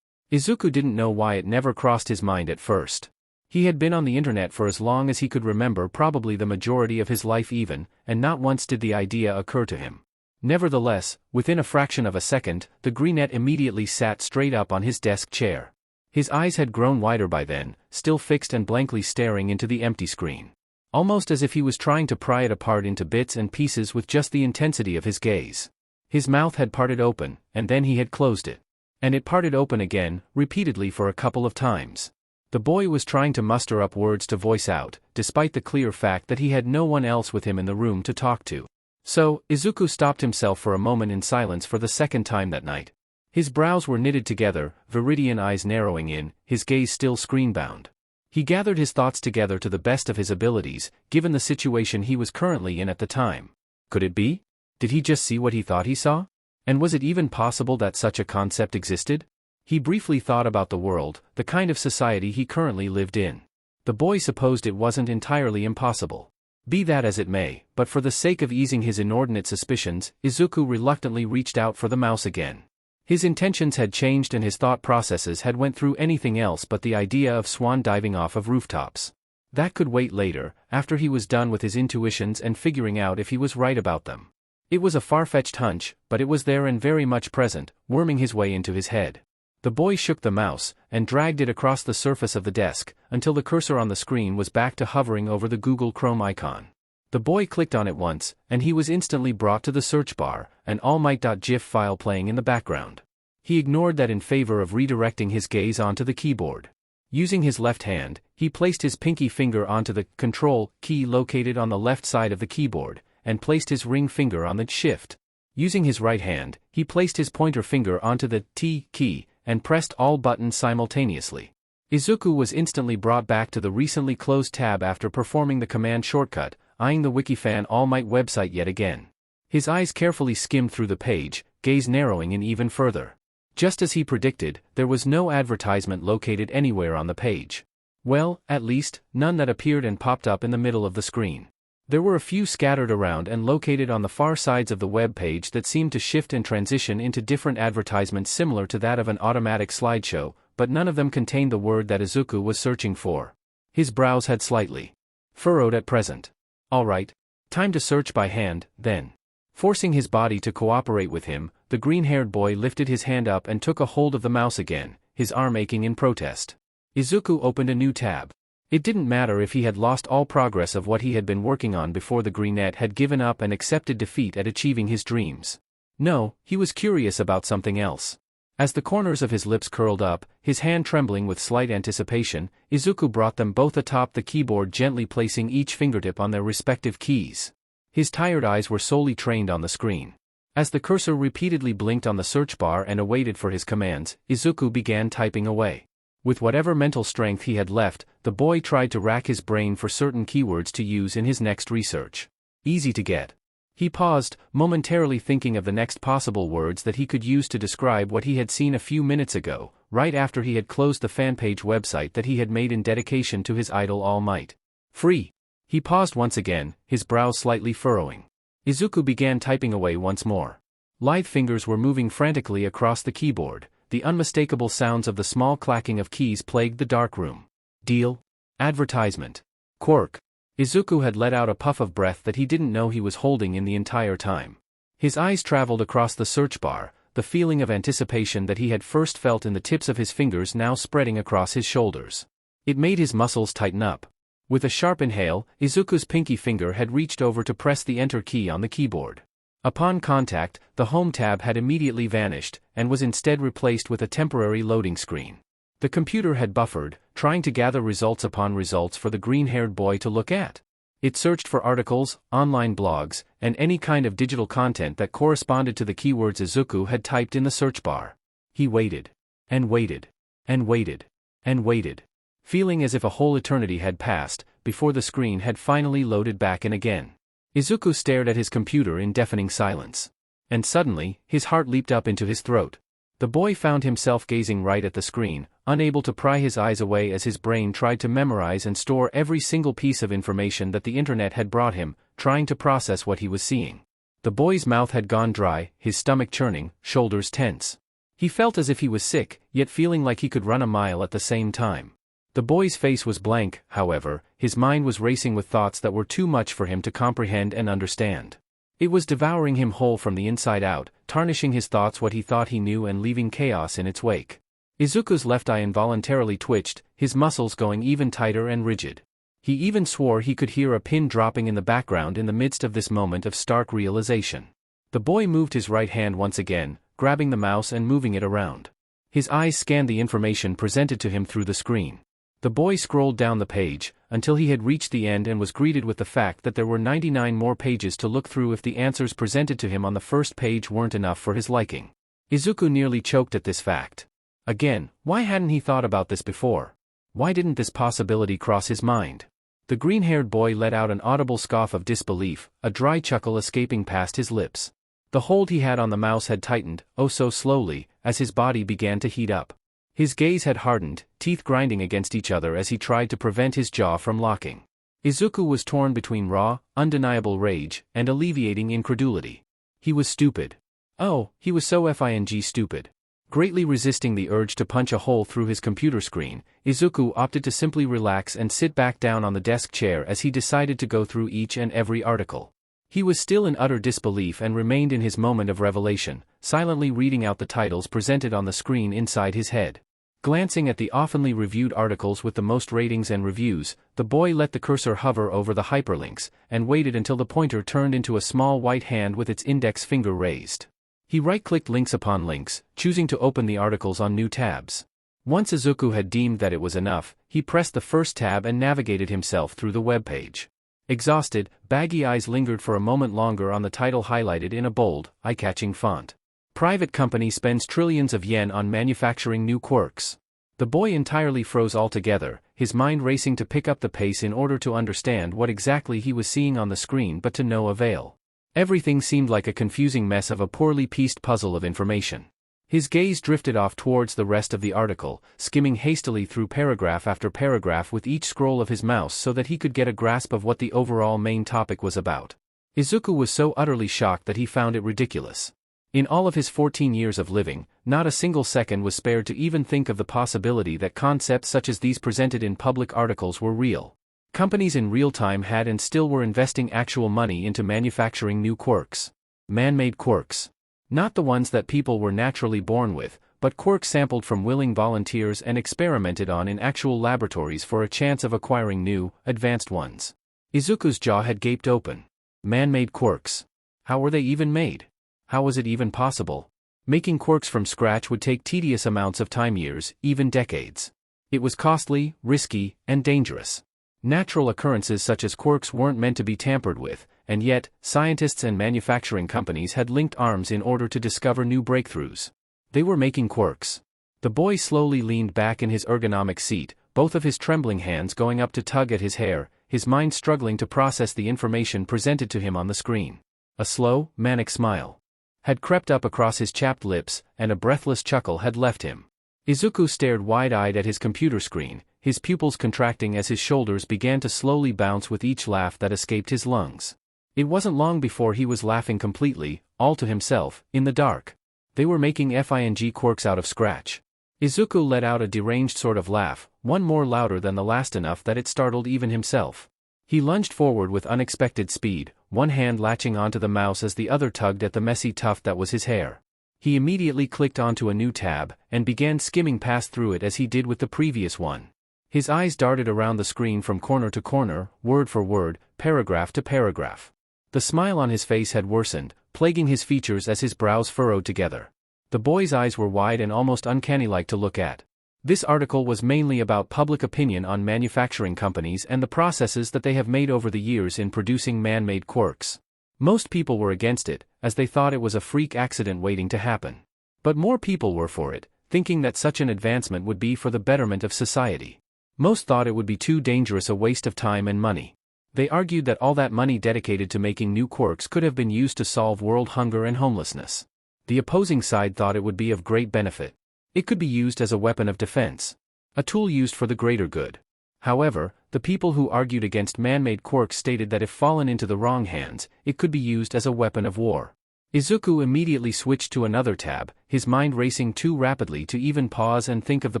[SPEAKER 1] Izuku didn't know why it never crossed his mind at first. He had been on the internet for as long as he could remember, probably the majority of his life even, and not once did the idea occur to him. Nevertheless, within a fraction of a second, the greenette immediately sat straight up on his desk chair. His eyes had grown wider by then, still fixed and blankly staring into the empty screen. Almost as if he was trying to pry it apart into bits and pieces with just the intensity of his gaze. His mouth had parted open, and then he had closed it. And it parted open again, repeatedly for a couple of times. The boy was trying to muster up words to voice out, despite the clear fact that he had no one else with him in the room to talk to. So, Izuku stopped himself for a moment in silence for the second time that night. His brows were knitted together, viridian eyes narrowing in, his gaze still screen-bound. He gathered his thoughts together to the best of his abilities, given the situation he was currently in at the time. Could it be? Did he just see what he thought he saw? And was it even possible that such a concept existed? He briefly thought about the world, the kind of society he currently lived in. The boy supposed it wasn't entirely impossible. Be that as it may, but for the sake of easing his inordinate suspicions, Izuku reluctantly reached out for the mouse again. His intentions had changed and his thought processes had went through anything else but the idea of swan diving off of rooftops. That could wait later, after he was done with his intuitions and figuring out if he was right about them. It was a far-fetched hunch, but it was there and very much present, worming his way into his head. The boy shook the mouse, and dragged it across the surface of the desk, until the cursor on the screen was back to hovering over the Google Chrome icon. The boy clicked on it once, and he was instantly brought to the search bar, an allmight.gif file playing in the background. He ignored that in favor of redirecting his gaze onto the keyboard. Using his left hand, he placed his pinky finger onto the Control key located on the left side of the keyboard, and placed his ring finger on the Shift. Using his right hand, he placed his pointer finger onto the T key, and pressed all buttons simultaneously. Izuku was instantly brought back to the recently closed tab after performing the command shortcut, eyeing the Wikifan All Might website yet again. His eyes carefully skimmed through the page, gaze narrowing in even further. Just as he predicted, there was no advertisement located anywhere on the page. Well, at least, none that appeared and popped up in the middle of the screen. There were a few scattered around and located on the far sides of the web page that seemed to shift and transition into different advertisements similar to that of an automatic slideshow, but none of them contained the word that Izuku was searching for. His brows had slightly furrowed at present. All right. Time to search by hand, then. Forcing his body to cooperate with him, the green-haired boy lifted his hand up and took a hold of the mouse again, his arm aching in protest. Izuku opened a new tab. It didn't matter if he had lost all progress of what he had been working on before the greenette had given up and accepted defeat at achieving his dreams. No, he was curious about something else. As the corners of his lips curled up, his hand trembling with slight anticipation, Izuku brought them both atop the keyboard, gently placing each fingertip on their respective keys. His tired eyes were solely trained on the screen. As the cursor repeatedly blinked on the search bar and awaited for his commands, Izuku began typing away. With whatever mental strength he had left, the boy tried to rack his brain for certain keywords to use in his next research. Easy to get. He paused, momentarily thinking of the next possible words that he could use to describe what he had seen a few minutes ago, right after he had closed the fanpage website that he had made in dedication to his idol All Might. Free. He paused once again, his brows slightly furrowing. Izuku began typing away once more. Lithe fingers were moving frantically across the keyboard. The unmistakable sounds of the small clacking of keys plagued the dark room. Deal. Advertisement. Quirk. Izuku had let out a puff of breath that he didn't know he was holding in the entire time. His eyes traveled across the search bar, the feeling of anticipation that he had first felt in the tips of his fingers now spreading across his shoulders. It made his muscles tighten up. With a sharp inhale, Izuku's pinky finger had reached over to press the enter key on the keyboard. Upon contact, the Home tab had immediately vanished, and was instead replaced with a temporary loading screen. The computer had buffered, trying to gather results upon results for the green-haired boy to look at. It searched for articles, online blogs, and any kind of digital content that corresponded to the keywords Izuku had typed in the search bar. He waited. And waited. And waited. And waited. Feeling as if a whole eternity had passed, before the screen had finally loaded back in again. Izuku stared at his computer in deafening silence. And suddenly, his heart leaped up into his throat. The boy found himself gazing right at the screen, unable to pry his eyes away as his brain tried to memorize and store every single piece of information that the internet had brought him, trying to process what he was seeing. The boy's mouth had gone dry, his stomach churning, shoulders tense. He felt as if he was sick, yet feeling like he could run a mile at the same time. The boy's face was blank, however, his mind was racing with thoughts that were too much for him to comprehend and understand. It was devouring him whole from the inside out, tarnishing his thoughts what he thought he knew and leaving chaos in its wake. Izuku's left eye involuntarily twitched, his muscles going even tighter and rigid. He even swore he could hear a pin dropping in the background in the midst of this moment of stark realization. The boy moved his right hand once again, grabbing the mouse and moving it around. His eyes scanned the information presented to him through the screen. The boy scrolled down the page, until he had reached the end and was greeted with the fact that there were 99 more pages to look through if the answers presented to him on the first page weren't enough for his liking. Izuku nearly choked at this fact. Again, why hadn't he thought about this before? Why didn't this possibility cross his mind? The green-haired boy let out an audible scoff of disbelief, a dry chuckle escaping past his lips. The hold he had on the mouse had tightened, oh so slowly, as his body began to heat up. His gaze had hardened, teeth grinding against each other as he tried to prevent his jaw from locking. Izuku was torn between raw, undeniable rage, and alleviating incredulity. He was stupid. Oh, he was so f-ing stupid. Greatly resisting the urge to punch a hole through his computer screen, Izuku opted to simply relax and sit back down on the desk chair as he decided to go through each and every article. He was still in utter disbelief and remained in his moment of revelation, silently reading out the titles presented on the screen inside his head. Glancing at the oftenly reviewed articles with the most ratings and reviews, the boy let the cursor hover over the hyperlinks, and waited until the pointer turned into a small white hand with its index finger raised. He right-clicked links upon links, choosing to open the articles on new tabs. Once Izuku had deemed that it was enough, he pressed the first tab and navigated himself through the webpage. Exhausted, baggy eyes lingered for a moment longer on the title highlighted in a bold, eye-catching font. Private company spends trillions of yen on manufacturing new quirks. The boy entirely froze altogether, his mind racing to pick up the pace in order to understand what exactly he was seeing on the screen, but to no avail. Everything seemed like a confusing mess of a poorly pieced puzzle of information. His gaze drifted off towards the rest of the article, skimming hastily through paragraph after paragraph with each scroll of his mouse so that he could get a grasp of what the overall main topic was about. Izuku was so utterly shocked that he found it ridiculous. In all of his 14 years of living, not a single second was spared to even think of the possibility that concepts such as these presented in public articles were real. Companies in real time had and still were investing actual money into manufacturing new quirks. Man-made quirks. Not the ones that people were naturally born with, but quirks sampled from willing volunteers and experimented on in actual laboratories for a chance of acquiring new, advanced ones. Izuku's jaw had gaped open. Man-made quirks. How were they even made? How was it even possible? Making quirks from scratch would take tedious amounts of time, years, even decades. It was costly, risky, and dangerous. Natural occurrences such as quirks weren't meant to be tampered with, and yet, scientists and manufacturing companies had linked arms in order to discover new breakthroughs. They were making quirks. The boy slowly leaned back in his ergonomic seat, both of his trembling hands going up to tug at his hair, his mind struggling to process the information presented to him on the screen. A slow, manic smile had crept up across his chapped lips, and a breathless chuckle had left him. Izuku stared wide-eyed at his computer screen, his pupils contracting as his shoulders began to slowly bounce with each laugh that escaped his lungs. It wasn't long before he was laughing completely, all to himself, in the dark. They were making FING quirks out of scratch. Izuku let out a deranged sort of laugh, one more louder than the last, enough that it startled even himself. He lunged forward with unexpected speed, one hand latching onto the mouse as the other tugged at the messy tuft that was his hair. He immediately clicked onto a new tab, and began skimming past through it as he did with the previous one. His eyes darted around the screen from corner to corner, word for word, paragraph to paragraph. The smile on his face had worsened, plaguing his features as his brows furrowed together. The boy's eyes were wide and almost uncanny-like to look at. This article was mainly about public opinion on manufacturing companies and the processes that they have made over the years in producing man-made quirks. Most people were against it, as they thought it was a freak accident waiting to happen. But more people were for it, thinking that such an advancement would be for the betterment of society. Most thought it would be too dangerous a waste of time and money. They argued that all that money dedicated to making new quirks could have been used to solve world hunger and homelessness. The opposing side thought it would be of great benefit. It could be used as a weapon of defense, a tool used for the greater good. However, the people who argued against man-made quirks stated that if fallen into the wrong hands, it could be used as a weapon of war. Izuku immediately switched to another tab, his mind racing too rapidly to even pause and think of the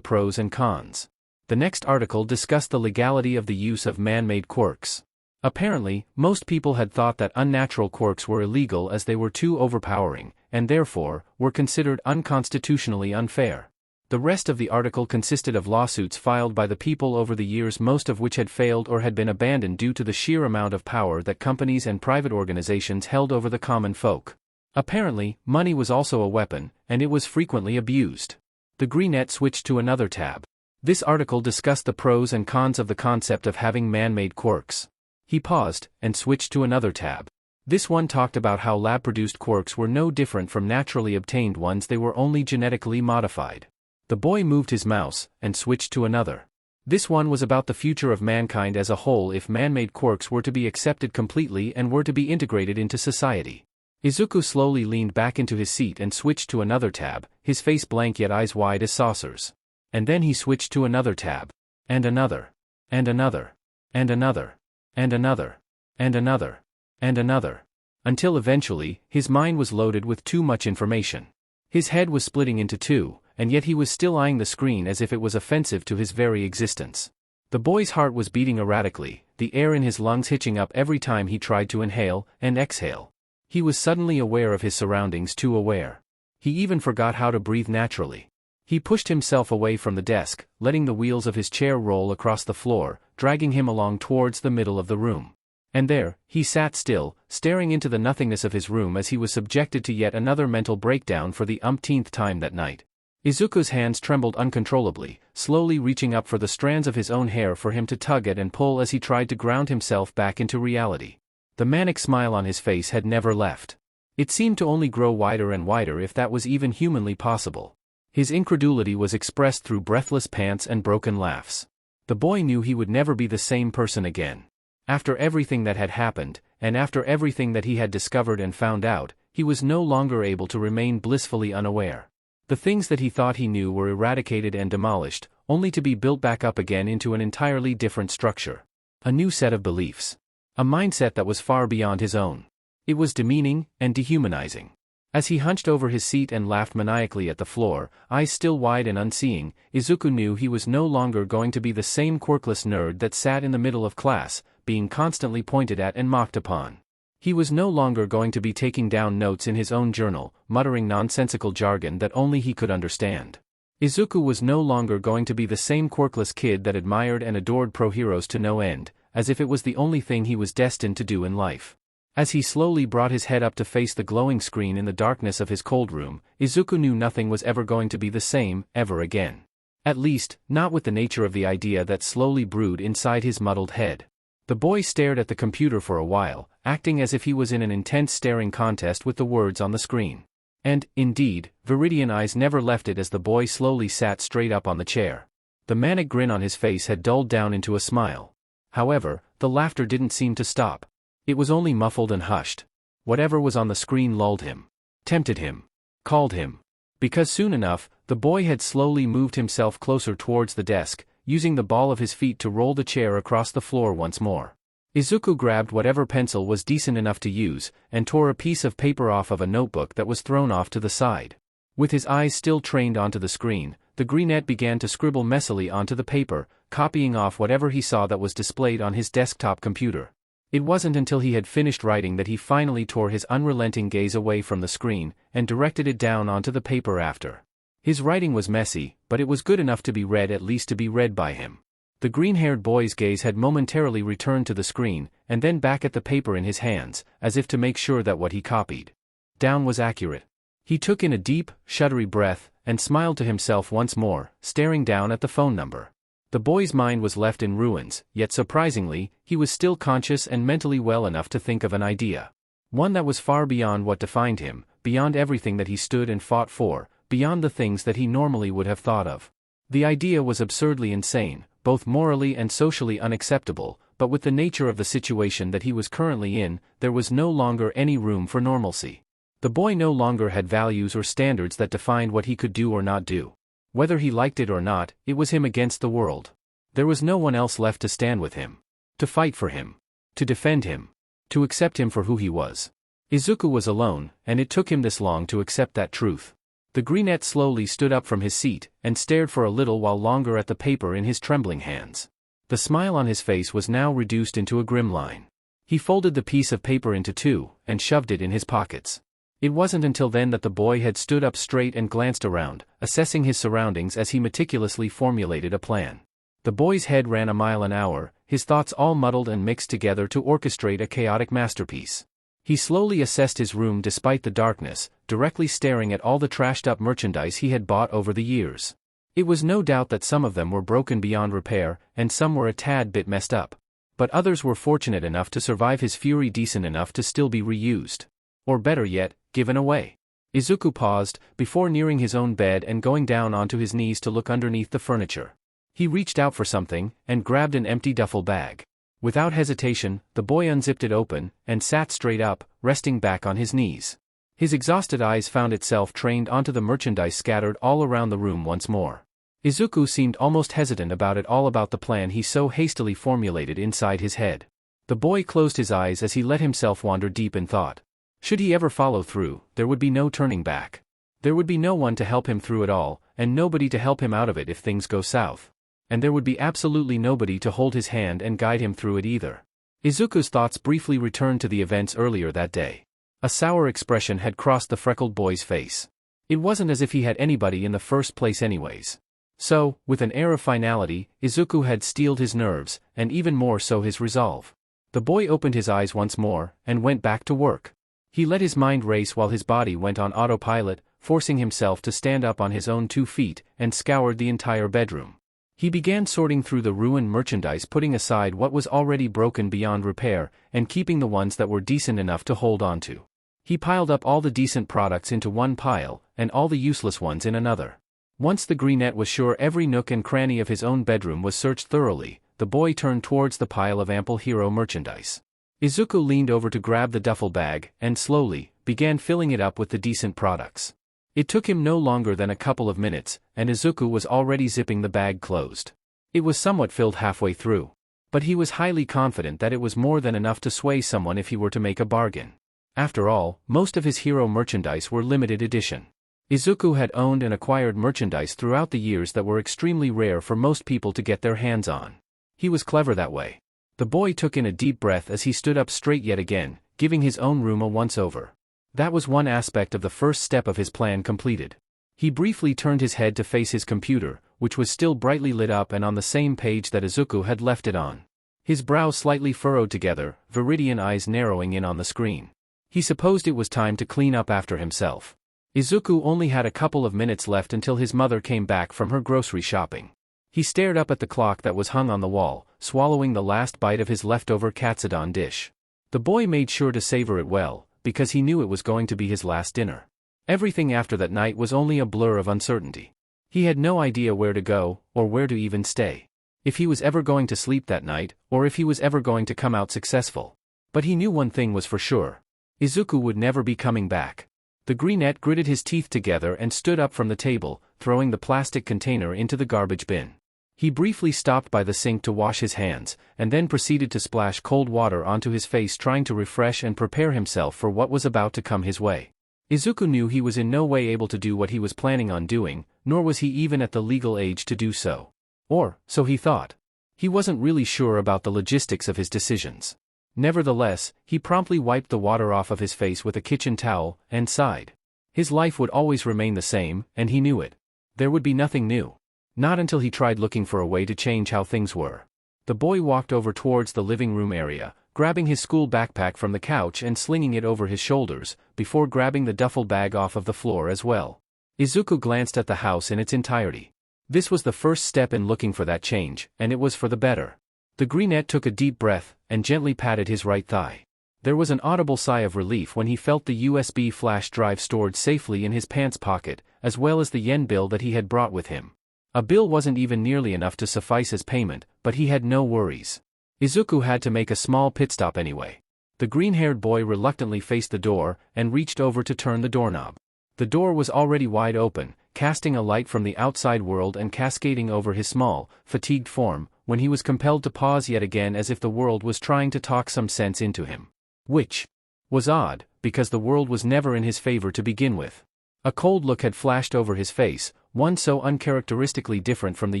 [SPEAKER 1] pros and cons. The next article discussed the legality of the use of man-made quirks. Apparently, most people had thought that unnatural quirks were illegal as they were too overpowering, and therefore, were considered unconstitutionally unfair. The rest of the article consisted of lawsuits filed by the people over the years, most of which had failed or had been abandoned due to the sheer amount of power that companies and private organizations held over the common folk. Apparently, money was also a weapon, and it was frequently abused. The Greenette switched to another tab. This article discussed the pros and cons of the concept of having man-made quirks. He paused, and switched to another tab. This one talked about how lab-produced quirks were no different from naturally obtained ones, they were only genetically modified. The boy moved his mouse, and switched to another. This one was about the future of mankind as a whole if man-made quirks were to be accepted completely and were to be integrated into society. Izuku slowly leaned back into his seat and switched to another tab, his face blank yet eyes wide as saucers. And then he switched to another tab. And another. And another. And another. And another. And another. And another. Until eventually, his mind was loaded with too much information. His head was splitting into two, and yet he was still eyeing the screen as if it was offensive to his very existence. The boy's heart was beating erratically, the air in his lungs hitching up every time he tried to inhale and exhale. He was suddenly aware of his surroundings, too aware. He even forgot how to breathe naturally. He pushed himself away from the desk, letting the wheels of his chair roll across the floor, dragging him along towards the middle of the room. And there, he sat still, staring into the nothingness of his room as he was subjected to yet another mental breakdown for the umpteenth time that night. Izuku's hands trembled uncontrollably, slowly reaching up for the strands of his own hair for him to tug at and pull as he tried to ground himself back into reality. The manic smile on his face had never left. It seemed to only grow wider and wider, if that was even humanly possible. His incredulity was expressed through breathless pants and broken laughs. The boy knew he would never be the same person again. After everything that had happened, and after everything that he had discovered and found out, he was no longer able to remain blissfully unaware. The things that he thought he knew were eradicated and demolished, only to be built back up again into an entirely different structure. A new set of beliefs. A mindset that was far beyond his own. It was demeaning and dehumanizing. As he hunched over his seat and laughed maniacally at the floor, eyes still wide and unseeing, Izuku knew he was no longer going to be the same quirkless nerd that sat in the middle of class, being constantly pointed at and mocked upon. He was no longer going to be taking down notes in his own journal, muttering nonsensical jargon that only he could understand. Izuku was no longer going to be the same quirkless kid that admired and adored pro-heroes to no end, as if it was the only thing he was destined to do in life. As he slowly brought his head up to face the glowing screen in the darkness of his cold room, Izuku knew nothing was ever going to be the same, ever again. At least, not with the nature of the idea that slowly brewed inside his muddled head. The boy stared at the computer for a while, acting as if he was in an intense staring contest with the words on the screen. And, indeed, Viridian eyes never left it as the boy slowly sat straight up on the chair. The manic grin on his face had dulled down into a smile. However, the laughter didn't seem to stop. It was only muffled and hushed. Whatever was on the screen lulled him, tempted him, called him. Because soon enough, the boy had slowly moved himself closer towards the desk, using the ball of his feet to roll the chair across the floor once more. Izuku grabbed whatever pencil was decent enough to use, and tore a piece of paper off of a notebook that was thrown off to the side. With his eyes still trained onto the screen, the Greenette began to scribble messily onto the paper, copying off whatever he saw that was displayed on his desktop computer. It wasn't until he had finished writing that he finally tore his unrelenting gaze away from the screen, and directed it down onto the paper after. His writing was messy, but it was good enough to be read, at least to be read by him. The green-haired boy's gaze had momentarily returned to the screen, and then back at the paper in his hands, as if to make sure that what he copied Down was accurate. He took in a deep, shuddery breath, and smiled to himself once more, staring down at the phone number. The boy's mind was left in ruins, yet surprisingly, he was still conscious and mentally well enough to think of an idea. One that was far beyond what defined him, beyond everything that he stood and fought for, beyond the things that he normally would have thought of. The idea was absurdly insane, both morally and socially unacceptable, but with the nature of the situation that he was currently in, there was no longer any room for normalcy. The boy no longer had values or standards that defined what he could do or not do. Whether he liked it or not, it was him against the world. There was no one else left to stand with him, to fight for him, to defend him, to accept him for who he was. Izuku was alone, and it took him this long to accept that truth. The greenette slowly stood up from his seat, and stared for a little while longer at the paper in his trembling hands. The smile on his face was now reduced into a grim line. He folded the piece of paper into two, and shoved it in his pockets. It wasn't until then that the boy had stood up straight and glanced around, assessing his surroundings as he meticulously formulated a plan. The boy's head ran a mile an hour, his thoughts all muddled and mixed together to orchestrate a chaotic masterpiece. He slowly assessed his room despite the darkness, directly staring at all the trashed-up merchandise he had bought over the years. It was no doubt that some of them were broken beyond repair, and some were a tad bit messed up. But others were fortunate enough to survive his fury, decent enough to still be reused. Or better yet, given away. Izuku paused, before nearing his own bed and going down onto his knees to look underneath the furniture. He reached out for something, and grabbed an empty duffel bag. Without hesitation, the boy unzipped it open, and sat straight up, resting back on his knees. His exhausted eyes found itself trained onto the merchandise scattered all around the room once more. Izuku seemed almost hesitant about it all, about the plan he so hastily formulated inside his head. The boy closed his eyes as he let himself wander deep in thought. Should he ever follow through, there would be no turning back. There would be no one to help him through it all, and nobody to help him out of it if things go south. And there would be absolutely nobody to hold his hand and guide him through it either. Izuku's thoughts briefly returned to the events earlier that day. A sour expression had crossed the freckled boy's face. It wasn't as if he had anybody in the first place anyways. So, with an air of finality, Izuku had steeled his nerves, and even more so his resolve. The boy opened his eyes once more, and went back to work. He let his mind race while his body went on autopilot, forcing himself to stand up on his own 2 feet, and scoured the entire bedroom. He began sorting through the ruined merchandise, putting aside what was already broken beyond repair, and keeping the ones that were decent enough to hold on to. He piled up all the decent products into one pile, and all the useless ones in another. Once the greenette was sure every nook and cranny of his own bedroom was searched thoroughly, the boy turned towards the pile of ample hero merchandise. Izuku leaned over to grab the duffel bag, and slowly, began filling it up with the decent products. It took him no longer than a couple of minutes, and Izuku was already zipping the bag closed. It was somewhat filled halfway through. But he was highly confident that it was more than enough to sway someone if he were to make a bargain. After all, most of his hero merchandise were limited edition. Izuku had owned and acquired merchandise throughout the years that were extremely rare for most people to get their hands on. He was clever that way. The boy took in a deep breath as he stood up straight yet again, giving his own room a once-over. That was one aspect of the first step of his plan completed. He briefly turned his head to face his computer, which was still brightly lit up and on the same page that Izuku had left it on. His brows slightly furrowed together, viridian eyes narrowing in on the screen. He supposed it was time to clean up after himself. Izuku only had a couple of minutes left until his mother came back from her grocery shopping. He stared up at the clock that was hung on the wall, swallowing the last bite of his leftover katsudon dish. The boy made sure to savor it well, because he knew it was going to be his last dinner. Everything after that night was only a blur of uncertainty. He had no idea where to go, or where to even stay. If he was ever going to sleep that night, or if he was ever going to come out successful. But he knew one thing was for sure. Izuku would never be coming back. The greenette gritted his teeth together and stood up from the table, throwing the plastic container into the garbage bin. He briefly stopped by the sink to wash his hands, and then proceeded to splash cold water onto his face, trying to refresh and prepare himself for what was about to come his way. Izuku knew he was in no way able to do what he was planning on doing, nor was he even at the legal age to do so. Or, so he thought. He wasn't really sure about the logistics of his decisions. Nevertheless, he promptly wiped the water off of his face with a kitchen towel, and sighed. His life would always remain the same, and he knew it. There would be nothing new. Not until he tried looking for a way to change how things were. The boy walked over towards the living room area, grabbing his school backpack from the couch and slinging it over his shoulders, before grabbing the duffel bag off of the floor as well. Izuku glanced at the house in its entirety. This was the first step in looking for that change, and it was for the better. The greenette took a deep breath, and gently patted his right thigh. There was an audible sigh of relief when he felt the USB flash drive stored safely in his pants pocket, as well as the yen bill that he had brought with him. A bill wasn't even nearly enough to suffice as payment, but he had no worries. Izuku had to make a small pit stop anyway. The green-haired boy reluctantly faced the door, and reached over to turn the doorknob. The door was already wide open, casting a light from the outside world and cascading over his small, fatigued form, when he was compelled to pause yet again as if the world was trying to talk some sense into him. Which was odd, because the world was never in his favor to begin with. A cold look had flashed over his face, one so uncharacteristically different from the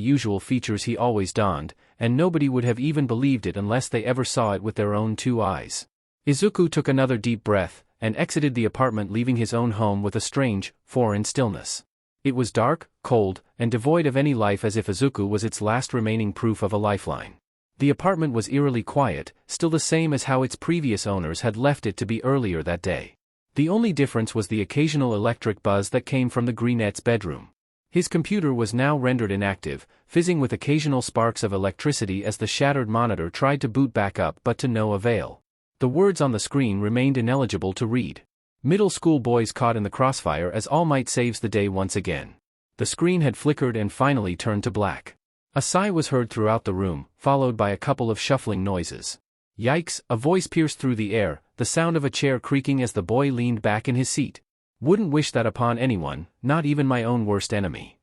[SPEAKER 1] usual features he always donned, and nobody would have even believed it unless they ever saw it with their own two eyes. Izuku took another deep breath, and exited the apartment, leaving his own home with a strange, foreign stillness. It was dark, cold, and devoid of any life, as if Izuku was its last remaining proof of a lifeline. The apartment was eerily quiet, still the same as how its previous owners had left it to be earlier that day. The only difference was the occasional electric buzz that came from the greenette's bedroom. His computer was now rendered inactive, fizzing with occasional sparks of electricity as the shattered monitor tried to boot back up, but to no avail. The words on the screen remained ineligible to read. Middle school boys caught in the crossfire as All Might saves the day once again. The screen had flickered and finally turned to black. A sigh was heard throughout the room, followed by a couple of shuffling noises. Yikes, a voice pierced through the air, the sound of a chair creaking as the boy leaned back in his seat. Wouldn't wish that upon anyone, not even my own worst enemy.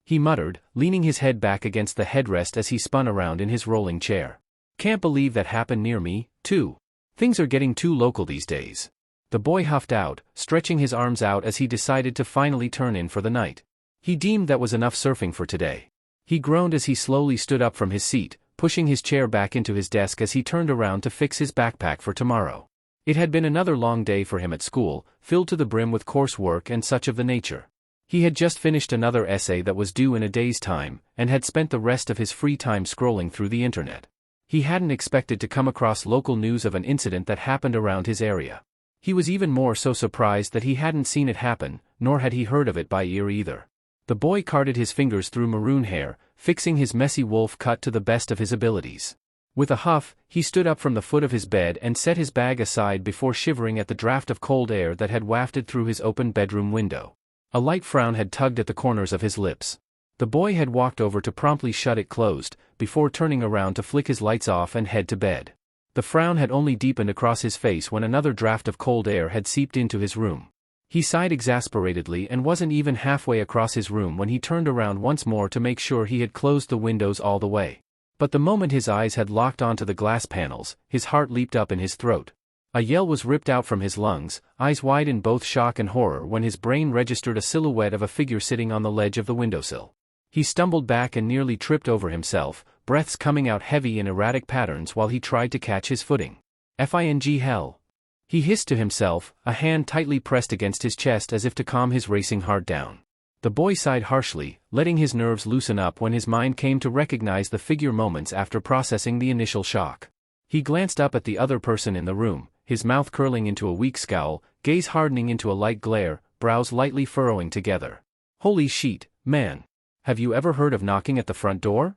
[SPEAKER 1] He muttered, leaning his head back against the headrest as he spun around in his rolling chair. Can't believe that happened near me, too. Things are getting too local these days. The boy huffed out, stretching his arms out as he decided to finally turn in for the night. He deemed that was enough surfing for today. He groaned as he slowly stood up from his seat, pushing his chair back into his desk as he turned around to fix his backpack for tomorrow. It had been another long day for him at school, filled to the brim with coursework and such of the nature. He had just finished another essay that was due in a day's time, and had spent the rest of his free time scrolling through the internet. He hadn't expected to come across local news of an incident that happened around his area. He was even more so surprised that he hadn't seen it happen, nor had he heard of it by ear either. The boy carded his fingers through maroon hair, fixing his messy wolf cut to the best of his abilities. With a huff, he stood up from the foot of his bed and set his bag aside before shivering at the draft of cold air that had wafted through his open bedroom window. A light frown had tugged at the corners of his lips. The boy had walked over to promptly shut it closed, before turning around to flick his lights off and head to bed. The frown had only deepened across his face when another draft of cold air had seeped into his room. He sighed exasperatedly and wasn't even halfway across his room when he turned around once more to make sure he had closed the windows all the way. But the moment his eyes had locked onto the glass panels, his heart leaped up in his throat. A yell was ripped out from his lungs, eyes wide in both shock and horror when his brain registered a silhouette of a figure sitting on the ledge of the windowsill. He stumbled back and nearly tripped over himself, breaths coming out heavy in erratic patterns while he tried to catch his footing. Fing hell. He hissed to himself, a hand tightly pressed against his chest as if to calm his racing heart down. The boy sighed harshly, letting his nerves loosen up when his mind came to recognize the figure moments after processing the initial shock. He glanced up at the other person in the room, his mouth curling into a weak scowl, gaze hardening into a light glare, brows lightly furrowing together. Holy shit, man. Have you ever heard of knocking at the front door?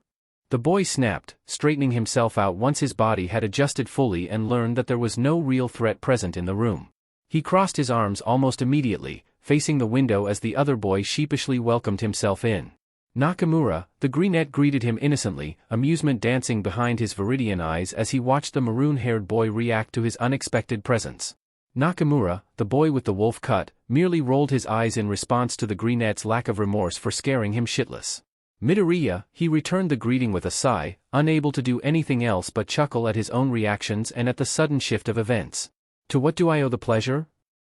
[SPEAKER 1] The boy snapped, straightening himself out once his body had adjusted fully and learned that there was no real threat present in the room. He crossed his arms almost immediately, facing the window as the other boy sheepishly welcomed himself in. Nakamura, the greenette greeted him innocently, amusement dancing behind his viridian eyes as he watched the maroon-haired boy react to his unexpected presence. Nakamura, the boy with the wolf cut, merely rolled his eyes in response to the greenette's lack of remorse for scaring him shitless. Midoriya, he returned the greeting with a sigh, unable to do anything else but chuckle at his own reactions and at the sudden shift of events. To what do I owe the pleasure?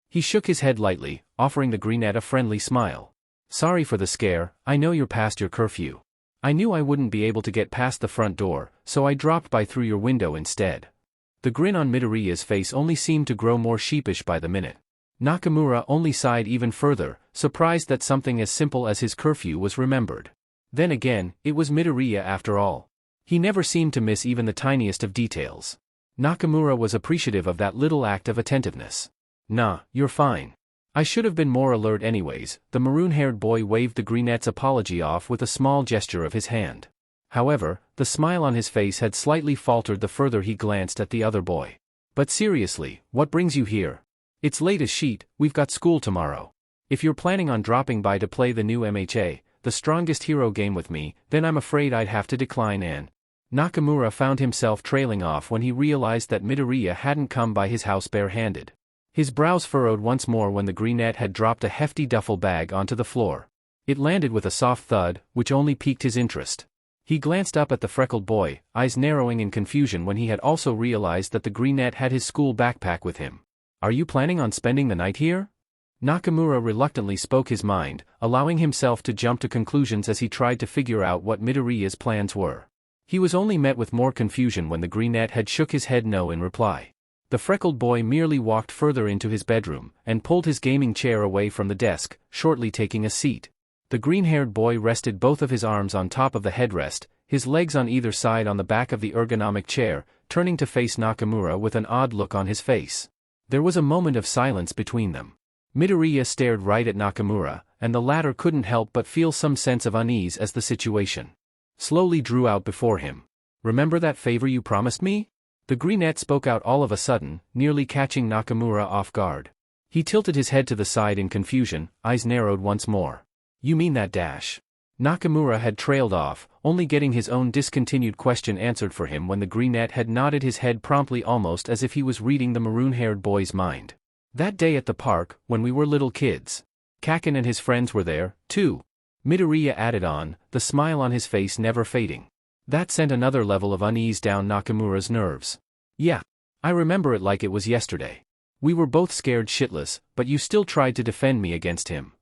[SPEAKER 1] He shook his head lightly, offering the greenette a friendly smile. Sorry for the scare, I know you're past your curfew. I knew I wouldn't be able to get past the front door, so I dropped by through your window instead. The grin on Midoriya's face only seemed to grow more sheepish by the minute. Nakamura only sighed even further, surprised that something as simple as his curfew was remembered. Then again, it was Midoriya after all. He never seemed to miss even the tiniest of details. Nakamura was appreciative of that little act of attentiveness. Nah, you're fine. I should have been more alert anyways. The maroon-haired boy waved the greenette's apology off with a small gesture of his hand. However, the smile on his face had slightly faltered the further he glanced at the other boy. But seriously, what brings you here? It's late as sheet, we've got school tomorrow. If you're planning on dropping by to play the new MHA, the strongest hero game with me, then I'm afraid I'd have to decline. And Nakamura found himself trailing off when he realized that Midoriya hadn't come by his house bare-handed. His brows furrowed once more when the greenette had dropped a hefty duffel bag onto the floor. It landed with a soft thud, which only piqued his interest. He glanced up at the freckled boy, eyes narrowing in confusion when he had also realized that the greenette had his school backpack with him. Are you planning on spending the night here? Nakamura reluctantly spoke his mind, allowing himself to jump to conclusions as he tried to figure out what Midoriya's plans were. He was only met with more confusion when the greenette had shook his head no in reply. The freckled boy merely walked further into his bedroom, and pulled his gaming chair away from the desk, shortly taking a seat. The green-haired boy rested both of his arms on top of the headrest, his legs on either side on the back of the ergonomic chair, turning to face Nakamura with an odd look on his face. There was a moment of silence between them. Midoriya stared right at Nakamura, and the latter couldn't help but feel some sense of unease as the situation slowly drew out before him. Remember that favor you promised me? The greenette spoke out all of a sudden, nearly catching Nakamura off guard. He tilted his head to the side in confusion, eyes narrowed once more. You mean that dash? Nakamura had trailed off, only getting his own discontinued question answered for him when the greenette had nodded his head promptly, almost as if he was reading the maroon-haired boy's mind. That day at the park, when we were little kids. Kaken and his friends were there, too. Midoriya added on, the smile on his face never fading. That sent another level of unease down Nakamura's nerves. Yeah. I remember it like it was yesterday. We were both scared shitless, but you still tried to defend me against him.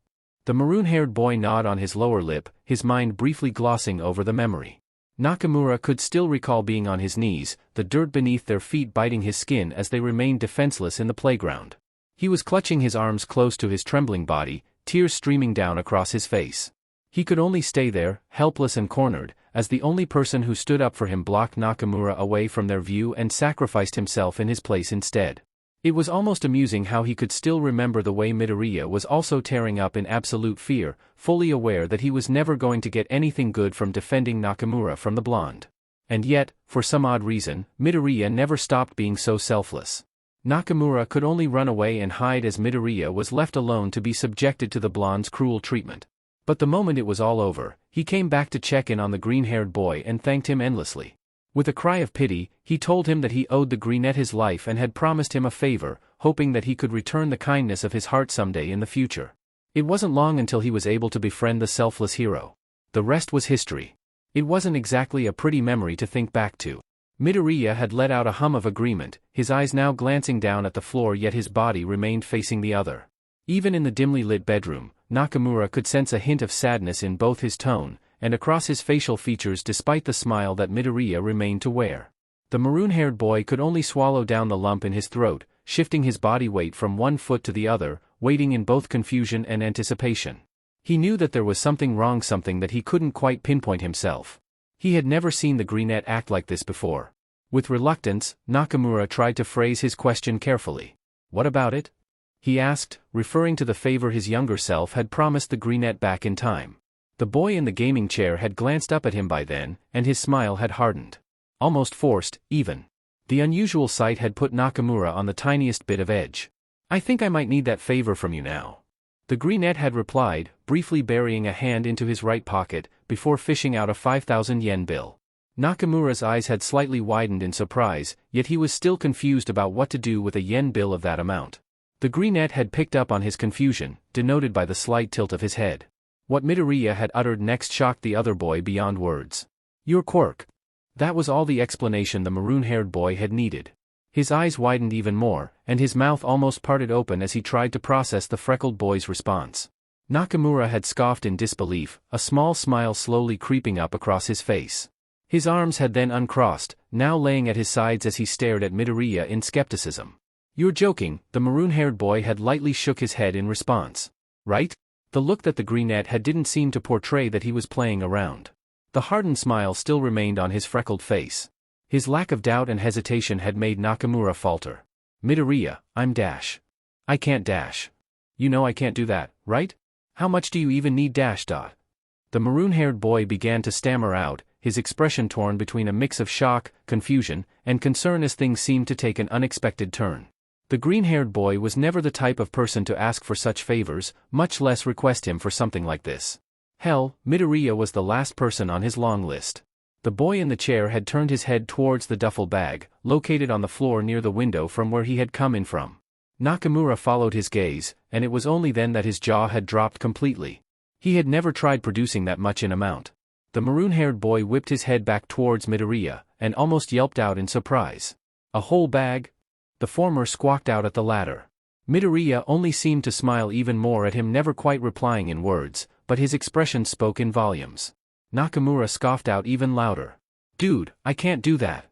[SPEAKER 1] The maroon-haired boy gnawed on his lower lip, his mind briefly glossing over the memory. Nakamura could still recall being on his knees, the dirt beneath their feet biting his skin as they remained defenseless in the playground. He was clutching his arms close to his trembling body, tears streaming down across his face. He could only stay there, helpless and cornered, as the only person who stood up for him blocked Nakamura away from their view and sacrificed himself in his place instead. It was almost amusing how he could still remember the way Midoriya was also tearing up in absolute fear, fully aware that he was never going to get anything good from defending Nakamura from the blonde. And yet, for some odd reason, Midoriya never stopped being so selfless. Nakamura could only run away and hide as Midoriya was left alone to be subjected to the blonde's cruel treatment. But the moment it was all over, he came back to check in on the green-haired boy and thanked him endlessly. With a cry of pity, he told him that he owed the greenette his life and had promised him a favor, hoping that he could return the kindness of his heart someday in the future. It wasn't long until he was able to befriend the selfless hero. The rest was history. It wasn't exactly a pretty memory to think back to. Midoriya had let out a hum of agreement, his eyes now glancing down at the floor, yet his body remained facing the other. Even in the dimly lit bedroom, Nakamura could sense a hint of sadness in both his tone and across his facial features despite the smile that Midoriya remained to wear. The maroon-haired boy could only swallow down the lump in his throat, shifting his body weight from one foot to the other, waiting in both confusion and anticipation. He knew that there was something wrong, something that he couldn't quite pinpoint himself. He had never seen the greenette act like this before. With reluctance, Nakamura tried to phrase his question carefully. What about it? He asked, referring to the favor his younger self had promised the greenette back in time. The boy in the gaming chair had glanced up at him by then, and his smile had hardened. Almost forced, even. The unusual sight had put Nakamura on the tiniest bit of edge. I think I might need that favor from you now. The greenette had replied, briefly burying a hand into his right pocket, before fishing out a 5,000 yen bill. Nakamura's eyes had slightly widened in surprise, yet he was still confused about what to do with a yen bill of that amount. The greenette had picked up on his confusion, denoted by the slight tilt of his head. What Midoriya had uttered next shocked the other boy beyond words. Your quirk. That was all the explanation the maroon-haired boy had needed. His eyes widened even more, and his mouth almost parted open as he tried to process the freckled boy's response. Nakamura had scoffed in disbelief, a small smile slowly creeping up across his face. His arms had then uncrossed, now laying at his sides as he stared at Midoriya in skepticism. You're joking, the maroon-haired boy had lightly shook his head in response. Right? The look that the greenette had didn't seem to portray that he was playing around. The hardened smile still remained on his freckled face. His lack of doubt and hesitation had made Nakamura falter. Midoriya, I'm dash. I can't dash. You know I can't do that, right? How much do you even need dash dot? The maroon-haired boy began to stammer out, his expression torn between a mix of shock, confusion, and concern as things seemed to take an unexpected turn. The green-haired boy was never the type of person to ask for such favors, much less request him for something like this. Hell, Midoriya was the last person on his long list. The boy in the chair had turned his head towards the duffel bag, located on the floor near the window from where he had come in from. Nakamura followed his gaze, and it was only then that his jaw had dropped completely. He had never tried producing that much in amount. The maroon-haired boy whipped his head back towards Midoriya, and almost yelped out in surprise. A whole bag? The former squawked out at the latter. Midoriya only seemed to smile even more at him, never quite replying in words, but his expression spoke in volumes. Nakamura scoffed out even louder. Dude, I can't do that.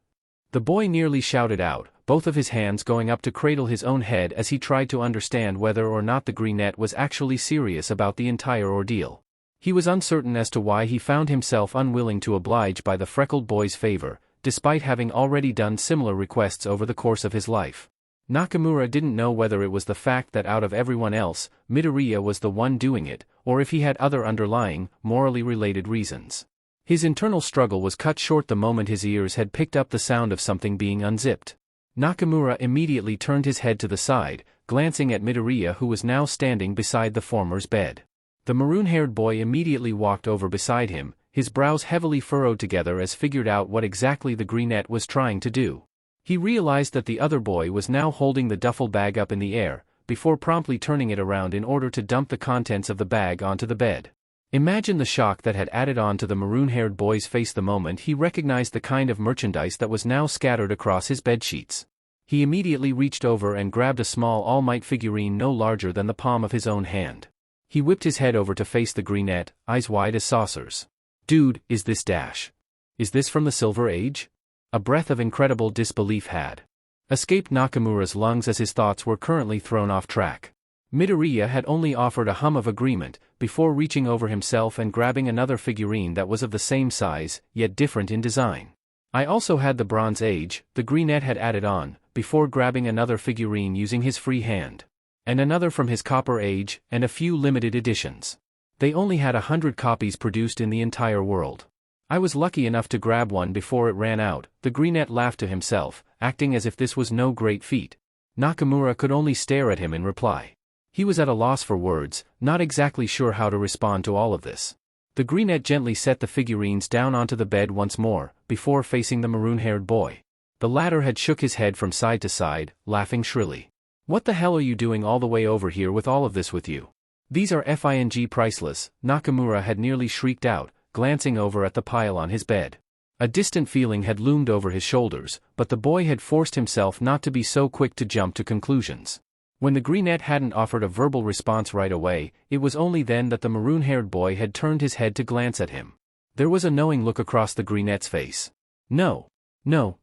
[SPEAKER 1] The boy nearly shouted out, both of his hands going up to cradle his own head as he tried to understand whether or not the greenette was actually serious about the entire ordeal. He was uncertain as to why he found himself unwilling to oblige by the freckled boy's favor, despite having already done similar requests over the course of his life. Nakamura didn't know whether it was the fact that out of everyone else, Midoriya was the one doing it, or if he had other underlying, morally related reasons. His internal struggle was cut short the moment his ears had picked up the sound of something being unzipped. Nakamura immediately turned his head to the side, glancing at Midoriya, who was now standing beside the former's bed. The maroon-haired boy immediately walked over beside him, his brows heavily furrowed together as figured out what exactly the greenette was trying to do. He realized that the other boy was now holding the duffel bag up in the air, before promptly turning it around in order to dump the contents of the bag onto the bed. Imagine the shock that had added on to the maroon-haired boy's face the moment he recognized the kind of merchandise that was now scattered across his bedsheets. He immediately reached over and grabbed a small All Might figurine no larger than the palm of his own hand. He whipped his head over to face the greenette, eyes wide as saucers. Dude, is this dash? Is this from the Silver Age? A breath of incredible disbelief had escaped Nakamura's lungs as his thoughts were currently thrown off track. Midoriya had only offered a hum of agreement, before reaching over himself and grabbing another figurine that was of the same size, yet different in design. I also had the Bronze Age, the greenette had added on, before grabbing another figurine using his free hand. And another from his Copper Age, and a few limited editions. They only had 100 copies produced in the entire world. I was lucky enough to grab one before it ran out. The greenette laughed to himself, acting as if this was no great feat. Nakamura could only stare at him in reply. He was at a loss for words, not exactly sure how to respond to all of this. The greenette gently set the figurines down onto the bed once more, before facing the maroon-haired boy. The latter had shook his head from side to side, laughing shrilly. What the hell are you doing all the way over here with all of this with you? These are FING priceless, Nakamura had nearly shrieked out, glancing over at the pile on his bed. A distant feeling had loomed over his shoulders, but the boy had forced himself not to be so quick to jump to conclusions. When the greenette hadn't offered a verbal response right away, it was only then that the maroon-haired boy had turned his head to glance at him. There was a knowing look across the greenette's face. No,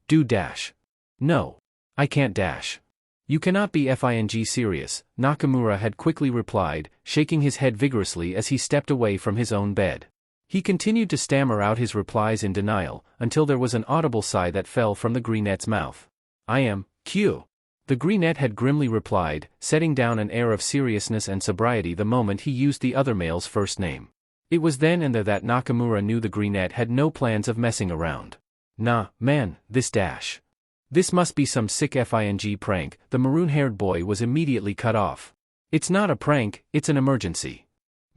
[SPEAKER 1] do dash. No, I can't dash. You cannot be FING serious, Nakamura had quickly replied, shaking his head vigorously as he stepped away from his own bed. He continued to stammer out his replies in denial, until there was an audible sigh that fell from the greenette's mouth. I am, Q. The greenette had grimly replied, setting down an air of seriousness and sobriety the moment he used the other male's first name. It was then and there that Nakamura knew the greenette had no plans of messing around. Nah, man, this dash. This must be some sick FING prank. The maroon-haired boy was immediately cut off. It's not a prank, it's an emergency.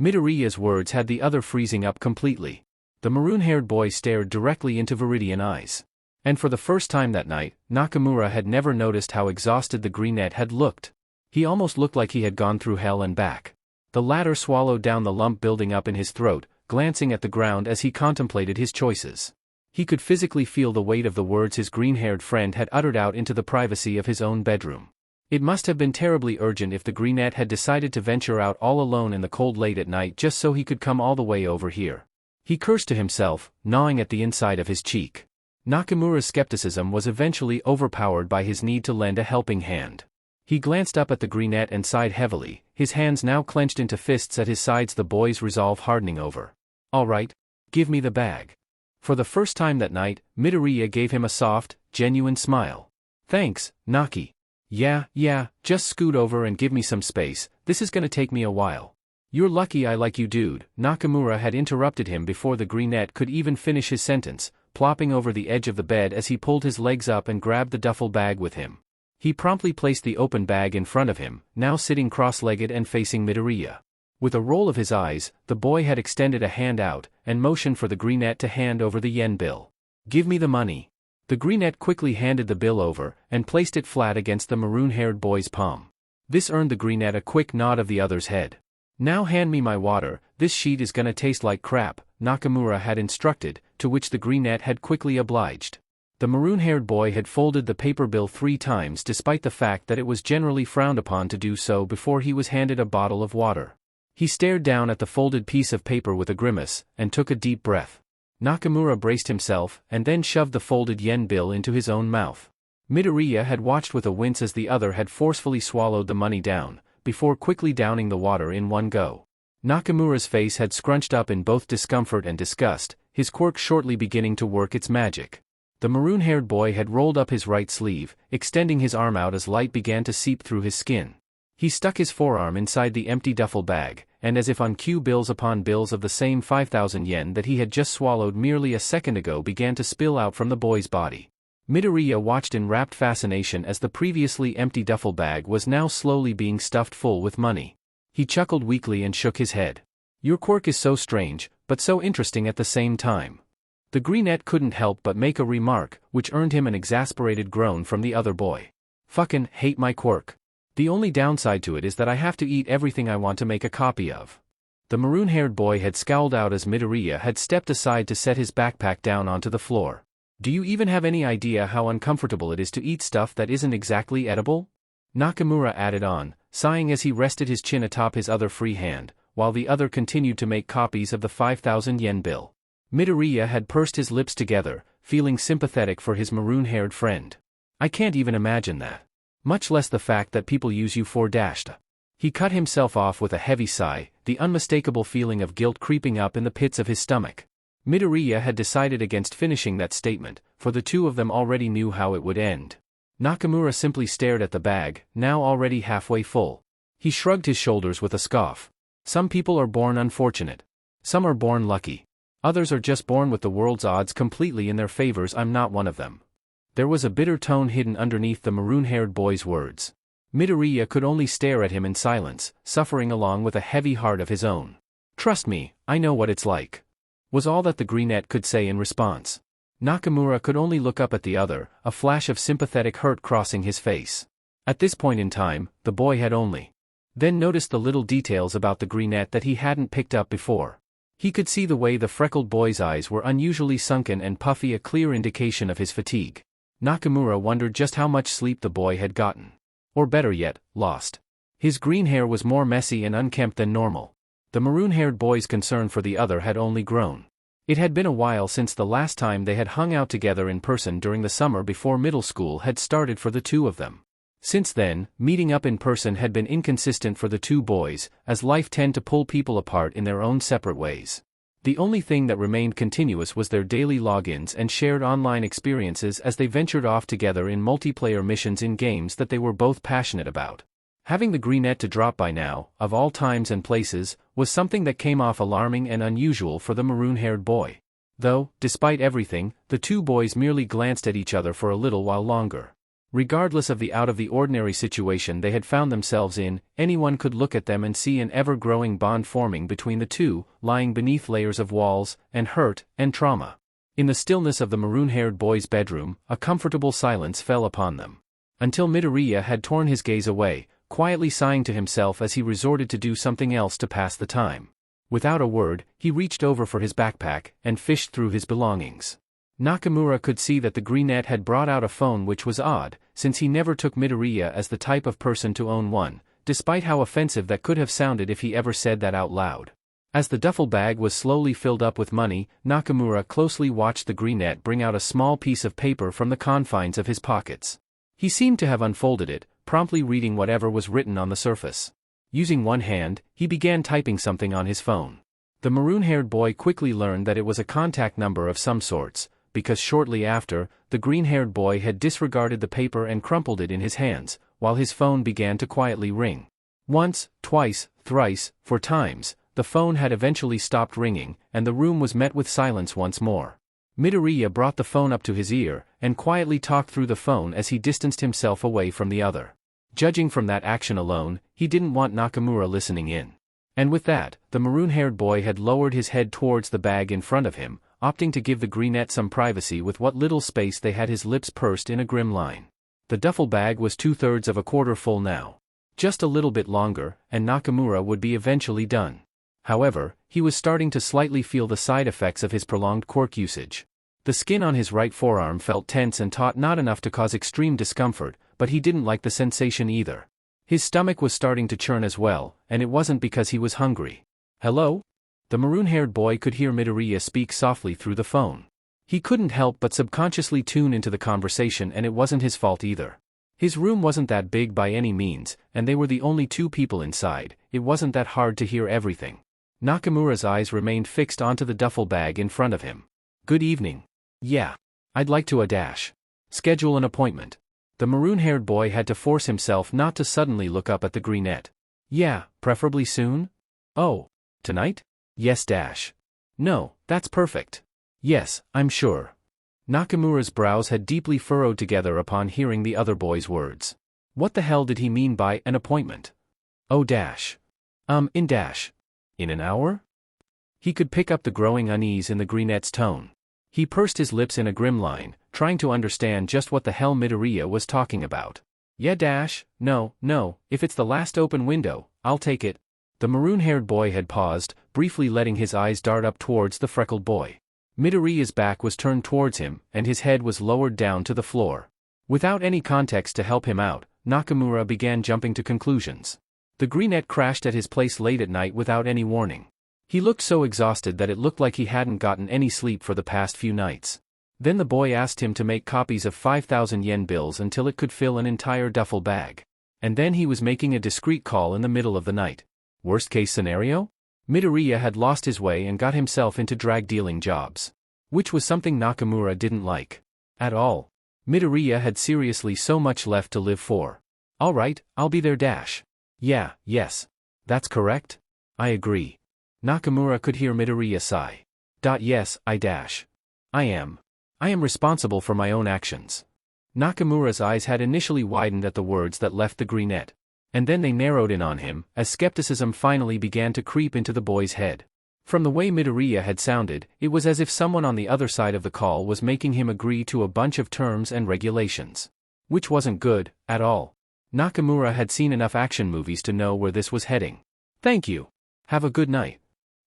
[SPEAKER 1] Midoriya's words had the other freezing up completely. The maroon-haired boy stared directly into Viridian eyes. And for the first time that night, Nakamura had never noticed how exhausted the greenette had looked. He almost looked like he had gone through hell and back. The latter swallowed down the lump building up in his throat, glancing at the ground as he contemplated his choices. He could physically feel the weight of the words his green-haired friend had uttered out into the privacy of his own bedroom. It must have been terribly urgent if the greenette had decided to venture out all alone in the cold late at night just so he could come all the way over here. He cursed to himself, gnawing at the inside of his cheek. Nakamura's skepticism was eventually overpowered by his need to lend a helping hand. He glanced up at the greenette and sighed heavily, his hands now clenched into fists at his sides, the boy's resolve hardening over. All right, give me the bag. For the first time that night, Midoriya gave him a soft, genuine smile. "Thanks, Naki. Yeah, just scoot over and give me some space, this is gonna take me a while." "You're lucky I like you, dude." Nakamura had interrupted him before the greenette could even finish his sentence, plopping over the edge of the bed as he pulled his legs up and grabbed the duffel bag with him. He promptly placed the open bag in front of him, now sitting cross-legged and facing Midoriya. With a roll of his eyes, the boy had extended a hand out, and motioned for the greenette to hand over the yen bill. "Give me the money." The greenette quickly handed the bill over, and placed it flat against the maroon-haired boy's palm. This earned the greenette a quick nod of the other's head. "Now hand me my water, this sheet is gonna taste like crap," Nakamura had instructed, to which the greenette had quickly obliged. The maroon-haired boy had folded the paper bill 3 times despite the fact that it was generally frowned upon to do so before he was handed a bottle of water. He stared down at the folded piece of paper with a grimace, and took a deep breath. Nakamura braced himself, and then shoved the folded yen bill into his own mouth. Midoriya had watched with a wince as the other had forcefully swallowed the money down, before quickly downing the water in one go. Nakamura's face had scrunched up in both discomfort and disgust, his quirk shortly beginning to work its magic. The maroon-haired boy had rolled up his right sleeve, extending his arm out as light began to seep through his skin. He stuck his forearm inside the empty duffel bag, and as if on cue bills upon bills of the same 5,000 yen that he had just swallowed merely a second ago began to spill out from the boy's body. Midoriya watched in rapt fascination as the previously empty duffel bag was now slowly being stuffed full with money. He chuckled weakly and shook his head. "Your quirk is so strange, but so interesting at the same time." The greenette couldn't help but make a remark, which earned him an exasperated groan from the other boy. "Fucking hate my quirk. The only downside to it is that I have to eat everything I want to make a copy of." The maroon-haired boy had scowled out as Midoriya had stepped aside to set his backpack down onto the floor. "Do you even have any idea how uncomfortable it is to eat stuff that isn't exactly edible?" Nakamura added on, sighing as he rested his chin atop his other free hand, while the other continued to make copies of the 5,000 yen bill. Midoriya had pursed his lips together, feeling sympathetic for his maroon-haired friend. "I can't even imagine that. Much less the fact that people use you for dashed." He cut himself off with a heavy sigh, the unmistakable feeling of guilt creeping up in the pits of his stomach. Midoriya had decided against finishing that statement, for the two of them already knew how it would end. Nakamura simply stared at the bag, now already halfway full. He shrugged his shoulders with a scoff. "Some people are born unfortunate. Some are born lucky. Others are just born with the world's odds completely in their favors. I'm not one of them." There was a bitter tone hidden underneath the maroon-haired boy's words. Midoriya could only stare at him in silence, suffering along with a heavy heart of his own. "Trust me, I know what it's like," was all that the greenette could say in response. Nakamura could only look up at the other, a flash of sympathetic hurt crossing his face. At this point in time, the boy had only then noticed the little details about the greenette that he hadn't picked up before. He could see the way the freckled boy's eyes were unusually sunken and puffy, a clear indication of his fatigue. Nakamura wondered just how much sleep the boy had gotten. Or better yet, lost. His green hair was more messy and unkempt than normal. The maroon-haired boy's concern for the other had only grown. It had been a while since the last time they had hung out together in person during the summer before middle school had started for the two of them. Since then, meeting up in person had been inconsistent for the two boys, as life tended to pull people apart in their own separate ways. The only thing that remained continuous was their daily logins and shared online experiences as they ventured off together in multiplayer missions in games that they were both passionate about. Having the greenette to drop by now, of all times and places, was something that came off alarming and unusual for the maroon-haired boy. Though, despite everything, the two boys merely glanced at each other for a little while longer. Regardless of the out-of-the-ordinary situation they had found themselves in, anyone could look at them and see an ever-growing bond forming between the two, lying beneath layers of walls, and hurt, and trauma. In the stillness of the maroon-haired boy's bedroom, a comfortable silence fell upon them. Until Midoriya had torn his gaze away, quietly sighing to himself as he resorted to do something else to pass the time. Without a word, he reached over for his backpack, and fished through his belongings. Nakamura could see that the greenette had brought out a phone, which was odd, since he never took Midoriya as the type of person to own one, despite how offensive that could have sounded if he ever said that out loud. As the duffel bag was slowly filled up with money, Nakamura closely watched the greenette bring out a small piece of paper from the confines of his pockets. He seemed to have unfolded it, promptly reading whatever was written on the surface. Using one hand, he began typing something on his phone. The maroon-haired boy quickly learned that it was a contact number of some sorts, because shortly after, the green-haired boy had disregarded the paper and crumpled it in his hands, while his phone began to quietly ring. Once, twice, thrice, 4 times, the phone had eventually stopped ringing, and the room was met with silence once more. Midoriya brought the phone up to his ear, and quietly talked through the phone as he distanced himself away from the other. Judging from that action alone, he didn't want Nakamura listening in. And with that, the maroon-haired boy had lowered his head towards the bag in front of him, opting to give the greenette some privacy with what little space they had, his lips pursed in a grim line. The duffel bag was 2/3 of a quarter full now. Just a little bit longer, and Nakamura would be eventually done. However, he was starting to slightly feel the side effects of his prolonged quirk usage. The skin on his right forearm felt tense and taut, not enough to cause extreme discomfort, but he didn't like the sensation either. His stomach was starting to churn as well, and it wasn't because he was hungry. "Hello?" The maroon-haired boy could hear Midoriya speak softly through the phone. He couldn't help but subconsciously tune into the conversation, and it wasn't his fault either. His room wasn't that big by any means, and they were the only 2 people inside. It wasn't that hard to hear everything. Nakamura's eyes remained fixed onto the duffel bag in front of him. "Good evening." "Yeah. I'd like to schedule an appointment." The maroon-haired boy had to force himself not to suddenly look up at the greenette. "Yeah, preferably soon?" "Oh. Tonight?" "Yes. No, that's perfect." "Yes, I'm sure." Nakamura's brows had deeply furrowed together upon hearing the other boy's words. What the hell did he mean by an appointment? "Oh. In an hour?" He could pick up the growing unease in the greenette's tone. He pursed his lips in a grim line, trying to understand just what the hell Midoriya was talking about. "Yeah. No, if it's the last open window, I'll take it." The maroon-haired boy had paused, briefly letting his eyes dart up towards the freckled boy. Midoriya's back was turned towards him, and his head was lowered down to the floor. Without any context to help him out, Nakamura began jumping to conclusions. The greenette crashed at his place late at night without any warning. He looked so exhausted that it looked like he hadn't gotten any sleep for the past few nights. Then the boy asked him to make copies of 5,000 yen bills until it could fill an entire duffel bag. And then he was making a discreet call in the middle of the night. Worst case scenario? Midoriya had lost his way and got himself into drag-dealing jobs. Which was something Nakamura didn't like. At all. Midoriya had seriously so much left to live for. "Alright, I'll be there. Yes. That's correct? I agree." Nakamura could hear Midoriya sigh. "Yes, I am responsible for my own actions." Nakamura's eyes had initially widened at the words that left the greenette. And then they narrowed in on him, as skepticism finally began to creep into the boy's head. From the way Midoriya had sounded, it was as if someone on the other side of the call was making him agree to a bunch of terms and regulations. Which wasn't good, at all. Nakamura had seen enough action movies to know where this was heading. "Thank you. Have a good night."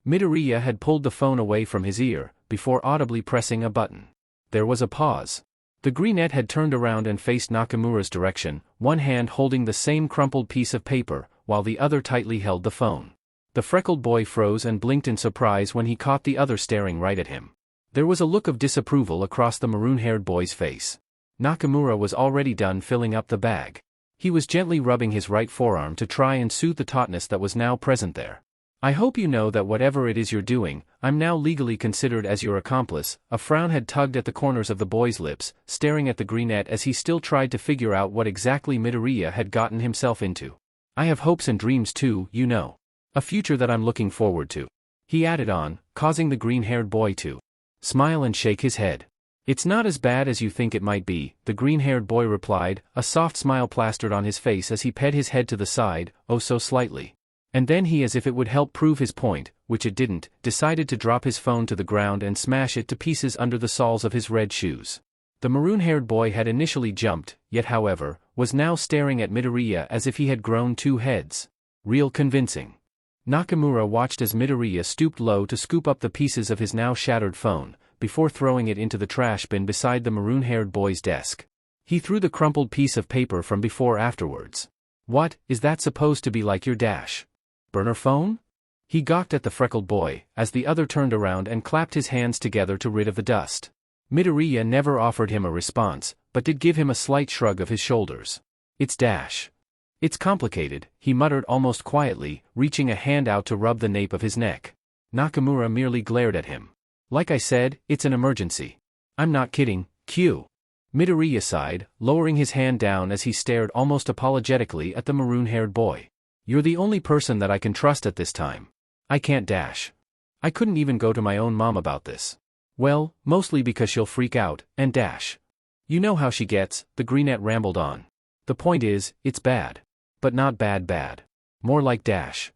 [SPEAKER 1] Midoriya had pulled the phone away from his ear, before audibly pressing a button. There was a pause. The greenette had turned around and faced Nakamura's direction, one hand holding the same crumpled piece of paper, while the other tightly held the phone. The freckled boy froze and blinked in surprise when he caught the other staring right at him. There was a look of disapproval across the maroon-haired boy's face. Nakamura was already done filling up the bag. He was gently rubbing his right forearm to try and soothe the tautness that was now present there. "I hope you know that whatever it is you're doing, I'm now legally considered as your accomplice." A frown had tugged at the corners of the boy's lips, staring at the greenette as he still tried to figure out what exactly Midoriya had gotten himself into. "I have hopes and dreams too, you know. A future that I'm looking forward to," he added on, causing the green-haired boy to smile and shake his head. "It's not as bad as you think it might be," the green-haired boy replied, a soft smile plastered on his face as he pet his head to the side, oh so slightly. And then he, as if it would help prove his point, which it didn't, decided to drop his phone to the ground and smash it to pieces under the soles of his red shoes. The maroon-haired boy had initially jumped, yet however, was now staring at Midoriya as if he had grown 2 heads. Real convincing. Nakamura watched as Midoriya stooped low to scoop up the pieces of his now shattered phone, before throwing it into the trash bin beside the maroon-haired boy's desk. He threw the crumpled piece of paper from before afterwards. "What, is that supposed to be like your burner phone?" He gawked at the freckled boy, as the other turned around and clapped his hands together to rid of the dust. Midoriya never offered him a response, but did give him a slight shrug of his shoulders. It's complicated," he muttered almost quietly, reaching a hand out to rub the nape of his neck. Nakamura merely glared at him. Like I said, it's an emergency. I'm not kidding, Q. Midoriya sighed, lowering his hand down as he stared almost apologetically at the maroon-haired boy. You're the only person that I can trust at this time. I can't dash. I couldn't even go to my own mom about this. Well, mostly because she'll freak out, and dash. You know how she gets, the greenette rambled on. The point is, it's bad. But not bad. More like dash.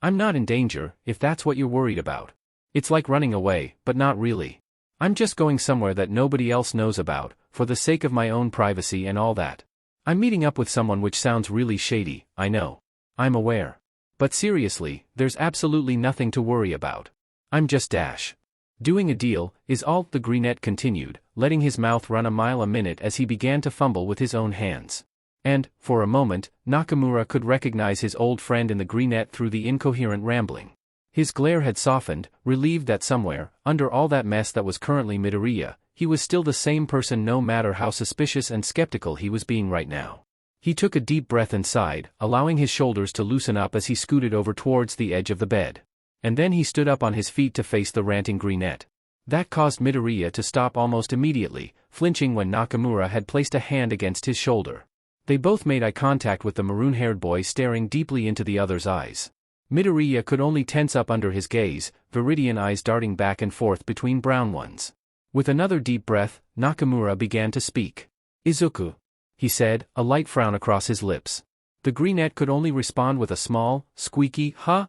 [SPEAKER 1] I'm not in danger, if that's what you're worried about. It's like running away, but not really. I'm just going somewhere that nobody else knows about, for the sake of my own privacy and all that. I'm meeting up with someone, which sounds really shady, I know. I'm aware. But seriously, there's absolutely nothing to worry about. I'm just dash. Doing a deal, is all, the greenette continued, letting his mouth run a mile a minute as he began to fumble with his own hands. And, for a moment, Nakamura could recognize his old friend in the greenette through the incoherent rambling. His glare had softened, relieved that somewhere, under all that mess that was currently Midoriya, he was still the same person no matter how suspicious and skeptical he was being right now. He took a deep breath and sighed, allowing his shoulders to loosen up as he scooted over towards the edge of the bed. And then he stood up on his feet to face the ranting greenette. That caused Midoriya to stop almost immediately, flinching when Nakamura had placed a hand against his shoulder. They both made eye contact with the maroon-haired boy staring deeply into the other's eyes. Midoriya could only tense up under his gaze, viridian eyes darting back and forth between brown ones. With another deep breath, Nakamura began to speak. Izuku, he said, a light frown across his lips. The greenette could only respond with a small, squeaky, huh?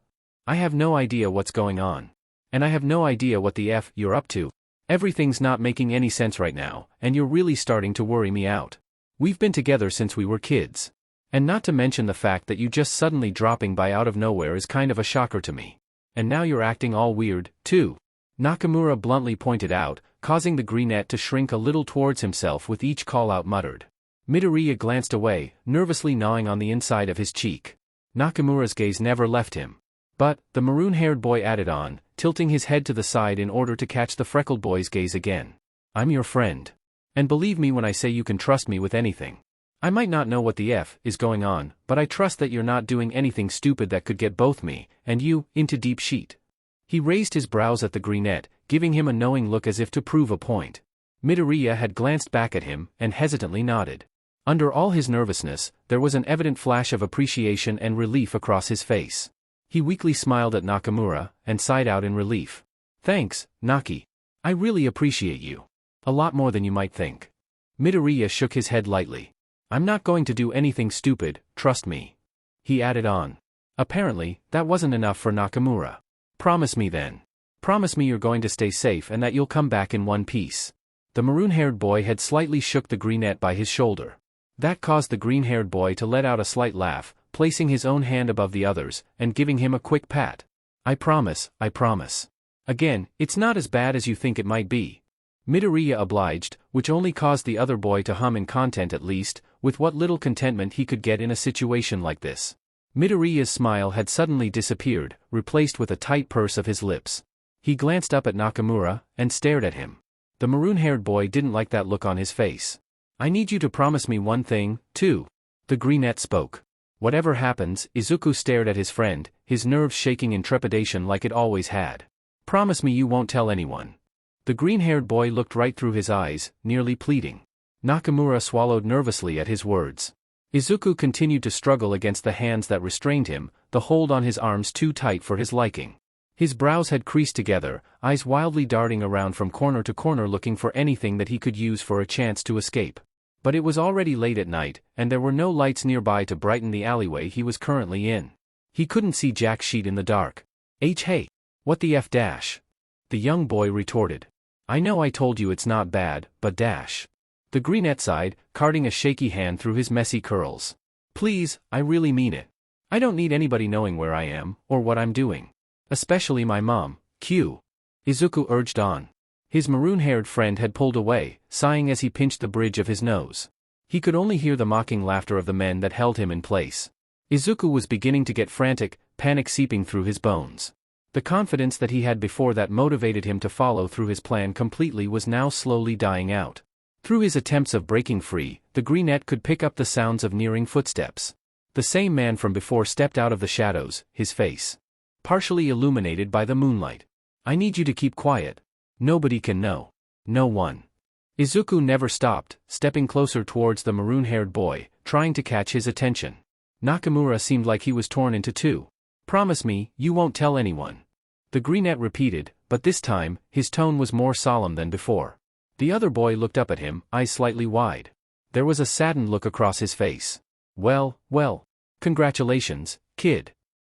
[SPEAKER 1] I have no idea what's going on. And I have no idea what the F you're up to. Everything's not making any sense right now, and you're really starting to worry me out. We've been together since we were kids. And not to mention the fact that you just suddenly dropping by out of nowhere is kind of a shocker to me. And now you're acting all weird, too. Nakamura bluntly pointed out, causing the greenette to shrink a little towards himself with each call-out muttered. Midoriya glanced away, nervously gnawing on the inside of his cheek. Nakamura's gaze never left him. But, the maroon-haired boy added on, tilting his head to the side in order to catch the freckled boy's gaze again. I'm your friend. And believe me when I say you can trust me with anything. I might not know what the F is going on, but I trust that you're not doing anything stupid that could get both me and you into deep shit. He raised his brows at the greenette, giving him a knowing look as if to prove a point. Midoriya had glanced back at him and hesitantly nodded. Under all his nervousness, there was an evident flash of appreciation and relief across his face. He weakly smiled at Nakamura and sighed out in relief. Thanks, Naki. I really appreciate you. A lot more than you might think. Midoriya shook his head lightly. I'm not going to do anything stupid, trust me. He added on. Apparently, that wasn't enough for Nakamura. Promise me then. Promise me you're going to stay safe and that you'll come back in one piece. The maroon-haired boy had slightly shook the greenette by his shoulder. That caused the green-haired boy to let out a slight laugh, placing his own hand above the other's, and giving him a quick pat. I promise. Again, it's not as bad as you think it might be. Midoriya obliged, which only caused the other boy to hum in content at least, with what little contentment he could get in a situation like this. Midoriya's smile had suddenly disappeared, replaced with a tight purse of his lips. He glanced up at Nakamura, and stared at him. The maroon-haired boy didn't like that look on his face. I need you to promise me one thing, too. The greenette spoke. Whatever happens, Izuku stared at his friend, his nerves shaking in trepidation like it always had. Promise me you won't tell anyone. The green-haired boy looked right through his eyes, nearly pleading. Nakamura swallowed nervously at his words. Izuku continued to struggle against the hands that restrained him, the hold on his arms too tight for his liking. His brows had creased together, eyes wildly darting around from corner to corner looking for anything that he could use for a chance to escape. But it was already late at night, and there were no lights nearby to brighten the alleyway he was currently in. He couldn't see jack shit in the dark. Hey, what the F dash? The young boy retorted. I know I told you it's not bad, but dash. The greenette sighed, carting a shaky hand through his messy curls. Please, I really mean it. I don't need anybody knowing where I am, or what I'm doing. Especially my mom, Q. Izuku urged on. His maroon-haired friend had pulled away, sighing as he pinched the bridge of his nose. He could only hear the mocking laughter of the men that held him in place. Izuku was beginning to get frantic, panic seeping through his bones. The confidence that he had before that motivated him to follow through his plan completely was now slowly dying out. Through his attempts of breaking free, the greenette could pick up the sounds of nearing footsteps. The same man from before stepped out of the shadows, his face partially illuminated by the moonlight. I need you to keep quiet. Nobody can know. No one. Izuku never stopped, stepping closer towards the maroon-haired boy, trying to catch his attention. Nakamura seemed like he was torn into two. Promise me, you won't tell anyone. The greenette repeated, but this time, his tone was more solemn than before. The other boy looked up at him, eyes slightly wide. There was a saddened look across his face. Well, congratulations, kid.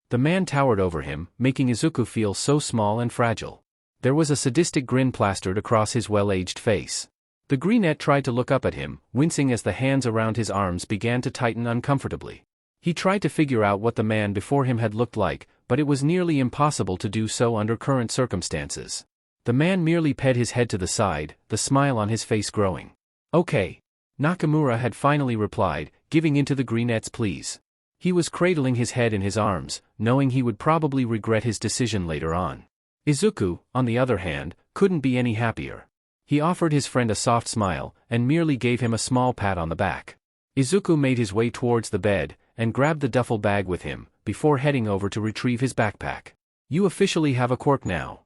[SPEAKER 1] The man towered over him, making Izuku feel so small and fragile. There was a sadistic grin plastered across his well-aged face. The greenette tried to look up at him, wincing as the hands around his arms began to tighten uncomfortably. He tried to figure out what the man before him had looked like, but it was nearly impossible to do so under current circumstances. The man merely ped his head to the side, the smile on his face growing. Okay. Nakamura had finally replied, giving into the greenette's pleas. He was cradling his head in his arms, knowing he would probably regret his decision later on. Izuku, on the other hand, couldn't be any happier. He offered his friend a soft smile, and merely gave him a small pat on the back. Izuku made his way towards the bed, and grabbed the duffel bag with him, before heading over to retrieve his backpack. You officially have a quirk now.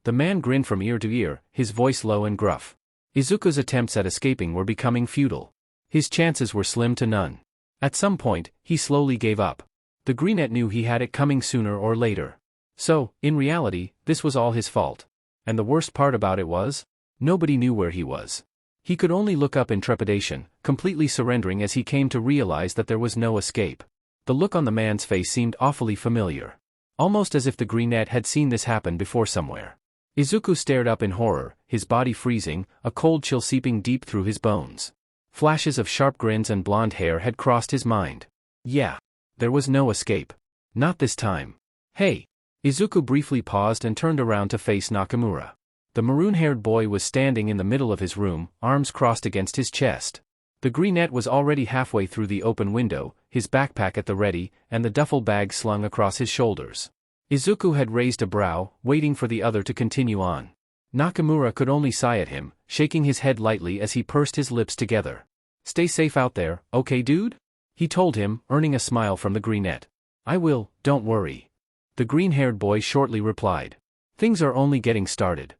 [SPEAKER 1] The man grinned from ear to ear, his voice low and gruff. Izuku's attempts at escaping were becoming futile. His chances were slim to none. At some point, he slowly gave up. The greenette knew he had it coming sooner or later. So, in reality, this was all his fault. And the worst part about it was, nobody knew where he was. He could only look up in trepidation, completely surrendering as he came to realize that there was no escape. The look on the man's face seemed awfully familiar. Almost as if the greenette had seen this happen before somewhere. Izuku stared up in horror, his body freezing, a cold chill seeping deep through his bones. Flashes of sharp grins and blonde hair had crossed his mind. Yeah. There was no escape. Not this time. Hey. Izuku briefly paused and turned around to face Nakamura. The maroon-haired boy was standing in the middle of his room, arms crossed against his chest. The greenette was already halfway through the open window, his backpack at the ready, and the duffel bag slung across his shoulders. Izuku had raised a brow, waiting for the other to continue on. Nakamura could only sigh at him, shaking his head lightly as he pursed his lips together. Stay safe out there, okay dude? He told him, earning a smile from the greenette. I will, don't worry. The green-haired boy shortly replied. Things are only getting started.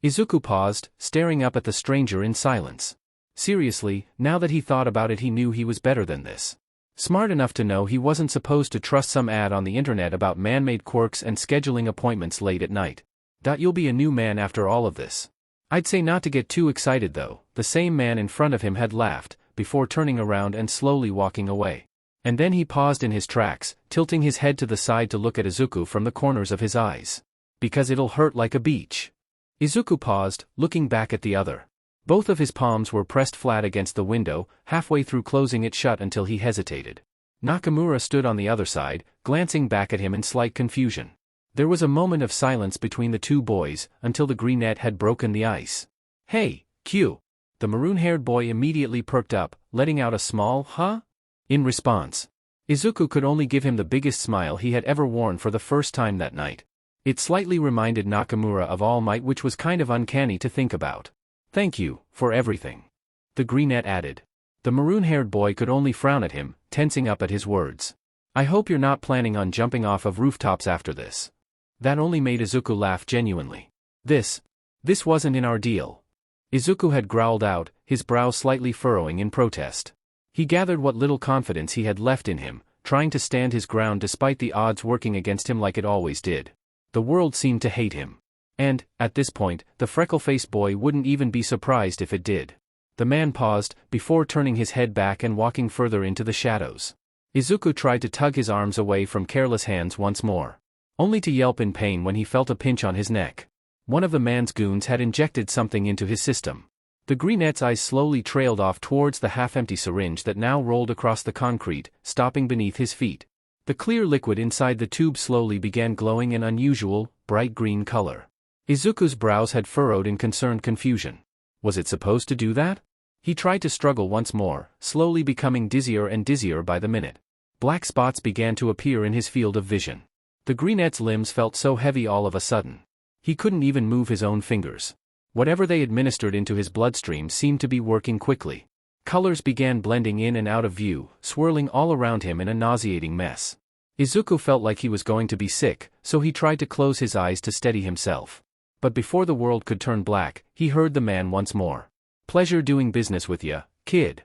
[SPEAKER 1] Izuku paused, staring up at the stranger in silence. Seriously, now that he thought about it he knew he was better than this. Smart enough to know he wasn't supposed to trust some ad on the internet about man-made quirks and scheduling appointments late at night. You'll be a new man after all of this. I'd say not to get too excited though. The same man in front of him had laughed, before turning around and slowly walking away. And then he paused in his tracks, tilting his head to the side to look at Izuku from the corners of his eyes. Because it'll hurt like a beach. Izuku paused, looking back at the other. Both of his palms were pressed flat against the window, halfway through closing it shut until he hesitated. Nakamura stood on the other side, glancing back at him in slight confusion. There was a moment of silence between the two boys, until the greenette had broken the ice. Hey, Q. The maroon-haired boy immediately perked up, letting out a small, huh? In response. Izuku could only give him the biggest smile he had ever worn for the first time that night. It slightly reminded Nakamura of All Might, which was kind of uncanny to think about. Thank you, for everything. The greenette added. The maroon-haired boy could only frown at him, tensing up at his words. I hope you're not planning on jumping off of rooftops after this. That only made Izuku laugh genuinely. This wasn't in our deal. Izuku had growled out, his brow slightly furrowing in protest. He gathered what little confidence he had left in him, trying to stand his ground despite the odds working against him like it always did. The world seemed to hate him. And, at this point, the freckle-faced boy wouldn't even be surprised if it did. The man paused, before turning his head back and walking further into the shadows. Izuku tried to tug his arms away from careless hands once more. Only to yelp in pain when he felt a pinch on his neck. One of the man's goons had injected something into his system. The greenette's eyes slowly trailed off towards the half-empty syringe that now rolled across the concrete, stopping beneath his feet. The clear liquid inside the tube slowly began glowing an unusual, bright green color. Izuku's brows had furrowed in concerned confusion. Was it supposed to do that? He tried to struggle once more, slowly becoming dizzier and dizzier by the minute. Black spots began to appear in his field of vision. The greenette's limbs felt so heavy all of a sudden. He couldn't even move his own fingers. Whatever they administered into his bloodstream seemed to be working quickly. Colors began blending in and out of view, swirling all around him in a nauseating mess. Izuku felt like he was going to be sick, so he tried to close his eyes to steady himself. But before the world could turn black, he heard the man once more. "Pleasure doing business with ya, kid."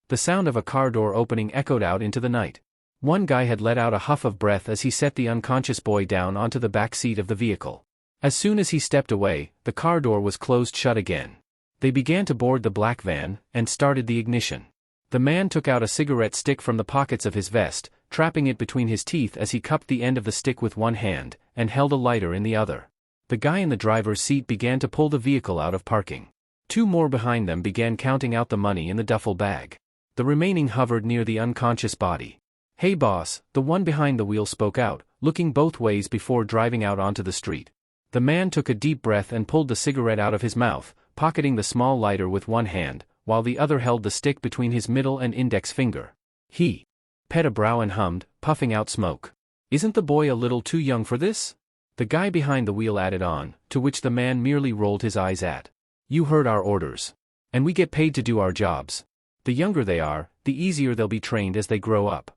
[SPEAKER 1] The sound of a car door opening echoed out into the night. One guy had let out a huff of breath as he set the unconscious boy down onto the back seat of the vehicle. As soon as he stepped away, the car door was closed shut again. They began to board the black van, and started the ignition. The man took out a cigarette stick from the pockets of his vest, trapping it between his teeth as he cupped the end of the stick with one hand, and held a lighter in the other. The guy in the driver's seat began to pull the vehicle out of parking. Two more behind them began counting out the money in the duffel bag. The remaining hovered near the unconscious body. "Hey boss," the one behind the wheel spoke out, looking both ways before driving out onto the street. The man took a deep breath and pulled the cigarette out of his mouth, pocketing the small lighter with one hand, while the other held the stick between his middle and index finger. He pet a brow and hummed, puffing out smoke. "Isn't the boy a little too young for this?" The guy behind the wheel added on, to which the man merely rolled his eyes at. "You heard our orders. And we get paid to do our jobs. The younger they are, the easier they'll be trained as they grow up."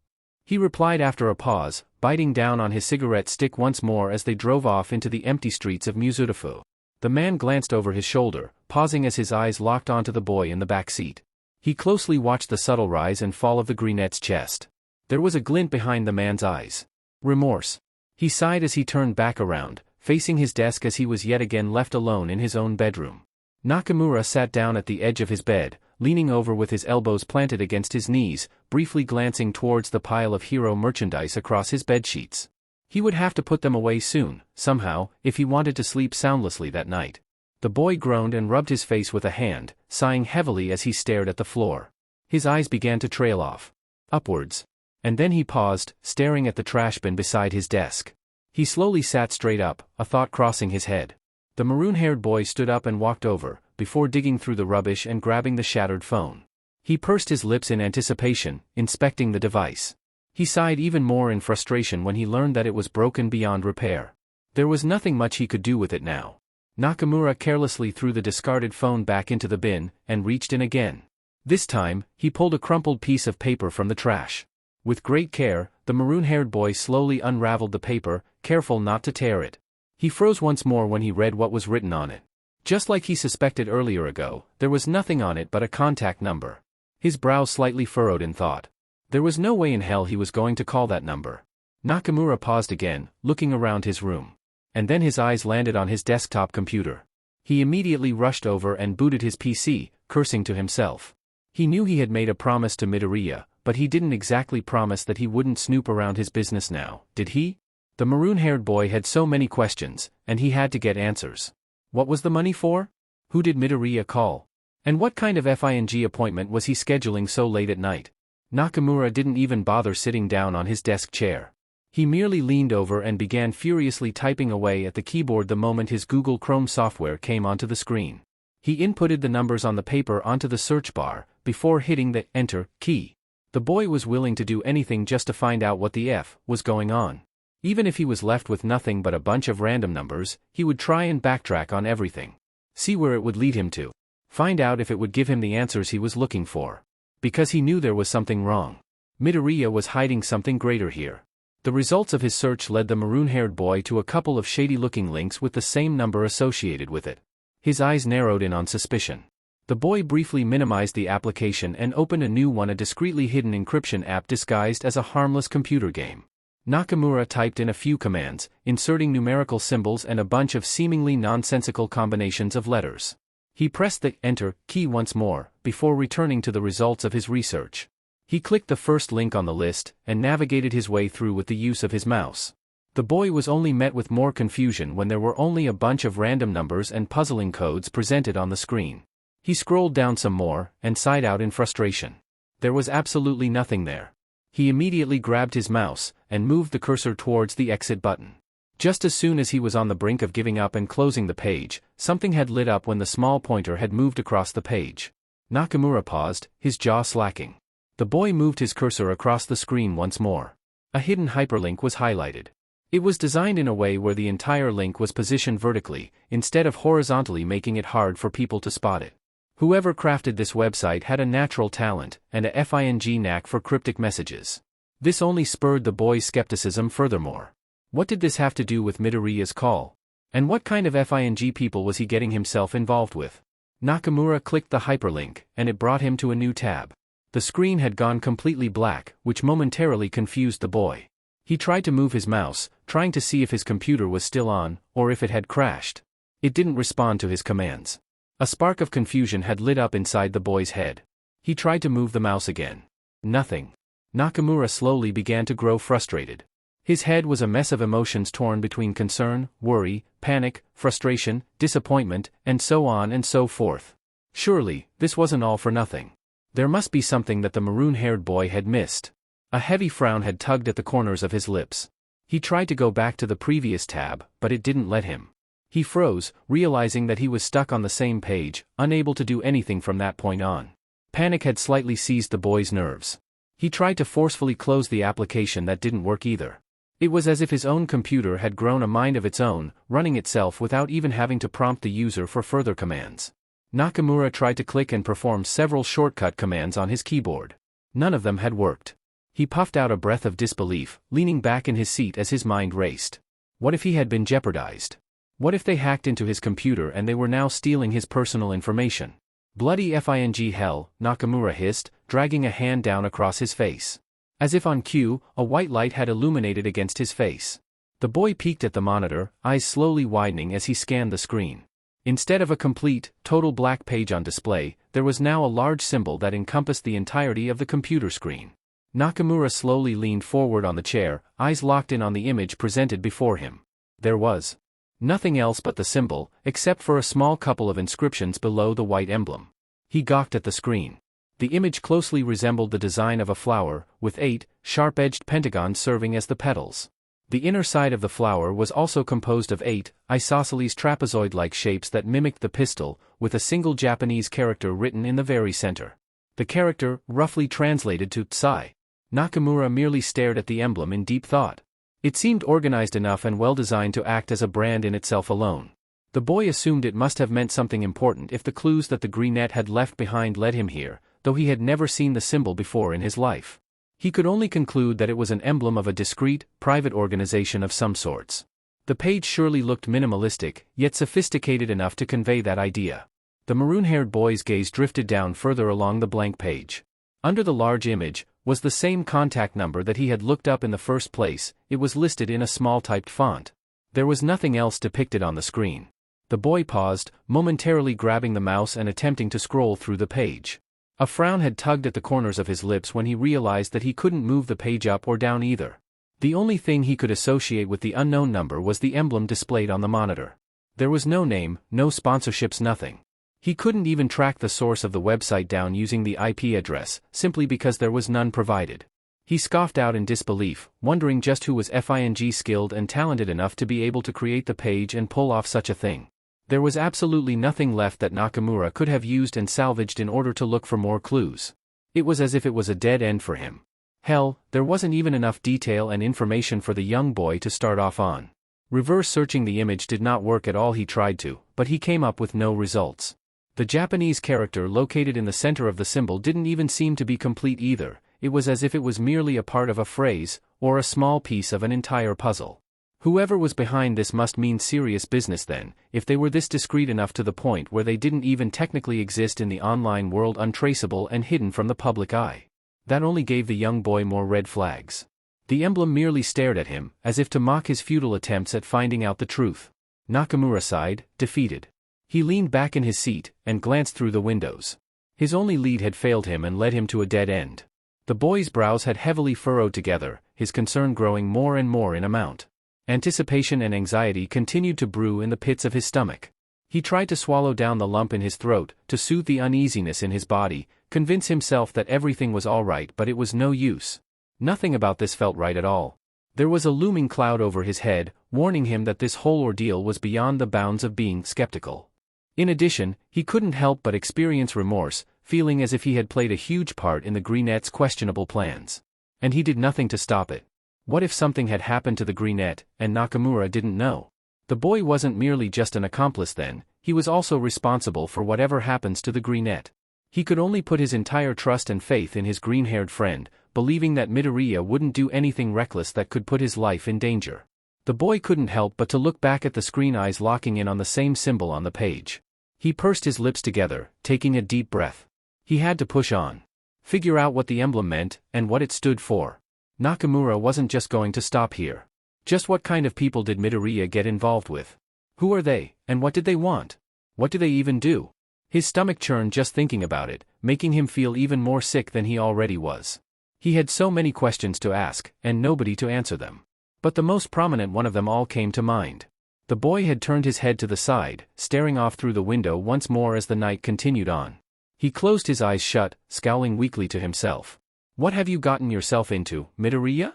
[SPEAKER 1] He replied after a pause, biting down on his cigarette stick once more as they drove off into the empty streets of Muzurifu. The man glanced over his shoulder, pausing as his eyes locked onto the boy in the back seat. He closely watched the subtle rise and fall of the brunette's chest. There was a glint behind the man's eyes. Remorse. He sighed as he turned back around, facing his desk as he was yet again left alone in his own bedroom. Nakamura sat down at the edge of his bed, leaning over with his elbows planted against his knees, briefly glancing towards the pile of hero merchandise across his bedsheets. He would have to put them away soon, somehow, if he wanted to sleep soundlessly that night. The boy groaned and rubbed his face with a hand, sighing heavily as he stared at the floor. His eyes began to trail off. Upwards. And then he paused, staring at the trash bin beside his desk. He slowly sat straight up, a thought crossing his head. The maroon-haired boy stood up and walked over, before digging through the rubbish and grabbing the shattered phone. He pursed his lips in anticipation, inspecting the device. He sighed even more in frustration when he learned that it was broken beyond repair. There was nothing much he could do with it now. Nakamura carelessly threw the discarded phone back into the bin, and reached in again. This time, he pulled a crumpled piece of paper from the trash. With great care, the maroon-haired boy slowly unraveled the paper, careful not to tear it. He froze once more when he read what was written on it. Just like he suspected earlier ago, there was nothing on it but a contact number. His brow slightly furrowed in thought. There was no way in hell he was going to call that number. Nakamura paused again, looking around his room. And then his eyes landed on his desktop computer. He immediately rushed over and booted his PC, cursing to himself. He knew he had made a promise to Midoriya, but he didn't exactly promise that he wouldn't snoop around his business now, did he? The maroon-haired boy had so many questions, and he had to get answers. What was the money for? Who did Midoriya call? And what kind of FING appointment was he scheduling so late at night? Nakamura didn't even bother sitting down on his desk chair. He merely leaned over and began furiously typing away at the keyboard the moment his Google Chrome software came onto the screen. He inputted the numbers on the paper onto the search bar, before hitting the Enter key. The boy was willing to do anything just to find out what the F was going on. Even if he was left with nothing but a bunch of random numbers, he would try and backtrack on everything. See where it would lead him to. Find out if it would give him the answers he was looking for. Because he knew there was something wrong. Midoriya was hiding something greater here. The results of his search led the maroon-haired boy to a couple of shady-looking links with the same number associated with it. His eyes narrowed in on suspicion. The boy briefly minimized the application and opened a new one, a discreetly hidden encryption app disguised as a harmless computer game. Nakamura typed in a few commands, inserting numerical symbols and a bunch of seemingly nonsensical combinations of letters. He pressed the Enter key once more, before returning to the results of his research. He clicked the first link on the list, and navigated his way through with the use of his mouse. The boy was only met with more confusion when there were only a bunch of random numbers and puzzling codes presented on the screen. He scrolled down some more, and sighed out in frustration. There was absolutely nothing there. He immediately grabbed his mouse, and moved the cursor towards the exit button. Just as soon as he was on the brink of giving up and closing the page, something had lit up when the small pointer had moved across the page. Nakamura paused, his jaw slacking. The boy moved his cursor across the screen once more. A hidden hyperlink was highlighted. It was designed in a way where the entire link was positioned vertically, instead of horizontally, making it hard for people to spot it. Whoever crafted this website had a natural talent, and a FING knack for cryptic messages. This only spurred the boy's skepticism furthermore. What did this have to do with Midoriya's call? And what kind of FING people was he getting himself involved with? Nakamura clicked the hyperlink, and it brought him to a new tab. The screen had gone completely black, which momentarily confused the boy. He tried to move his mouse, trying to see if his computer was still on, or if it had crashed. It didn't respond to his commands. A spark of confusion had lit up inside the boy's head. He tried to move the mouse again. Nothing. Nakamura slowly began to grow frustrated. His head was a mess of emotions torn between concern, worry, panic, frustration, disappointment, and so on and so forth. Surely, this wasn't all for nothing. There must be something that the maroon-haired boy had missed. A heavy frown had tugged at the corners of his lips. He tried to go back to the previous tab, but it didn't let him. He froze, realizing that he was stuck on the same page, unable to do anything from that point on. Panic had slightly seized the boy's nerves. He tried to forcefully close the application that didn't work either. It was as if his own computer had grown a mind of its own, running itself without even having to prompt the user for further commands. Nakamura tried to click and perform several shortcut commands on his keyboard. None of them had worked. He puffed out a breath of disbelief, leaning back in his seat as his mind raced. What if he had been jeopardized? What if they hacked into his computer and they were now stealing his personal information? Bloody FING hell, Nakamura hissed, dragging a hand down across his face. As if on cue, a white light had illuminated against his face. The boy peeked at the monitor, eyes slowly widening as he scanned the screen. Instead of a complete, total black page on display, there was now a large symbol that encompassed the entirety of the computer screen. Nakamura slowly leaned forward on the chair, eyes locked in on the image presented before him. There was nothing else but the symbol, except for a small couple of inscriptions below the white emblem. He gawked at the screen. The image closely resembled the design of a flower, with 8 sharp-edged pentagons serving as the petals. The inner side of the flower was also composed of 8 isosceles trapezoid-like shapes that mimicked the pistil, with a single Japanese character written in the very center. The character, roughly translated to Tsai. Nakamura merely stared at the emblem in deep thought. It seemed organized enough and well-designed to act as a brand in itself alone. The boy assumed it must have meant something important if the clues that the Greenette had left behind led him here, though he had never seen the symbol before in his life. He could only conclude that it was an emblem of a discreet, private organization of some sorts. The page surely looked minimalistic, yet sophisticated enough to convey that idea. The maroon-haired boy's gaze drifted down further along the blank page. Under the large image was the same contact number that he had looked up in the first place. It was listed in a small typed font. There was nothing else depicted on the screen. The boy paused, momentarily grabbing the mouse and attempting to scroll through the page. A frown had tugged at the corners of his lips when he realized that he couldn't move the page up or down either. The only thing he could associate with the unknown number was the emblem displayed on the monitor. There was no name, no sponsorships, nothing. He couldn't even track the source of the website down using the IP address, simply because there was none provided. He scoffed out in disbelief, wondering just who was FING skilled and talented enough to be able to create the page and pull off such a thing. There was absolutely nothing left that Nakamura could have used and salvaged in order to look for more clues. It was as if it was a dead end for him. Hell, there wasn't even enough detail and information for the young boy to start off on. Reverse searching the image did not work at all. He tried to, but he came up with no results. The Japanese character located in the center of the symbol didn't even seem to be complete either. It was as if it was merely a part of a phrase, or a small piece of an entire puzzle. Whoever was behind this must mean serious business then, if they were this discreet enough to the point where they didn't even technically exist in the online world, untraceable and hidden from the public eye. That only gave the young boy more red flags. The emblem merely stared at him, as if to mock his futile attempts at finding out the truth. Nakamura sighed, defeated. He leaned back in his seat, and glanced through the windows. His only lead had failed him and led him to a dead end. The boy's brows had heavily furrowed together, his concern growing more and more in amount. Anticipation and anxiety continued to brew in the pits of his stomach. He tried to swallow down the lump in his throat, to soothe the uneasiness in his body, convince himself that everything was all right, but it was no use. Nothing about this felt right at all. There was a looming cloud over his head, warning him that this whole ordeal was beyond the bounds of being skeptical. In addition, he couldn't help but experience remorse, feeling as if he had played a huge part in the Greenette's questionable plans. And he did nothing to stop it. What if something had happened to the Greenette, and Nakamura didn't know? The boy wasn't merely just an accomplice then, he was also responsible for whatever happens to the Greenette. He could only put his entire trust and faith in his green-haired friend, believing that Midoriya wouldn't do anything reckless that could put his life in danger. The boy couldn't help but to look back at the screen, eyes locking in on the same symbol on the page. He pursed his lips together, taking a deep breath. He had to push on. Figure out what the emblem meant, and what it stood for. Nakamura wasn't just going to stop here. Just what kind of people did Midoriya get involved with? Who are they, and what did they want? What do they even do? His stomach churned just thinking about it, making him feel even more sick than he already was. He had so many questions to ask, and nobody to answer them. But the most prominent one of them all came to mind. The boy had turned his head to the side, staring off through the window once more as the night continued on. He closed his eyes shut, scowling weakly to himself. What have you gotten yourself into, Midoriya?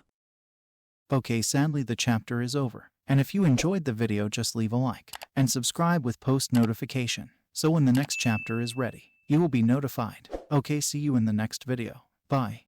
[SPEAKER 2] Okay, sadly the chapter is over. And if you enjoyed the video, just leave a like and subscribe with post notification. So when the next chapter is ready, you will be notified. Okay, see you in the next video. Bye.